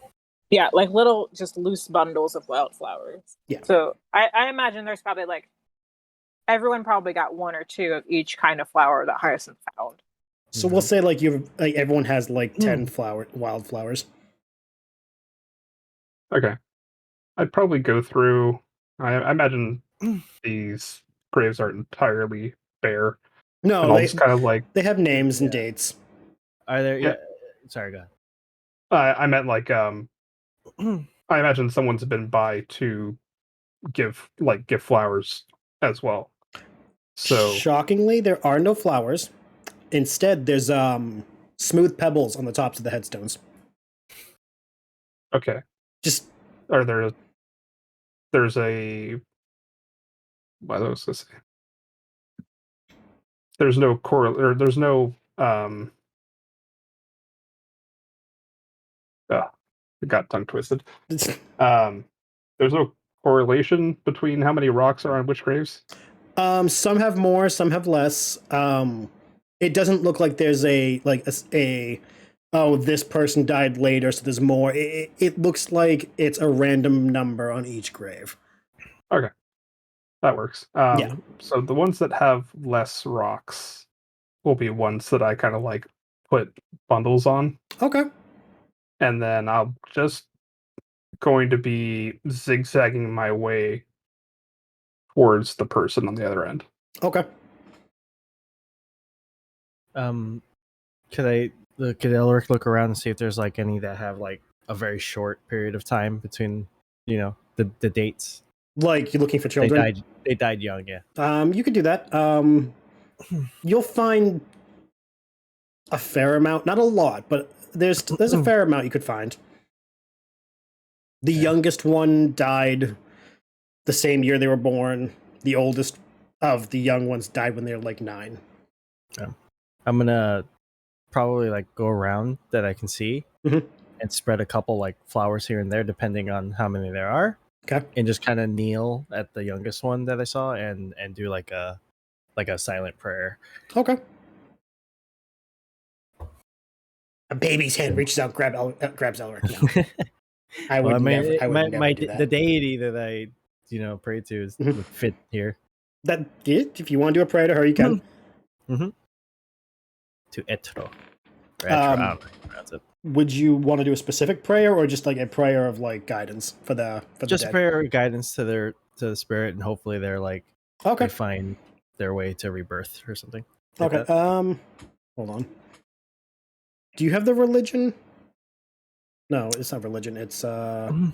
A: Yeah, like little just loose bundles of wildflowers.
B: Yeah.
A: So I imagine there's probably like everyone probably got one or two of each kind of flower that Hyacinth found.
B: So we'll say like everyone has like 10 wildflowers.
F: Okay. I'd probably go through. I imagine these graves aren't entirely bare.
B: No,
F: they kind of like
B: they have names and dates.
D: Are there? Yeah. Sorry, go ahead.
F: I meant like I imagine someone's been by to give flowers as well. So
B: shockingly, there are no flowers. Instead, there's smooth pebbles on the tops of the headstones.
F: Okay.
B: Just
F: Are there's a what was I gonna say? There's no there's no it got tongue twisted. There's no correlation between how many rocks are on which graves?
B: some have more, some have less. It doesn't look like there's a oh, this person died later, so there's more. It looks like it's a random number on each grave.
F: Okay. That works.
B: Yeah.
F: So the ones that have less rocks will be ones that I kind of like put bundles on.
B: Okay.
F: And then I'll just going to be zigzagging my way towards the person on the other end.
B: Okay.
D: Could Elric look around and see if there's like any that have like a very short period of time between, the dates?
B: Like you're looking for children.
D: They died young, yeah.
B: You could do that. You'll find a fair amount, not a lot, but there's a fair amount you could find. The youngest one died the same year they were born. The oldest of the young ones died when they were like 9.
D: I'm gonna probably like go around that I can see
B: Mhm.
D: and spread a couple like flowers here and there, depending on how many there are.
B: Okay.
D: And just kind of kneel at the youngest one that I saw and do like a silent prayer.
B: Okay. A baby's hand reaches out, grabs Elric. No. I would never do that.
D: The deity that I pray to is
B: Mhm.
D: would fit here.
B: That if you want to do a prayer to her, you can.
D: To Etro. Or
B: Um,
D: I don't know how to pronounce it.
B: Would you want to do a specific prayer or just like a prayer of like guidance for the
D: Just
B: dead?
D: prayer or guidance to the spirit, and hopefully they're like
B: Okay.
D: they find their way to rebirth or something. like
B: Okay.
D: that.
B: Hold on. Do you have the religion? No, it's not religion. It's Oh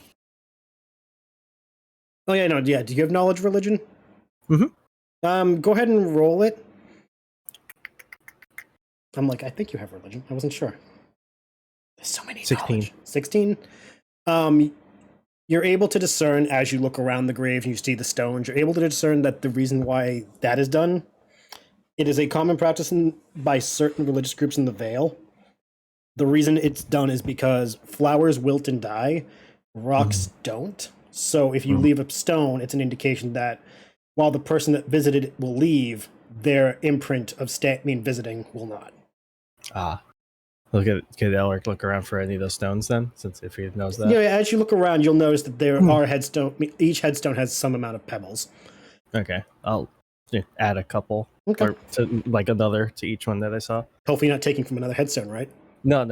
B: yeah, no, yeah. Do you have knowledge religion?
D: Mhm.
B: Go ahead and roll it. I'm like, I think you have religion. I wasn't sure. There's so many.
D: 16.
B: knowledge. 16. You're able to discern as you look around the grave and you see the stones. You're able to discern that the reason why that is done, it is a common practice by certain religious groups in the Vale. The reason it's done is because flowers wilt and die, rocks don't. So if you leave a stone, it's an indication that while the person that visited it will leave, their imprint of visiting will not.
D: Could Elric look around for any of those stones then, since if he knows that?
B: Yeah, as you look around, you'll notice that there are headstone. Each headstone has some amount of pebbles.
D: Okay, I'll add a couple
B: Okay.
D: or to, like another to each one that I saw.
B: Hopefully, you're not taking from another headstone, right?
D: No.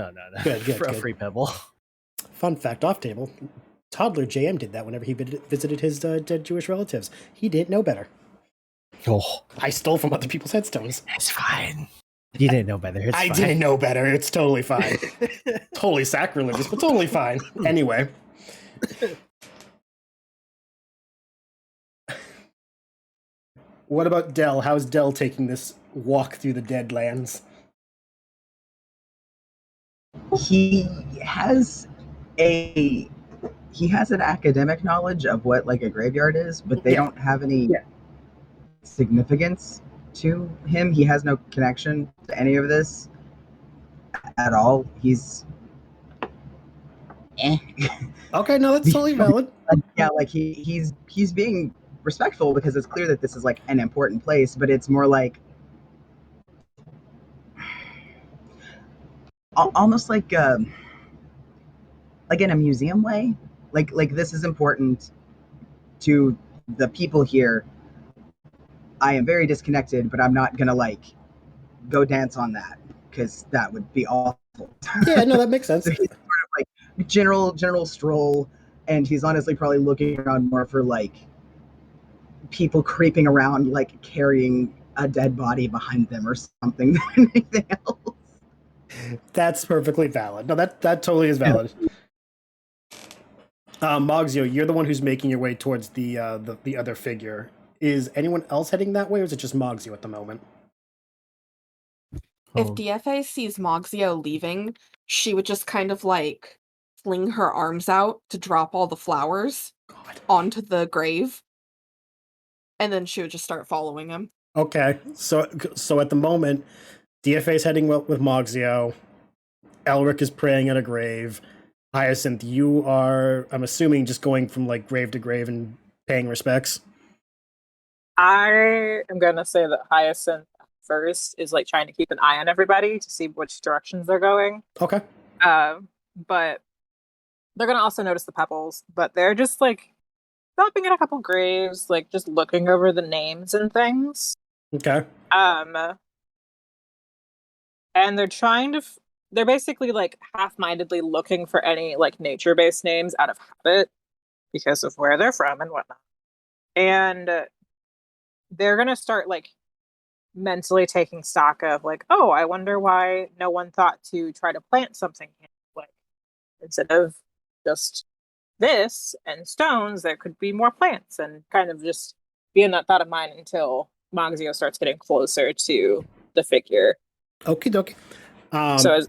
B: Good,
D: For a
B: good.
D: free pebble.
B: Fun fact off table. Toddler JM did that whenever he visited his dead Jewish relatives. He didn't know better.
D: Oh,
B: I stole from other people's headstones.
D: it's fine. You didn't know better. It's
B: I
D: fine.
B: didn't know better. It's totally fine. Totally sacrilegious, but totally fine. Anyway. What about Dell? How's Dell taking this walk through the dead lands?
C: He has an academic knowledge of what like a graveyard is, but they don't have any significance to him. He has no connection to any of this at all. He's
B: Okay, no, that's totally valid.
C: like he's being respectful because it's clear that this is like an important place, but it's more like almost like in a museum way. Like this is important to the people here. I am very disconnected, but I'm not gonna like go dance on that because that would be awful.
B: Yeah, no, that makes sense.
C: So he's sort of like general stroll, and he's honestly probably looking around more for like people creeping around, like carrying a dead body behind them or something than anything else.
B: That's perfectly valid. No, that totally is valid. Mogzio, you're the one who's making your way towards the other figure. Is anyone else heading that way, or is it just Mogzio at the moment?
E: If
D: Oh.
E: DFA sees Moxio leaving, she would just kind of like fling her arms out to drop all the flowers
B: God.
E: onto the grave. And then she would just start following him.
B: Okay, so at the moment, DFA is heading with Moxio. Elric is praying at a grave. Hyacinth, you are, I'm assuming, just going from like grave to grave and paying respects.
A: I am gonna say that Hyacinth first is like trying to keep an eye on everybody to see which directions they're going.
B: Okay.
A: But they're gonna also notice the pebbles, but they're just like stopping at a couple graves, like just looking over the names and things.
B: Okay.
A: And they're trying to they're basically like half-mindedly looking for any like nature-based names out of habit because of where they're from and whatnot. And they're gonna start like mentally taking stock of like, oh, I wonder why no one thought to try to plant something here. Like instead of just this and stones, there could be more plants, and kind of just be in that thought of mind until Moxio starts getting closer to the figure.
B: Okie dokie.
A: So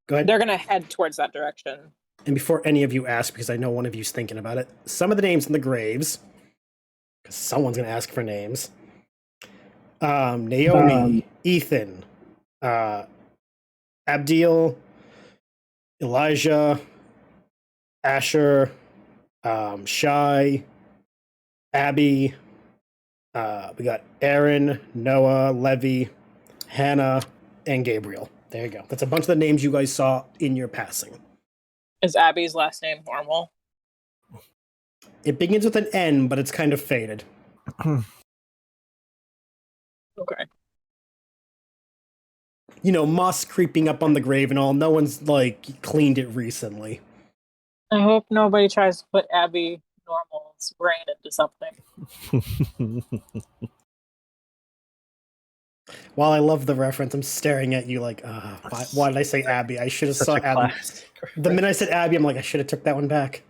B: go ahead.
A: they're gonna head towards that direction.
B: And before any of you ask, because I know one of you's thinking about it, some of the names in the graves, because someone's going to ask for names. Naomi, Ethan, Abdiel, Elijah, Asher, Shai, Abby. We got Aaron, Noah, Levi, Hannah, and Gabriel. There you go. That's a bunch of the names you guys saw in your passing.
A: Is Abby's last name normal?
B: It begins with an N, but it's kind of faded.
A: Okay.
B: You know, moss creeping up on the grave and all. No one's, like, cleaned it recently.
A: I hope nobody tries to put Abby Normal's brain into something.
B: While I love the reference, I'm staring at you like, why did I say Abby? I should have saw Abby. The minute I said Abby, I'm like, I should have took that one back.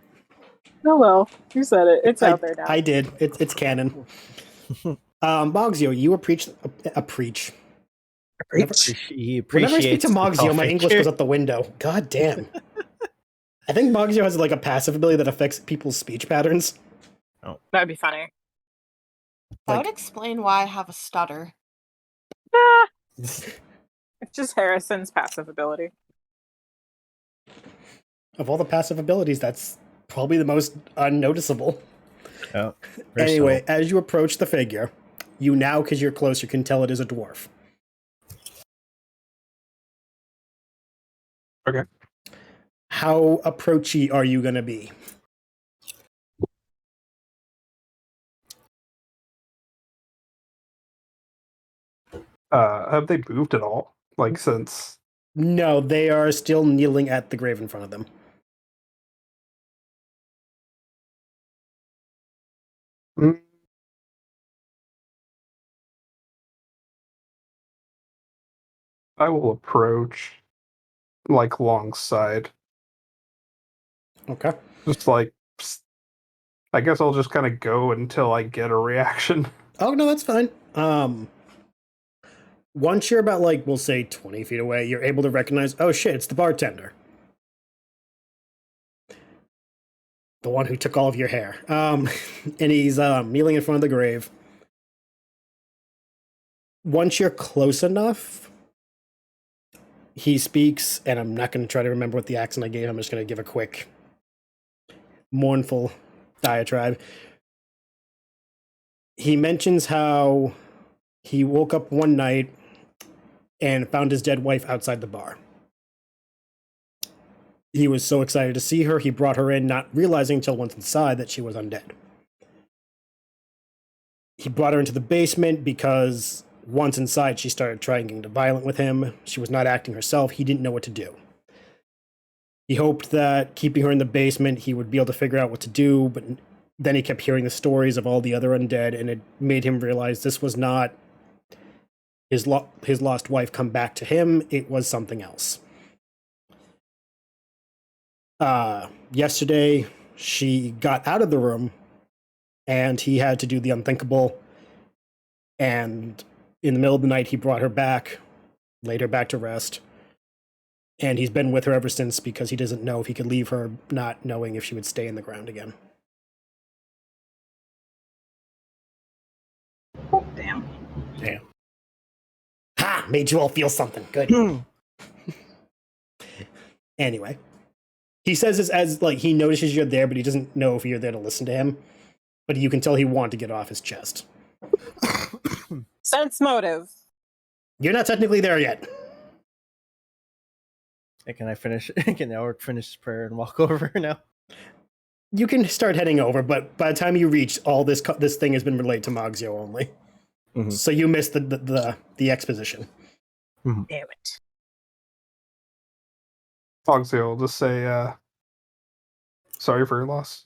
A: Oh well, you said it. It's out there now.
B: I did. It's canon. Moxio, you preach.
D: He
B: Whenever I speak
D: appreciates
B: to
D: the
B: Moxio, my
D: topic.
B: English goes out the window. God damn. I think Moxio has like a passive ability that affects people's speech patterns.
A: That'd be funny.
E: That would explain why I have a stutter.
A: It's just Harrison's passive ability.
B: Of all the passive abilities, that's probably the most unnoticeable.
D: Oh,
B: Anyway, as you approach the figure, you now, because you're closer, can tell it is a dwarf.
F: Okay.
B: How approachy are you going to be?
F: Have they moved at all? Like since?
B: No, they are still kneeling at the grave in front of them.
F: Mm. I will approach like alongside.
B: Okay.
F: Just like, I guess I'll just kind of go until I get a reaction.
B: Oh, no, that's fine. Once you're about, like, we'll say 20 feet away, you're able to recognize, oh shit, it's the bartender. The one who took all of your hair. And he's kneeling in front of the grave. Once you're close enough, he speaks, and I'm not going to try to remember what the accent I gave. I'm just going to give a quick, mournful diatribe. He mentions how he woke up one night and found his dead wife outside the bar. He was so excited to see her, he brought her in, not realizing until once inside that she was undead. He brought her into the basement because once inside, she started trying getting violent with him. She was not acting herself. He didn't know what to do. He hoped that keeping her in the basement, he would be able to figure out what to do, but then he kept hearing the stories of all the other undead, and it made him realize this was not his lost wife come back to him. It was something else. Yesterday, she got out of the room, and he had to do the unthinkable. And in the middle of the night, he brought her back, laid her back to rest. And he's been with her ever since because he doesn't know if he could leave her, not knowing if she would stay in the ground again.
A: Damn.
B: Damn. Ha! Made you all feel something. Good. Anyway. He says this as, like, he notices you're there, but he doesn't know if you're there to listen to him. But you can tell he wanted to get off his chest.
A: Sense motive.
B: You're not technically there yet.
D: Can I finish? Can Elric finish his prayer and walk over now?
B: You can start heading over, but by the time you reach, all this thing has been relayed to Mogzio only.
D: Mhm.
B: So you missed the exposition.
A: Damn it.
F: Fogzio will just say, sorry for your loss.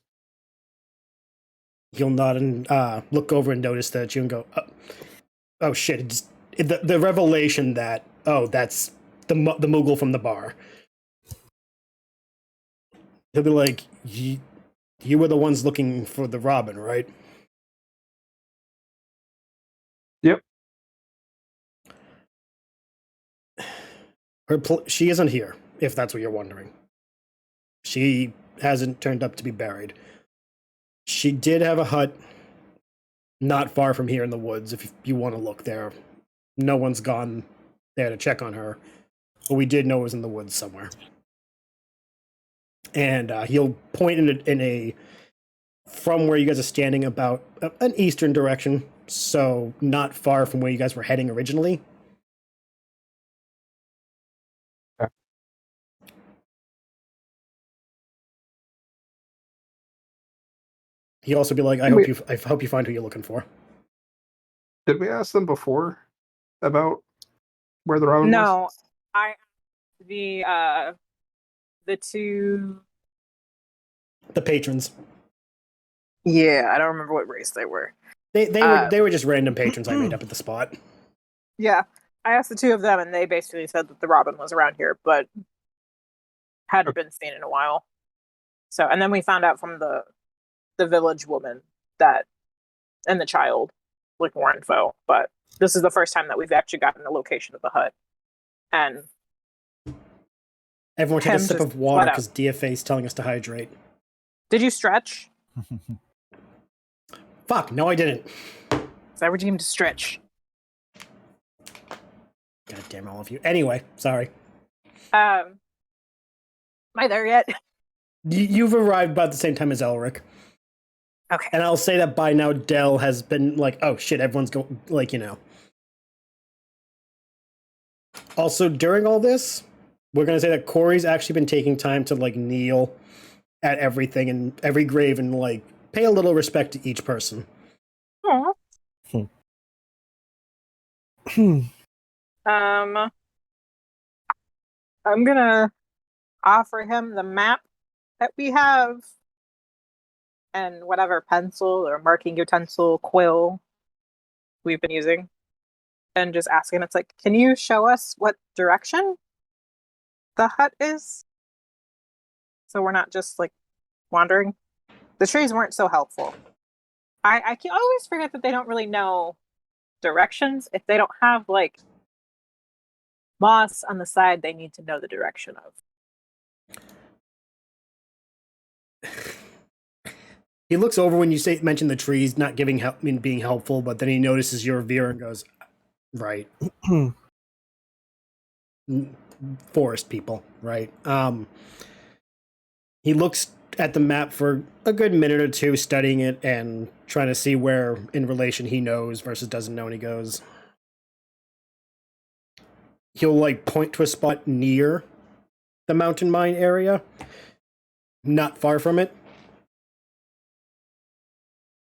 B: You'll nod and look over and notice that you and go, oh shit! The revelation that that's the Moogle from the bar. He'll be like, you were the ones looking for the Robin, right?
F: Yep.
B: She isn't here, if that's what you're wondering. She hasn't turned up to be buried. She did have a hut not far from here in the woods, if you want to look there. No one's gone there to check on her, but we did know it was in the woods somewhere. And he'll point in a from where you guys are standing, about an eastern direction, so not far from where you guys were heading originally.
F: Okay.
B: He'll also be like, I hope you find who you're looking for.
F: Did we ask them before about where the Robin was?
A: No, the two.
B: The patrons.
A: Yeah, I don't remember what race they were.
B: They were just random patrons I made up at the spot.
A: Yeah, I asked the two of them, and they basically said that the Robin was around here, but hadn't been seen in a while. So, and then we found out from the village woman that, and the child, like, more info. But this is the first time that we've actually gotten the location of the hut. And
B: Everyone take a
A: Him
B: sip
A: just
B: of water
A: flat out.
B: because DFA is telling us to hydrate.
A: did you stretch?
B: Fuck, no I didn't.
A: Because I redeemed to stretch.
B: God damn all of you. Anyway, sorry.
A: Am I there yet?
B: You've arrived about the same time as Elric.
A: Okay.
B: And I'll say that by now Dell has been like, oh shit, everyone's going, like, you know. Also, during all this, we're going to say that Corey's actually been taking time to, like, kneel at everything and every grave and, like, pay a little respect to each person.
A: Aw.
D: Hmm.
A: I'm gonna offer him the map that we have and whatever pencil or marking utensil, quill we've been using, and just ask him, it's like, can you show us what direction the hut is? So we're not just, like, wandering. The trees weren't so helpful. I can always forget that they don't really know directions. If they don't have, like, moss on the side, they need to know the direction of.
B: He looks over when you mention the trees not giving help, being helpful, but then he notices your veer and goes, right. Forest people, right? He looks at the map for a good minute or two, studying it and trying to see where in relation he knows versus doesn't know, and he goes, he'll, like, point to a spot near the mountain mine area, not far from it.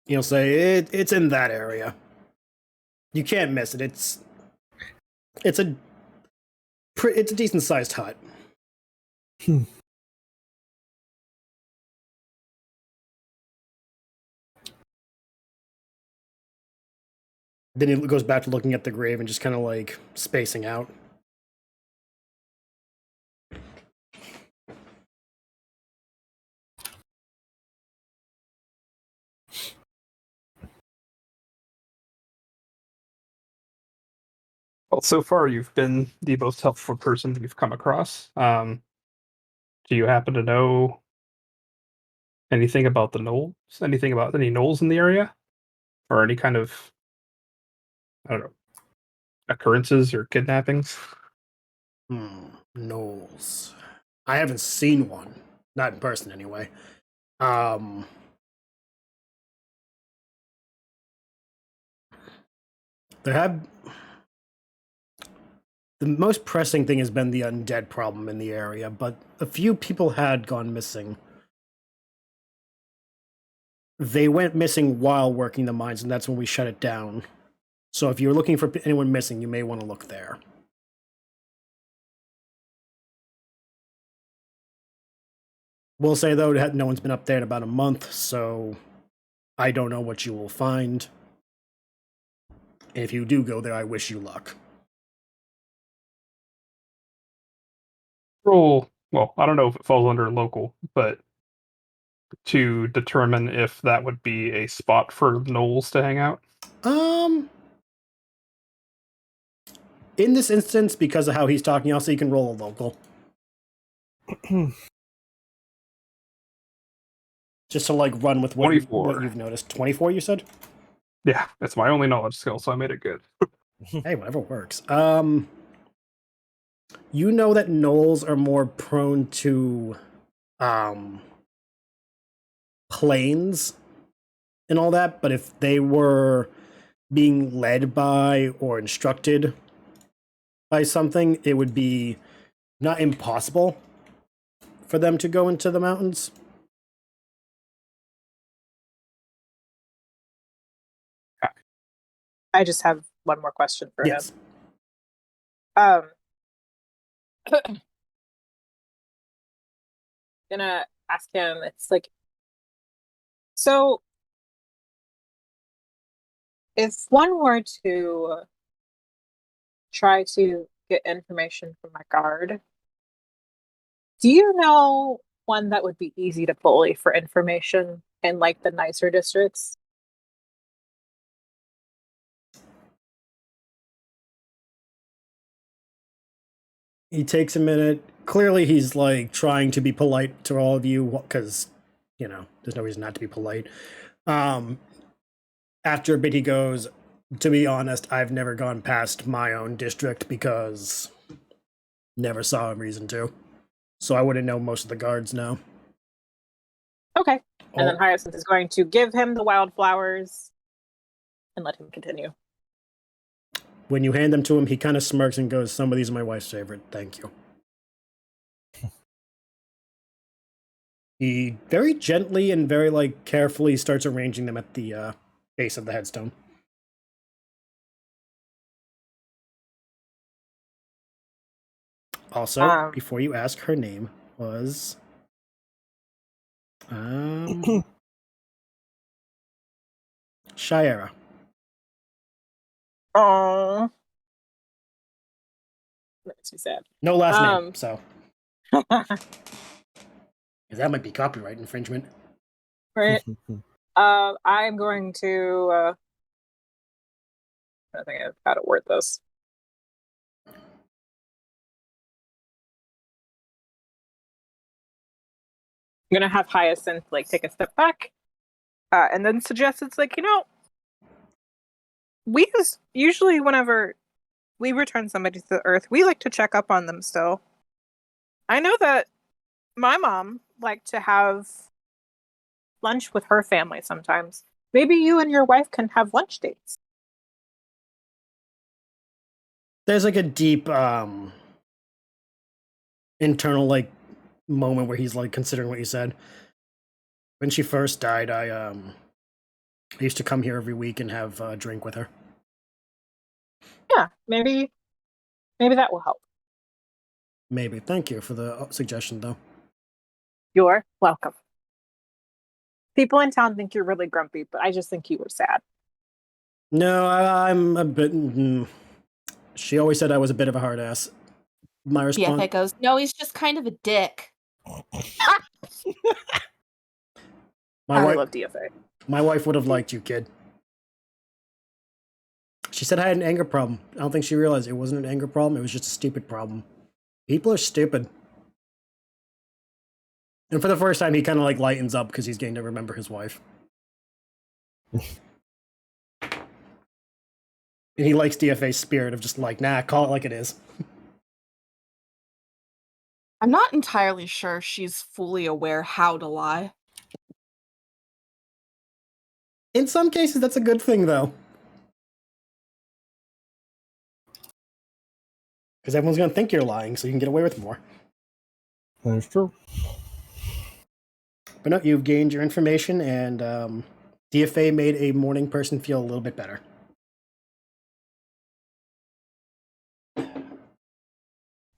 B: He'll say, it's in that area. You can't miss it. It's a decent sized hut. Then he goes back to looking at the grave and just kind of, like, spacing out.
F: Well, so far you've been the most helpful person you've come across. Do you happen to know anything about the gnolls? Anything about any gnolls in the area? Or any kind of, I don't know, occurrences or kidnappings?
B: Knowles. I haven't seen one. Not in person, anyway. There have... The most pressing thing has been the undead problem in the area, but a few people had gone missing. They went missing while working the mines, and that's when we shut it down. So if you're looking for anyone missing, you may want to look there. We'll say, though, that no one's been up there in about a month, so I don't know what you will find. And if you do go there, I wish you luck.
F: Roll, well, I don't know if it falls under local, but to determine if that would be a spot for gnolls to hang out.
B: In this instance, because of how he's talking, also you can roll a local. Just to like run with what, what you've noticed. 24, you said?
F: Yeah, it's my only knowledge skill, so I made it good.
B: Hey, whatever works. You know that gnolls are more prone to planes and all that, but if they were being led by or instructed by something, it would be not impossible for them to go into the mountains.
A: I just have one more question for
B: Yes.
A: him. Gonna ask him, it's like, so if one were to try to get information from my guard, do you know one that would be easy to bully for information in like the nicer districts?
B: He takes a minute. Clearly, he's like trying to be polite to all of you because, you know, there's no reason not to be polite. After a bit, he goes, to be honest, I've never gone past my own district because never saw a reason to. So I wouldn't know most of the guards now.
A: Okay. And then Hyacinth is going to give him the wildflowers and let him continue.
B: When you hand them to him, he kind of smirks and goes, some of these are my wife's favorite. Thank you. He very gently and very like carefully starts arranging them at the base of the headstone. Also, before you ask, her name was Shayera.
A: Oh, makes me sad.
B: No last name, so that might be copyright infringement.
A: Right. I'm going to. I think I've got to word this. I'm gonna have Hyacinth like take a step back, and then suggest it's like, you know, we usually whenever we return somebody to the earth, we like to check up on them still. I know that my mom liked to have lunch with her family sometimes. Maybe you and your wife can have lunch dates.
B: There's like a deep internal like moment where he's like considering what you said. When she first died, I used to come here every week and have a drink with her.
A: Yeah, maybe that will help.
B: Maybe. Thank you for the suggestion, though.
A: You're welcome. People in town think you're really grumpy, but I just think you were sad.
B: No, I'm a bit... She always said I was a bit of a hard ass. My response...
E: DFA goes, no, he's just kind of a dick.
A: I love DFA.
B: My wife would have liked you, kid. She said I had an anger problem. I don't think she realized it wasn't an anger problem. It was just a stupid problem. People are stupid. And for the first time, he kind of like lightens up because he's getting to remember his wife. And he likes DFA's spirit of just like, nah, call it like it is.
E: I'm not entirely sure she's fully aware how to lie.
B: In some cases, that's a good thing, though. Because everyone's going to think you're lying, so you can get away with more.
D: That's true.
B: But no, you've gained your information, and DFA made a morning person feel a little bit better.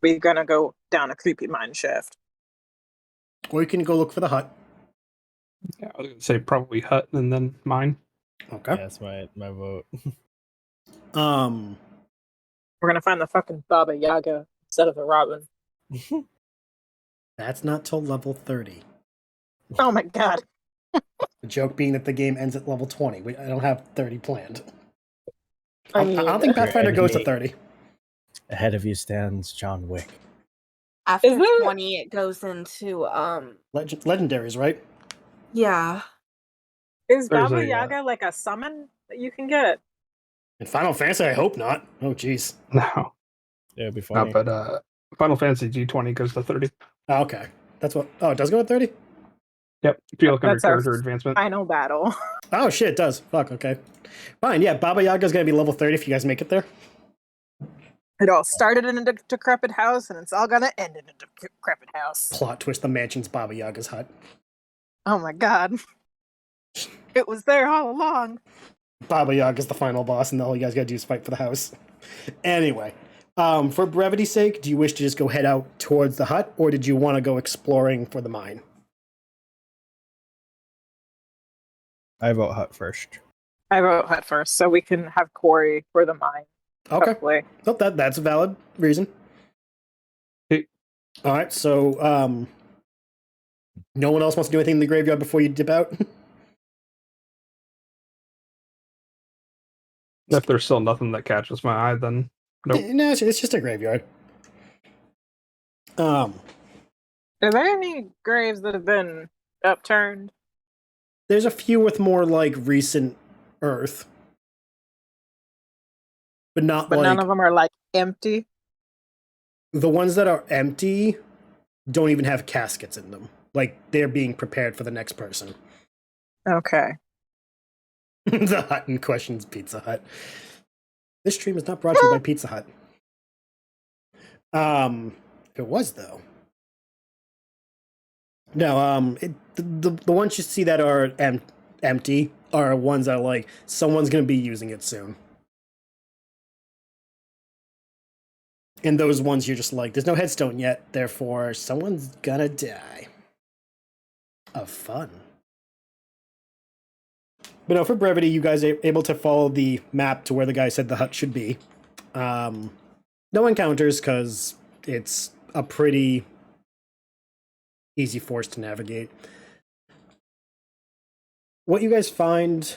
A: We're gonna go down a creepy mine shaft.
B: Or you can go look for the hut.
F: Yeah, I was gonna say probably hut and then mine.
B: Okay.
D: Yeah, that's my vote.
A: We're gonna find the fucking Baba Yaga instead of the Robin.
B: That's not till level 30.
A: Oh my god.
B: The joke being that the game ends at level 20. I don't have 30 planned.
A: I
B: I
A: mean,
B: don't think Pathfinder goes to
D: enemy.
B: 30.
D: Ahead of you stands John Wick.
E: After
A: Is it?
E: 20, it goes into
B: Legendaries, right?
E: yeah.
A: is
F: There's
A: Baba
F: a,
A: Yaga like a summon that you can get?
B: In Final Fantasy, I hope not. Oh, jeez.
F: No,
D: Yeah, it'd be
F: no,
D: funny.
F: but Final Fantasy G20 goes to 30.
B: Oh, okay. That's what. Oh, it does go to 30?
F: Yep. If you look under
A: That's our
F: character advancement.
A: Final battle.
B: Oh, shit, it does. Fuck, okay. Fine, yeah, Baba Yaga's going to be level 30 if you guys make it there.
A: It all started in a decrepit house, and it's all gonna end in a decrepit house.
B: Plot twist, the mansion's Baba Yaga's hut.
A: Oh my god. It was there all along.
B: Baba Yaga's the final boss, and all you guys gotta do is fight for the house. Anyway, for brevity's sake, do you wish to just go head out towards the hut, or did you want to go exploring for the mine?
D: I vote hut first.
A: I wrote hut first, so we can have Corey for the mine.
B: Okay.
A: Hopefully.
B: Oh, that's a valid reason.
F: Okay.
B: All right, so no one else wants to do anything in the graveyard before you dip out?
F: If there's still nothing that catches my eye, then nope.
B: No, it's just a graveyard.
A: Are there any graves that have been upturned?
B: There's a few with more like recent earth, but not
A: But
B: like
A: none of them are like empty.
B: the ones that are empty don't even have caskets in them. Like they're being prepared for the next person.
A: Okay.
B: The hut in question's Pizza Hut. This stream is not brought to you by Pizza Hut. If it was though. No, the ones you see that are empty are ones that are like someone's gonna be using it soon. And those ones you're just like, there's no headstone yet, therefore someone's gonna die. Of fun. But no, for brevity, you guys are able to follow the map to where the guy said the hut should be. No encounters, because it's a pretty easy forest to navigate. What you guys find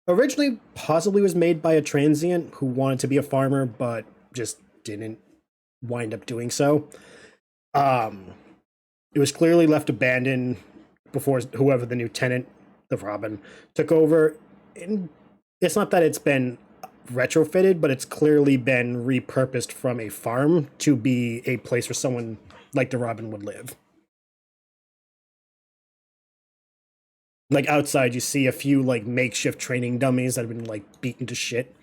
B: originally possibly was made by a transient who wanted to be a farmer, but just didn't wind up doing so. It was clearly left abandoned before whoever the new tenant of Robin took over. And it's not that it's been retrofitted, but it's clearly been repurposed from a farm to be a place where someone like the Robin would live. Like outside, you see a few like makeshift training dummies that have been like beaten to shit.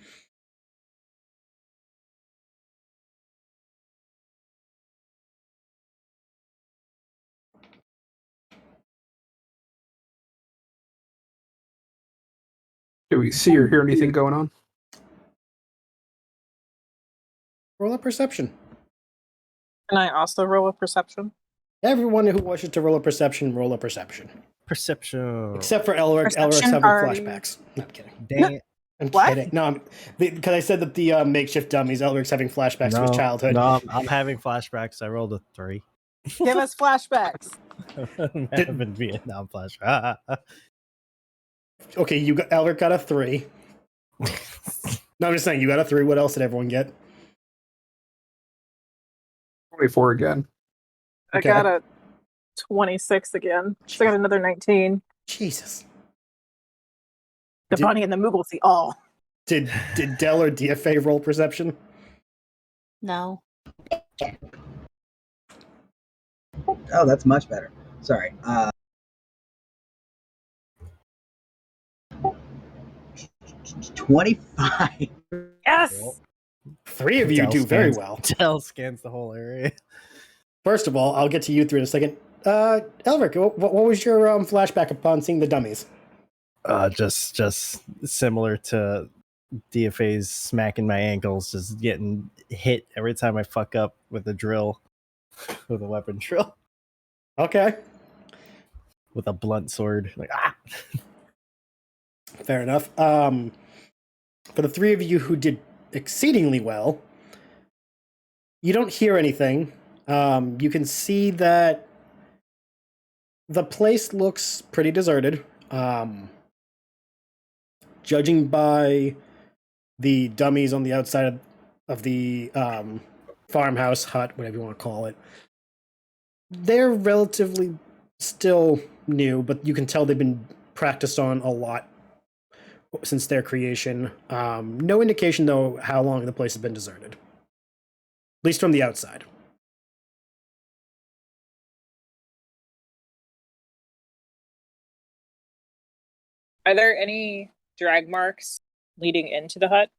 F: Do we see or hear anything going on?
B: Roll a perception.
A: Can I also roll a perception?
B: Everyone who wishes to roll a perception, roll a perception.
D: Perception.
B: Except for Elric. Elric's
A: Perception
B: having
A: party.
B: flashbacks. No, I'm kidding.
D: Dang it.
B: I'm
A: What?
B: kidding. No, because I said that the makeshift dummies, Elric's having flashbacks to his childhood.
D: No, I'm having flashbacks. I rolled a 3.
A: Give us flashbacks.
D: I'm having Vietnam flashback.
B: Okay, Elric got a 3. No, I'm just saying, you got a 3. What else did everyone get?
F: 24 again.
A: I
B: Okay.
A: got a 26 again. So I got another 19.
B: Jesus.
A: The
B: Did-
A: bunny and the Moogle see all.
B: Did Dell or DFA roll perception?
E: No.
C: Oh, that's much better. Sorry. 25.
A: Yes!
B: 3 of you
D: Dell
B: do very
D: scans-
B: well.
D: Dell scans the whole area.
B: First of all, I'll get to you 3 in a second. Elric, what was your flashback upon seeing the dummies?
D: Just similar to DFA's smacking my ankles, just getting hit every time I fuck up with a drill, with a weapon drill,
B: Okay,
D: with a blunt sword. Like
B: fair enough. For the 3 of you who did exceedingly well, you don't hear anything. You can see that the place looks pretty deserted. Judging by the dummies on the outside of the farmhouse, hut, whatever you want to call it, they're relatively still new, but you can tell they've been practiced on a lot since their creation. No indication, though, how long the place has been deserted. At least from the outside.
A: Are there any drag marks leading into the hut?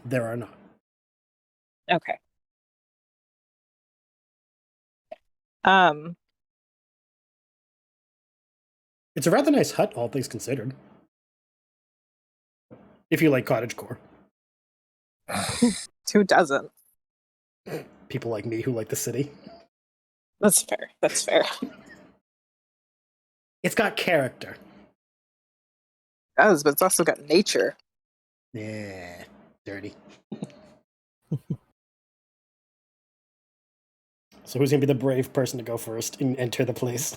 B: There are not.
A: Okay. Um,
B: It's a rather nice hut, all things considered. If you like cottagecore.
A: who doesn't?
B: People like me who like the city.
A: That's fair. That's fair.
B: It's got character.
A: It does, but it's also got nature.
B: Yeah, dirty. So who's gonna be the brave person to go first and enter the place?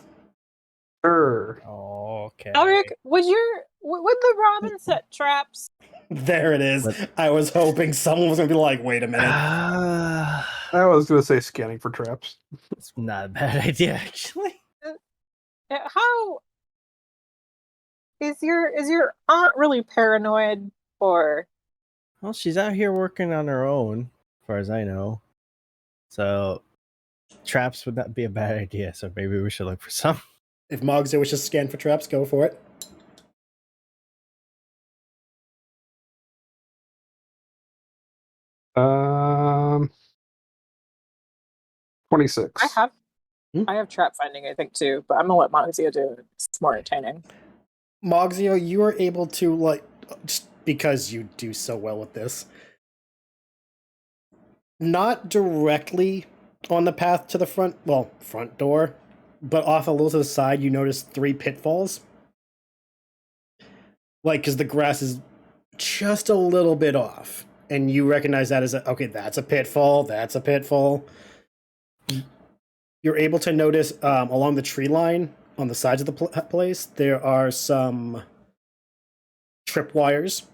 F: Sure.
D: okay.
A: Elric, would the Robin set traps?
B: There it is. I was hoping someone was gonna be like, wait a minute.
D: Ah,
F: I was going to say scanning for traps.
D: it's not a bad idea, actually.
A: How is your aunt really paranoid, or
D: Well, she's out here working on her own, as far as I know. So traps would not be a bad idea. So maybe we should look for some.
B: If Mogza wishes to scan for traps, go for it.
F: Um, 26.
A: I have trap finding, I think, too, but I'm gonna let Moxia do it. It's more entertaining.
B: Mogzio, you are able to, like, just because you do so well with this, not directly on the path to the front door, but off a little to the side, you notice 3 pitfalls. Like, because the grass is just a little bit off, and you recognize that as okay, that's a pitfall, that's a pitfall. You're able to notice along the tree line on the sides of the place, there are some tripwires.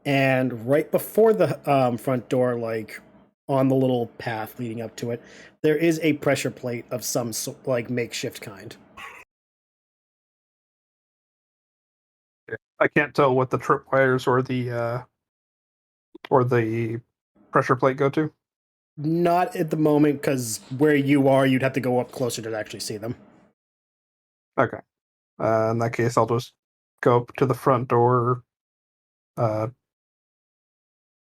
B: And right before the front door, like on the little path leading up to it, there is a pressure plate of some like makeshift kind.
F: I can't tell what the tripwires or the pressure plate go to.
B: Not at the moment, because where you are, you'd have to go up closer to actually see them.
F: Okay. In that case, I'll just go up to the front door,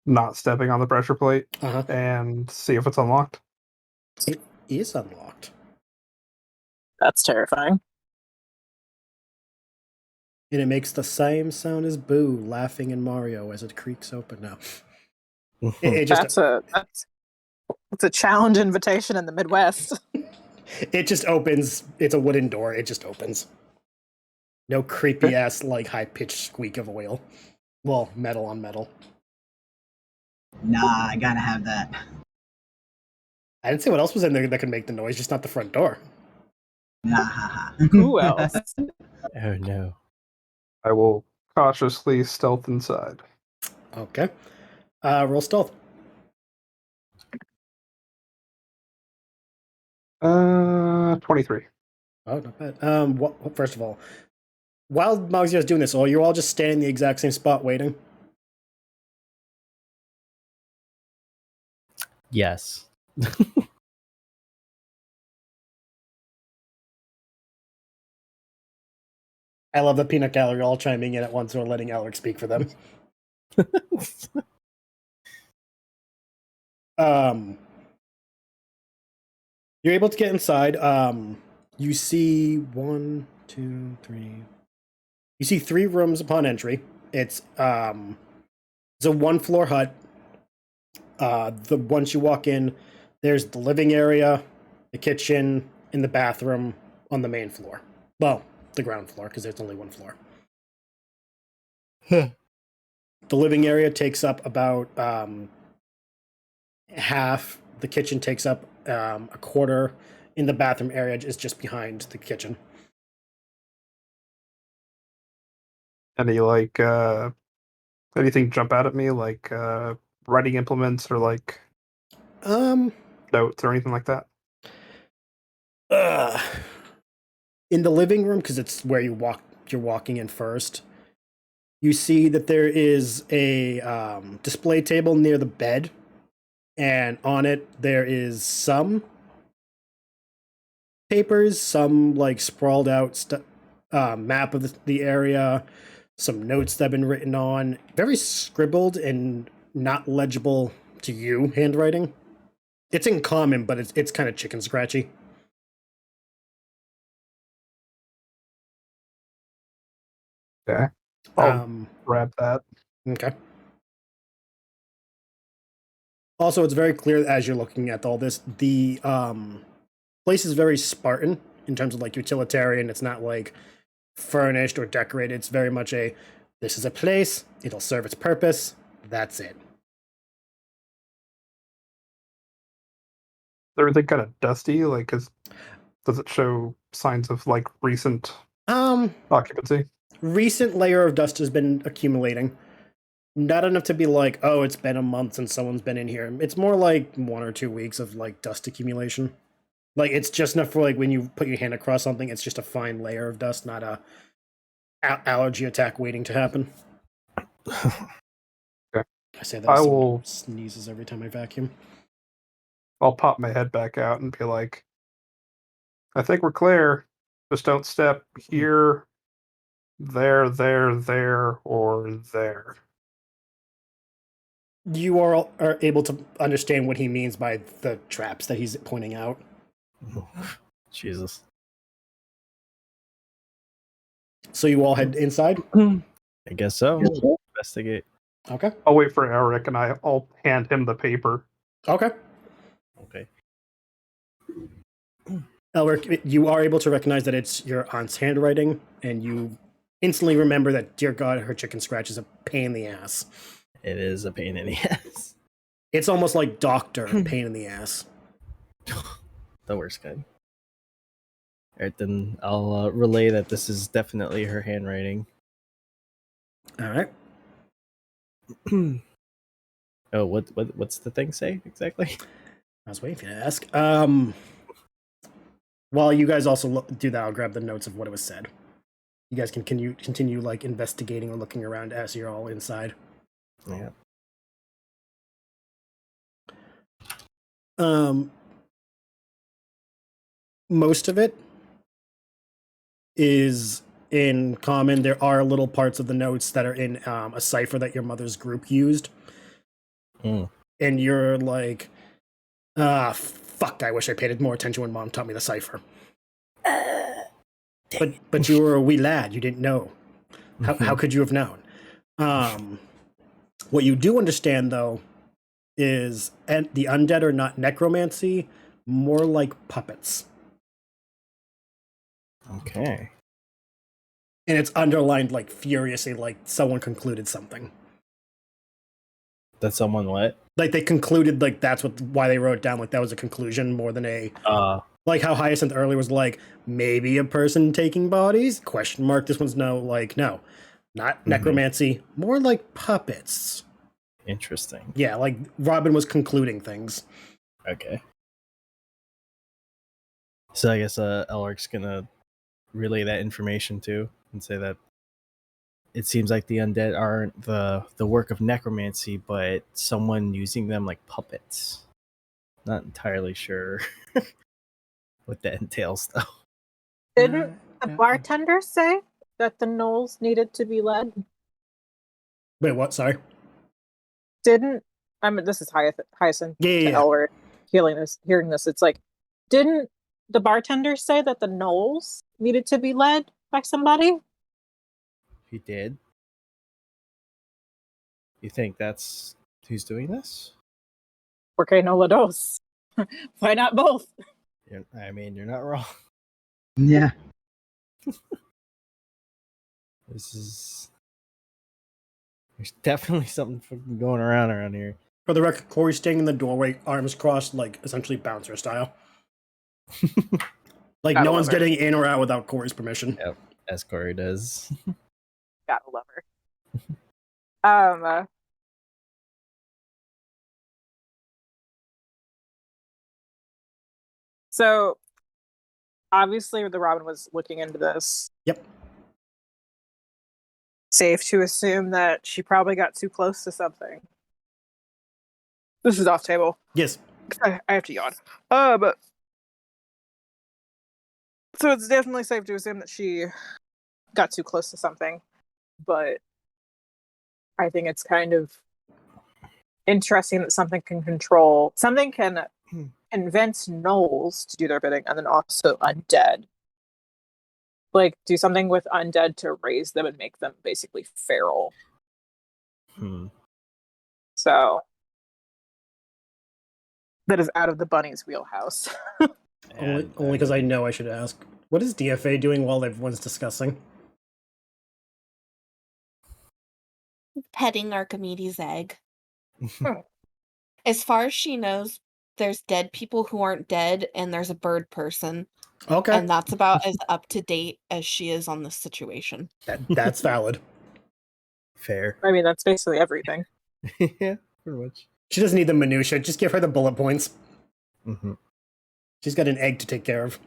F: not stepping on the pressure plate,
B: Uh-huh.
F: and see if it's unlocked.
B: It is unlocked.
A: That's terrifying.
B: And it makes the same sound as Boo laughing in Mario as it creaks open now. It just
A: That's a challenge invitation in the Midwest.
B: it just opens. It's a wooden door. It just opens. No creepy ass like high pitched squeak of oil. Well, metal on metal.
C: Nah, I gotta have that.
B: I didn't say what else was in there that could make the noise, just not the front door.
C: Nah, ha, ha.
A: Who else?
D: Oh no.
F: I will cautiously stealth inside.
B: Okay. Roll stealth.
F: 23.
B: Oh, not bad. First of all, while Magzia's doing this, are you all just standing in the exact same spot waiting?
D: Yes.
B: I love the peanut gallery all chiming in at once or letting Alric speak for them. You're able to get inside. You see 1, 2, 3. You see 3 rooms upon entry. It's a 1-floor hut. Once you walk in, there's the living area, the kitchen, and the bathroom on the main floor. Well, the ground floor, because there's only 1 floor. The living area takes up about half. The kitchen takes up a quarter. In the bathroom area is just behind the kitchen.
F: Any like anything jump out at me, like writing implements or like notes or anything like that?
B: In the living room, because it's where you're walking in first, you see that there is a display table near the bed, and on it there is some papers, some like sprawled out map of the area, some notes that have been written on, very scribbled and not legible to you handwriting. It's in common, but it's kind of chicken scratchy.
F: Okay. I'll grab that.
B: Okay. Also, it's very clear as you're looking at all this, the place is very Spartan in terms of like utilitarian. It's not like furnished or decorated. It's very much this is a place, it'll serve its purpose, that's it.
F: Everything kind of dusty, like, does it show signs of like recent occupancy?
B: Recent layer of dust has been accumulating. Not enough to be like, oh, it's been a month since someone's been in here. It's more like 1 or 2 weeks of like dust accumulation. Like it's just enough for like when you put your hand across something, it's just a fine layer of dust, not a allergy attack waiting to happen.
F: Okay.
B: I say that someone sneezes every time I vacuum.
F: I'll pop my head back out and be like, I think we're clear. Just don't step here, there, or there.
B: You are able to understand what he means by the traps that he's pointing out.
D: Jesus.
B: So you all head inside?
D: I guess so. Investigate.
B: Okay.
F: I'll wait for Eric and I'll hand him the paper.
B: Okay.
D: Okay.
B: Elric, you are able to recognize that it's your aunt's handwriting, and you instantly remember that, dear God, her chicken scratch is a pain in the ass.
D: It is a pain in the ass.
B: It's almost like doctor pain in the ass.
D: The worst kind. Alright, then I'll relay that this is definitely her handwriting.
B: All right.
D: Oh, what's the thing say exactly?
B: I was waiting for you to ask. While you guys also do that, I'll grab the notes of what it was said. You guys can continue like investigating or looking around as you're all inside.
D: Yeah.
B: Most of it is in common. There are little parts of the notes that are in a cipher that your mother's group used.
D: Mm.
B: And you're like, fuck, I wish I paid more attention when Mom taught me the cipher. But you were a wee lad, you didn't know. How could you have known? What you do understand, though, is the undead are not necromancy, more like puppets.
D: Okay.
B: And it's underlined like furiously, like someone concluded something.
D: That someone what?
B: Like they concluded, like that's why they wrote it down. Like that was a conclusion more than a. Like how Hyacinth earlier was like maybe a person taking bodies? Question mark. This one's no, not necromancy, more like puppets.
D: Interesting.
B: Yeah, like Robin was concluding things.
D: Okay. So I guess Elric's gonna relay that information too and say that it seems like the undead aren't the work of necromancy, but someone using them like puppets. Not entirely sure what that entails though.
A: Didn't the bartender say that the gnolls needed to be led?
B: Wait, what? Sorry.
A: Didn't I mean this is Hyacinth
B: Yeah,
A: to
B: yeah, yeah.
A: Elward hearing this. It's like, didn't the bartender say that the gnolls needed to be led by somebody?
D: He did. You think that's who's doing this?
A: Porque no la dos? Why not both?
D: I mean, you're not wrong.
C: Yeah.
D: There's definitely something fucking going around here.
B: For the record, Corey's staying in the doorway, arms crossed, like essentially bouncer style. Like
A: Gotta
B: no one's
A: love her.
B: getting in or out without Corey's permission.
D: Yep, as Corey does.
A: Gotta love her. So obviously the Robin was looking into this.
B: Yep.
A: Safe to assume that she probably got too close to something. This is off table.
B: Yes.
A: I have to yawn. But so it's definitely safe to assume that she got too close to something. But I think it's kind of interesting that something can convince gnolls to do their bidding, and then also undead. Like, do something with undead to raise them and make them basically feral. So that is out of the bunny's wheelhouse.
B: Only because I know I should ask. What is DFA doing while everyone's discussing?
E: Petting Archimedes' egg. As far as she knows, there's dead people who aren't dead, and there's a bird person.
B: Okay.
E: And that's about as up to date as she is on this situation.
B: That's valid.
D: Fair.
A: I mean, that's basically everything.
D: Yeah, pretty much.
B: She doesn't need the minutia. Just give her the bullet points.
D: Mm-hmm.
B: She's got an egg to take care of.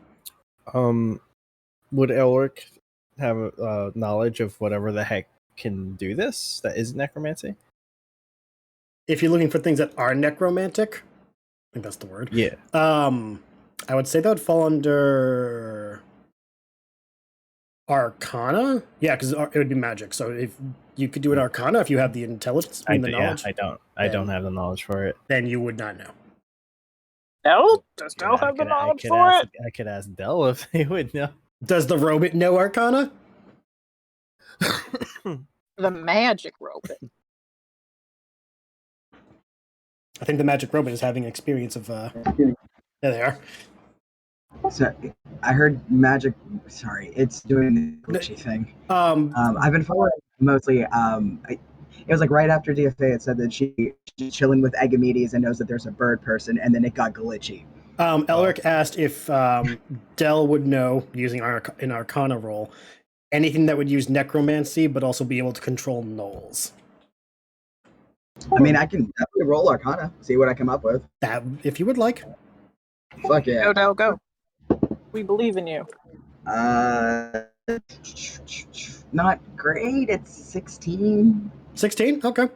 D: Would Elric have knowledge of whatever the heck can do this that isn't necromancy?
B: If you're looking for things that are necromantic, I think that's the word.
D: Yeah.
B: I would say that would fall under Arcana. Yeah, because it would be magic. So if you could do an Arcana, if you have the intelligence and the knowledge,
D: I don't have the knowledge for it.
B: then you would not know.
A: No? Does
D: Yeah,
A: Del
D: I
A: have the
D: could
A: knowledge for
D: ask,
A: it?
D: I could ask Del if they would know.
B: Does the robot know Arcana?
A: The magic robot.
B: I think the magic robot is having experience of. There they are.
C: So I heard magic. Sorry, it's doing the glitchy thing. I've been following mostly. It was like right after DFA. It said that she's chilling with Agamedes and knows that there's a bird person, and then it got glitchy.
B: Elric asked if Del would know, using an Arcana roll, anything that would use necromancy, but also be able to control gnolls.
C: I mean, I can definitely roll Arcana, see what I come up with.
B: That, if you would like.
C: Fuck yeah.
A: Go, Del, go. We believe in you.
C: Not great. It's 16.
B: 16? Okay.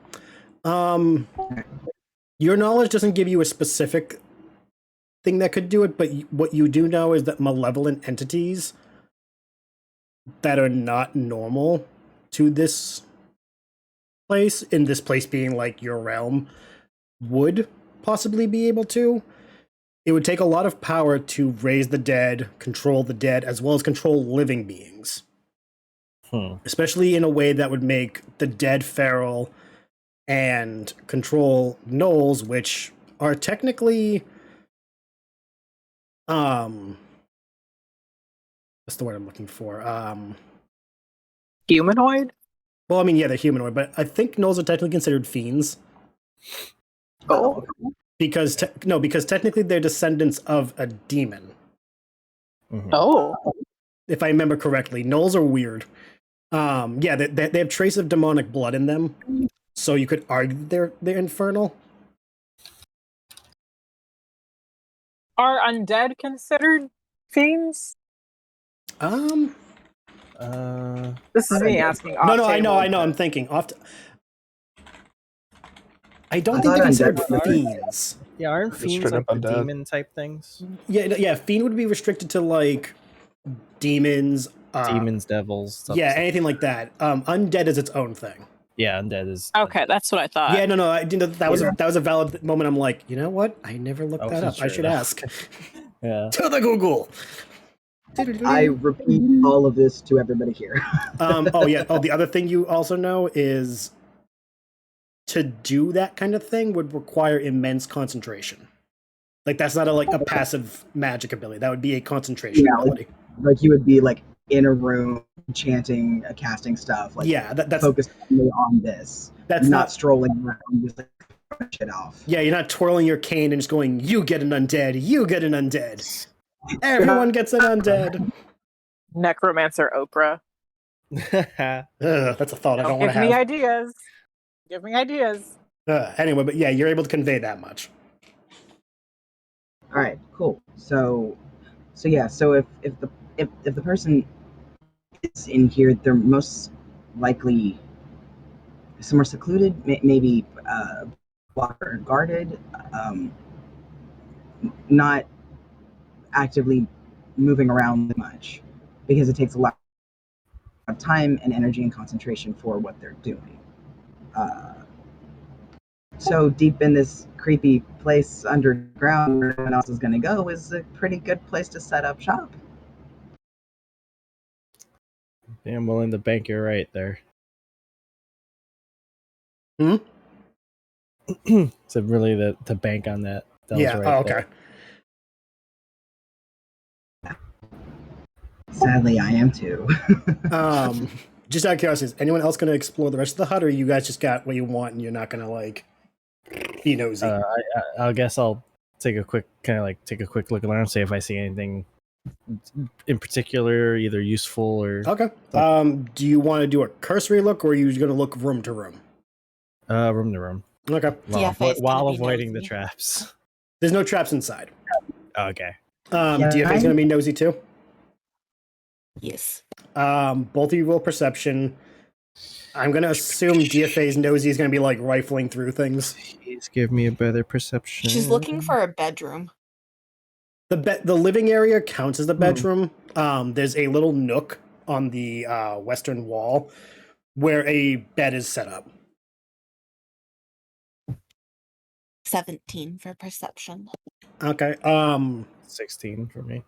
B: Your knowledge doesn't give you a specific thing that could do it, but what you do know is that malevolent entities that are not normal to this place, in this place being like your realm, would possibly be able to. It would take a lot of power to raise the dead, control the dead, as well as control living beings. Especially in a way that would make the dead feral and control gnolls, which are technically what's the word I'm looking for?
A: Humanoid?
B: Well, I mean, yeah, they're humanoid, but I think gnolls are technically considered fiends.
A: Oh.
B: Because technically they're descendants of a demon.
A: Oh.
B: If I remember correctly, gnolls are weird. Yeah, they have trace of demonic blood in them, So you could argue they're infernal.
A: Are undead considered fiends? This is me asking.
B: No,
A: off
B: I know.
A: table.
B: I'm thinking off. I don't
C: I
B: think they're
C: thought
B: considered
C: undead was-
B: fiends.
D: Yeah, aren't
F: Just
D: fiends
F: straight
D: like
F: up
D: the
F: undead.
D: demon type things?
B: Yeah. Fiend would be restricted to like demons.
D: Demons, devils. Stuff,
B: Yeah,
D: stuff.
B: anything like that. Undead is its own thing.
D: Yeah, undead is.
A: Okay, that's what I thought.
B: Yeah, no. I didn't. That was a valid moment. I'm like, you know what? I never looked
D: Oh,
B: that up. I
D: sure.
B: should ask.
D: Yeah.
B: To the Google.
C: I repeat all of this to everybody here.
B: Oh yeah. Oh, the other thing you also know is to do that kind of thing would require immense concentration. Like that's not a passive magic ability. That would be a concentration
C: Yeah,
B: ability.
C: Like you would be like in a room chanting, casting stuff. Like
B: Yeah, that's
C: focused only on this.
B: that's
C: not
B: not.
C: strolling around just like throwing shit off.
B: Yeah, you're not twirling your cane and just going, "You get an undead. You get an undead. Everyone gets an undead."
A: Necromancer Oprah.
B: Ugh, that's a thought I don't
A: Give
B: want to
A: me
B: have.
A: ideas. Give me ideas.
B: Anyway, but yeah, you're able to convey that much.
C: All right, cool. So yeah. So if the person is in here, they're most likely somewhere secluded, maybe blocker guarded, not actively moving around much because it takes a lot of time and energy and concentration for what they're doing. So deep in this creepy place underground where no one else is going to go is a pretty good place to set up shop.
D: Yeah, I'm willing to bank you're right there.
B: Hmm?
D: So really to bank on that. That
B: Yeah.
D: was right
B: Okay.
D: there.
C: Sadly, I am too.
B: Just out of curiosity, is anyone else going to explore the rest of the hut, or you guys just got what you want and you're not going to be nosy?
D: I guess I'll take a quick look around, see if I see anything in particular, either useful or
B: Okay. Do you want to do a cursory look, or are you going to look room to room?
D: room to room.
B: Okay.
E: DFA is
D: While
E: gonna be
D: avoiding the
E: nosy.
D: traps.
B: There's no traps inside.
D: Okay.
B: DFA is going to be nosy too.
E: Yes.
B: Both of you roll perception. I'm going to assume DFA's nosy is going to be rifling through things.
D: Please give me a better perception.
E: She's looking for a bedroom.
B: The living area counts as the bedroom. There's a little nook on the western wall where a bed is set up.
E: 17 for perception.
B: Okay.
D: 16 for me.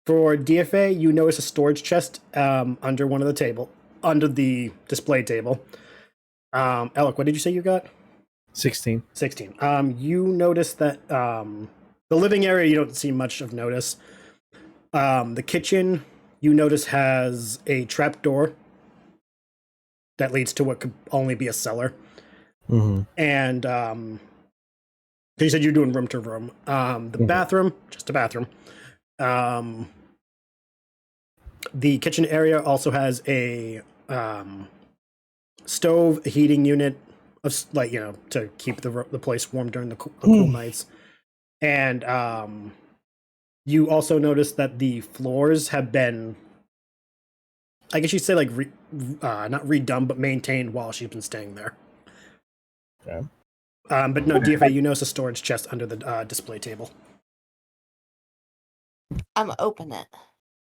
B: For DFA, you notice a storage chest under the display table. Alec, what did you say you got?
D: 16.
B: 16. You notice that the living area you don't see much of notice. The kitchen you notice has a trap door that leads to what could only be a cellar.
D: Mm-hmm.
B: And you said you're doing room to room. The bathroom, just a bathroom. The kitchen area also has a stove, a heating unit, of to keep the place warm during the cool nights. And you also notice that the floors have been, I guess you'd say not redone, but maintained while she's been staying there.
D: Okay.
B: But no, DFA, you notice a storage chest under the display table.
E: I'm open it.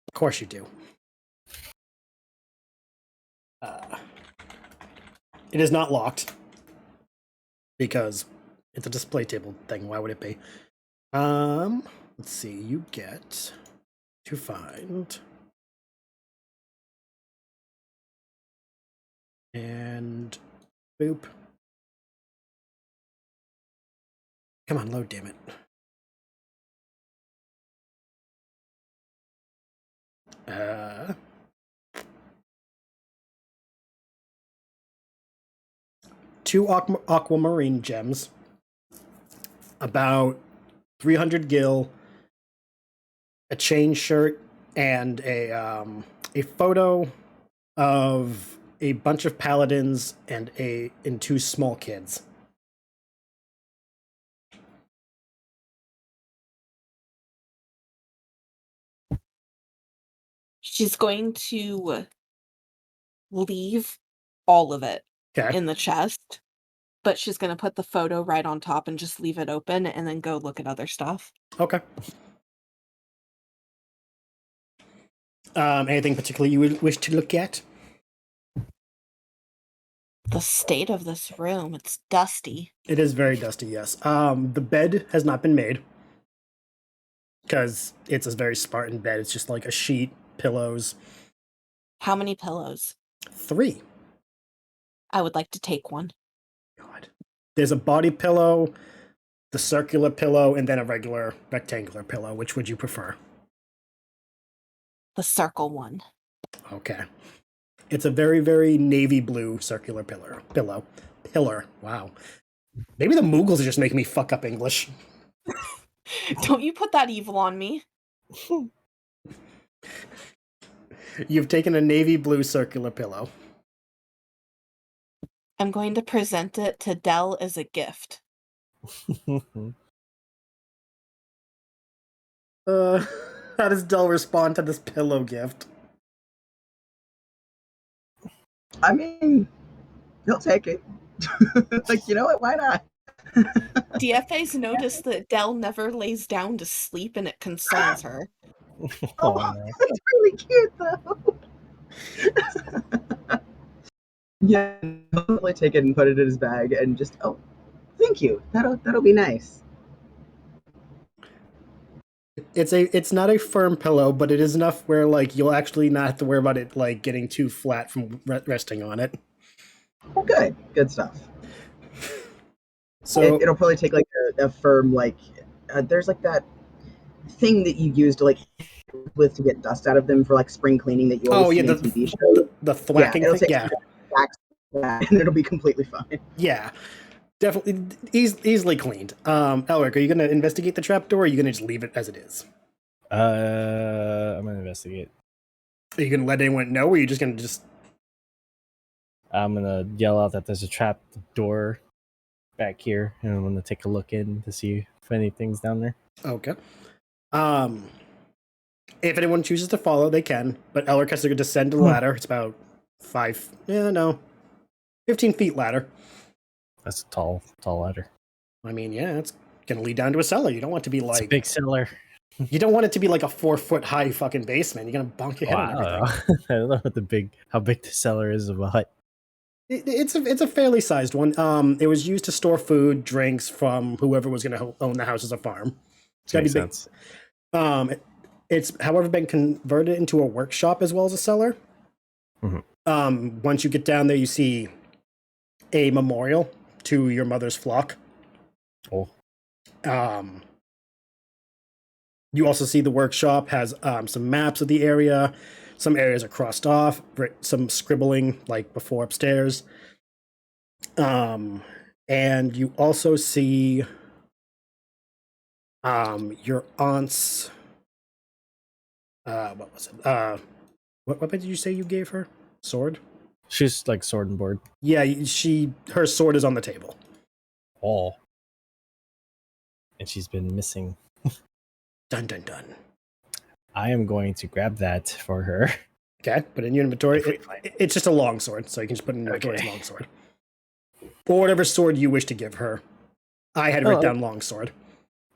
B: Of course you do. It is not locked because it's a display table thing. Why would it be? Let's see. You get to find and boop. Come on, load, damn it. Two aquamarine gems, about 300 gil, a chain shirt, and a photo of a bunch of paladins and two small kids.
E: She's going to leave all of it
B: Okay.
E: in the chest, but she's going to put the photo right on top and just leave it open and then go look at other stuff.
B: Okay. Anything particularly you would wish to look at?
E: The state of this room, it's dusty.
B: It is very dusty, yes. The bed has not been made because it's a very Spartan bed. It's just like a sheet, pillows.
E: How many pillows?
B: 3.
E: I would like to take one.
B: God. There's a body pillow, the circular pillow, and then a regular rectangular pillow. Which would you prefer?
E: The circle one.
B: Okay. It's a very, very navy blue circular pillow. Pillar. Wow. Maybe the Moogles are just making me fuck up English.
E: Don't you put that evil on me.
B: You've taken a navy blue circular pillow.
E: I'm going to present it to Dell as a gift.
B: How does Dell respond to this pillow gift?
C: I mean, he'll take it. Like, you know what? Why not?
E: DFA's noticed that Dell never lays down to sleep and it concerns her.
C: Oh, that's really cute, though. Yeah, he'll totally take it and put it in his bag and just, oh, thank you. That'll be nice.
B: It's not a firm pillow, but it is enough where like you'll actually not have to worry about it like getting too flat from resting on it.
C: Well, good stuff.
B: So
C: It'll probably take like a firm like there's like that thing that you use to like with to get dust out of them for like spring cleaning that you always see in TV shows.
B: the thwacking
C: it'll
B: thing.
C: take
B: Yeah,
C: that, and it'll be completely fine.
B: yeah, definitely easily cleaned. Elric, are you gonna investigate the trapdoor? Or are you gonna just leave it as it is?
D: I'm gonna investigate.
B: Are you gonna let anyone know, or are you just gonna just?
D: I'm gonna yell out that there's a trap door back here, and I'm gonna take a look in to see if anything's down there.
B: Okay. If anyone chooses to follow, they can. But Elric has to descend the ladder. It's about 15 feet ladder.
D: That's a tall ladder.
B: I mean, yeah, it's gonna lead down to a cellar. You don't want it to be
D: It's a
B: like
D: big cellar.
B: you don't want it to be like a 4-foot high fucking basement. You're gonna bonk your head on everything.
D: I don't know how big the cellar is of a hut.
B: It's a fairly sized one. It was used to store food, drinks from whoever was gonna own the house as a farm. It's gotta
D: Makes
B: be big.
D: sense.
B: It's however been converted into a workshop as well as a cellar.
D: Mhm.
B: Once you get down there, you see a memorial to your mother's flock.
D: Oh.
B: You also see the workshop has some maps of the area. Some areas are crossed off. Some scribbling like before upstairs. And you also see your aunt's. What was it? What weapon did you say you gave her? Sword?
D: She's like sword and board.
B: Yeah, her sword is on the table.
D: Oh. And she's been missing.
B: Dun dun dun.
D: I am going to grab that for her.
B: Okay, put it in your inventory.
D: If we find
B: It's just a long sword, so you can just put it in your inventory as
D: Okay.
B: long sword. Or whatever sword you wish to give her. I had written down long sword.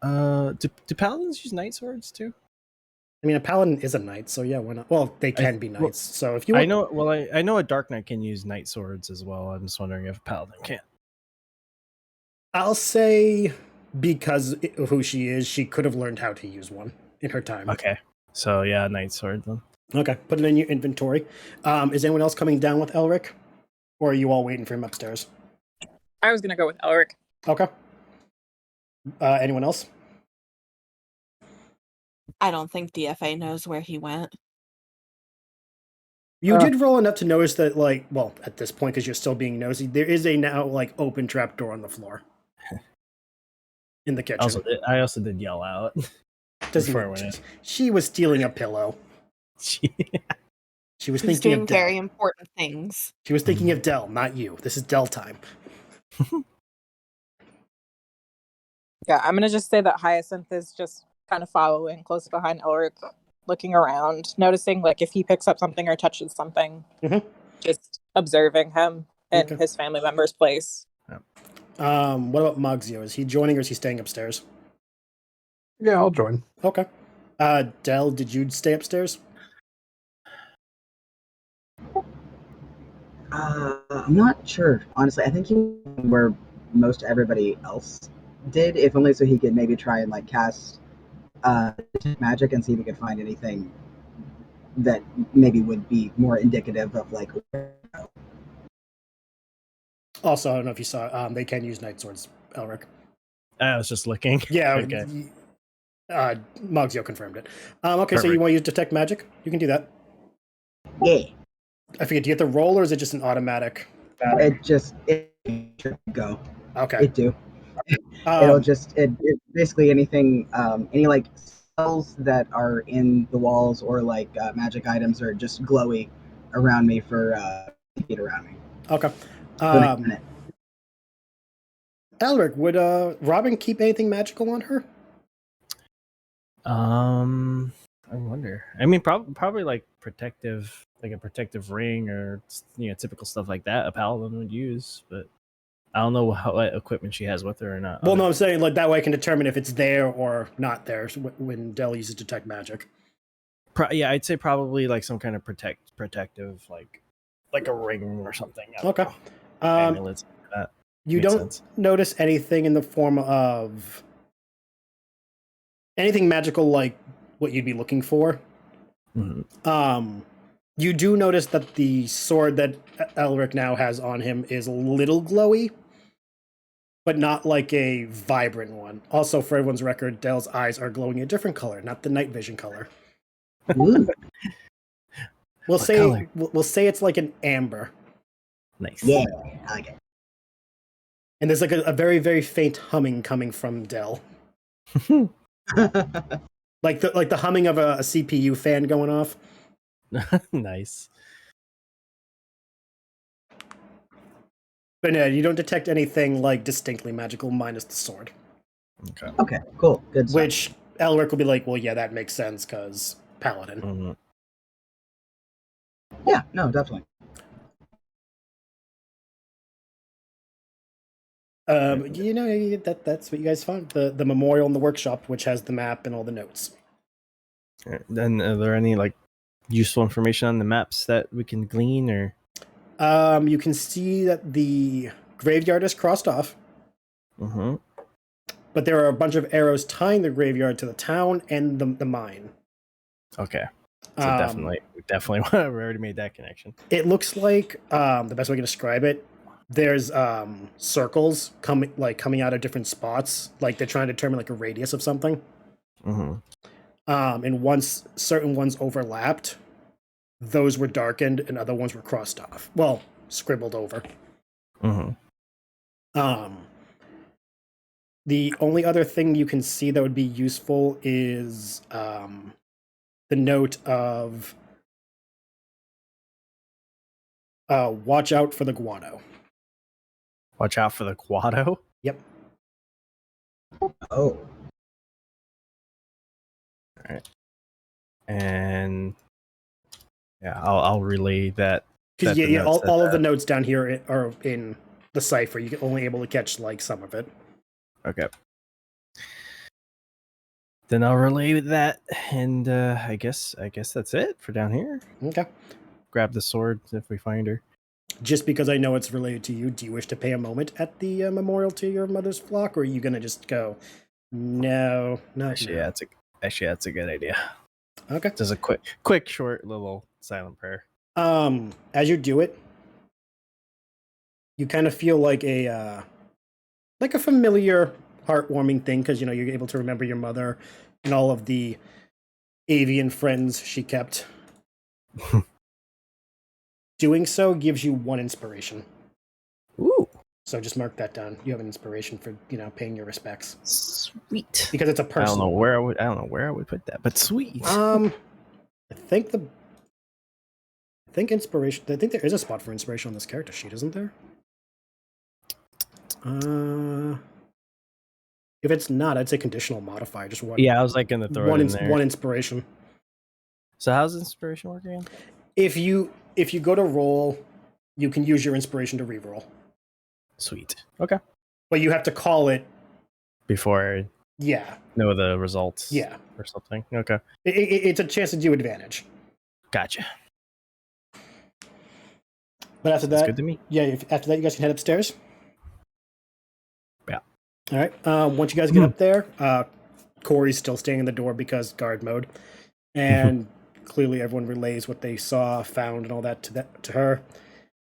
D: Do paladins use night swords too?
B: I mean, a paladin is a knight, so yeah, why not? Well, they can be knights. So if you want,
D: I know. Well, I know a dark knight can use night swords as well. I'm just wondering if a paladin can.
B: I'll say because of who she is, she could have learned how to use one in her time.
D: Okay. So yeah, night sword then.
B: Okay, put it in your inventory. Is anyone else coming down with Elric? Or are you all waiting for him upstairs?
A: I was gonna go with Elric.
B: Okay. Anyone else?
E: I don't think DFA knows where he went.
B: You did roll enough to notice that, like, well, at this point, because you're still being nosy, there is a now, like, open trapdoor on the floor. In the kitchen.
D: I also did yell out.
B: Doesn't
D: before I
B: matter.
D: went in.
B: She was stealing a pillow.
D: She
B: She was
E: He's
B: thinking
E: doing
B: of Dell.
E: very important things.
B: She was thinking of Dell, not you. This is Dell time.
A: Yeah, I'm gonna just say that Hyacinth is just kind of following close behind Elric, looking around, noticing like if he picks up something or touches something, just observing him in
B: Okay.
A: his family member's place.
B: What about Mugzio? Is he joining or is he staying upstairs?
F: Yeah, I'll join.
B: Okay. Dell, did you stay upstairs?
C: I'm not sure, honestly. I think he went where most everybody else did, if only so he could maybe try and like cast detect magic and see if he could find anything that maybe would be more indicative of like.
B: Also, I don't know if you saw, they can use night swords, Elric.
D: I was just looking.
B: Yeah.
D: Okay.
B: Mugzio confirmed it. Okay, so
D: Perfect.
B: you want to use detect magic? You can do that.
C: Yeah,
B: I forget, do you get the roll or is it just an automatic?
C: it should go.
B: Okay.
C: It do. It'll
B: Um,
C: just it basically anything any like spells that are in the walls or like magic items are just glowy around me for feet around me.
B: okay.
C: For the next minute.
B: Elric, would Robin keep anything magical on her?
D: I wonder. I mean, probably like protective, like a protective ring or typical stuff like that. A paladin would use, but I don't know what equipment she has with her or not.
B: Well, no, I'm saying like that way I can determine if it's there or not there when Dell uses detect magic.
D: Yeah, I'd say probably like some kind of protective, like a ring or something. I don't
B: Okay.
D: know.
B: Um,
D: Amulets like that.
B: you
D: Makes
B: don't
D: sense.
B: notice anything in the form of anything magical like what you'd be looking for.
D: Mhm.
B: You do notice that the sword that Elric now has on him is a little glowy, but not like a vibrant one. Also, for everyone's record, Dell's eyes are glowing a different color, not the night vision color.
C: Ooh,
B: We'll
D: What
B: say
D: color?
B: we'll say it's like an amber,
D: Nice.
C: yeah, I like it.
B: and there's like a very very faint humming coming from Dell, like the humming of a CPU fan going off.
D: Nice.
B: But no, you don't detect anything like distinctly magical minus the sword,
D: Okay.
C: Okay, cool, good stuff.
B: which Elric will be like, well, yeah, that makes sense because paladin.
D: Mhm.
C: Yeah, no, definitely.
B: That's what you guys found, the memorial in the workshop, which has the map and all the notes.
D: Alright, then, are there any like useful information on the maps that we can glean, or?
B: You can see that the graveyard is crossed off,
D: Mm-hmm.
B: but there are a bunch of arrows tying the graveyard to the town and the mine.
D: Okay. So definitely, we already made that connection.
B: It looks like the best way to describe it. There's circles coming out of different spots, like they're trying to determine like a radius of something.
D: Mm-hmm.
B: And once certain ones overlapped, those were darkened and other ones were crossed off. Well, scribbled over.
D: Mm-hmm.
B: The only other thing you can see that would be useful is the note of watch out for the guano.
D: Watch out for the Quado.
B: Yep.
C: Oh,
D: And yeah, I'll relay that.
B: Because
D: the notes said
B: all of
D: that.
B: the notes down here are in the cipher. You're only able to catch like some of it.
D: Okay. Then I'll relay that, and I guess that's it for down here.
B: Okay.
D: Grab the sword if we find her.
B: Just because I know it's related to you, do you wish to pay a moment at the memorial to your mother's flock, or are you gonna just go? No, not
D: Actually,
B: now.
D: that's a good idea.
B: Okay.
D: Just a quick, short little silent prayer.
B: As you do it, you kind of feel like a familiar, heartwarming thing because you're able to remember your mother and all of the avian friends she kept. Doing so gives you 1 inspiration.
D: Ooh,
B: So just mark that down. You have an inspiration for paying your respects
D: sweet.
B: because it's a
D: I don't
B: person.
D: know where I would put that, but sweet.
B: I think think inspiration. I think there is a spot for inspiration on this character sheet, isn't there? If it's not, I'd say conditional modifier. Just one.
D: Yeah, I was like gonna throw it in there.
B: One inspiration.
D: So how's inspiration work again?
B: If you go to roll, you can use your inspiration to reroll,
D: Sweet. Okay.
B: but you have to call it.
D: Before I
B: Yeah,
D: know the results.
B: yeah.
D: Or something. Okay.
B: It's a chance to do advantage.
D: Gotcha.
B: But after
D: That's
B: that,
D: good to me.
B: yeah. After that, you guys can head upstairs.
D: Yeah.
B: All right. Once you guys get up there, Corey's still staying in the door because guard mode, and clearly everyone relays what they saw, found, and all that to her.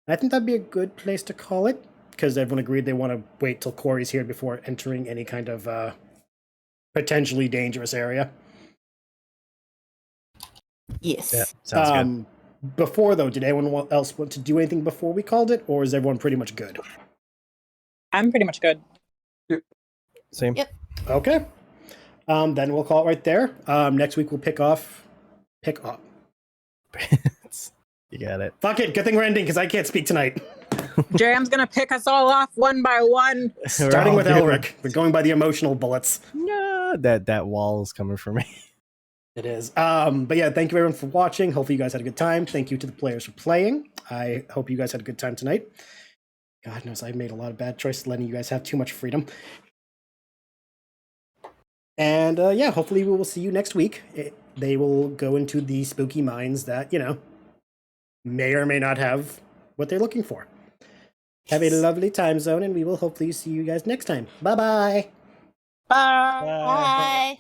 B: I think that'd be a good place to call it because everyone agreed they want to wait till Corey's here before entering any kind of potentially dangerous area.
E: Yes.
D: Yeah. Sounds good.
B: Before though, did anyone else want to do anything before we called it, or is everyone pretty much good?
A: I'm pretty much good.
D: Same.
E: Yep.
B: Okay. Then we'll call it right there. Next week we'll pick off.
D: You got it.
B: Fuck it. Good thing we're ending because I can't speak tonight.
A: Jam's gonna pick us all off one by one.
B: Starting
D: all
B: with
D: good.
B: Elric. We're going by the emotional bullets.
D: No, that wall is coming for me.
B: It is. But yeah, thank you everyone for watching. Hopefully you guys had a good time. Thank you to the players for playing. I hope you guys had a good time tonight. God knows I've made a lot of bad choices letting you guys have too much freedom. And yeah, hopefully we will see you next week. They will go into the spooky mines that, may or may not have what they're looking for. Have a lovely time zone, and we will hopefully see you guys next time. Bye-bye.
A: Bye.
E: Bye.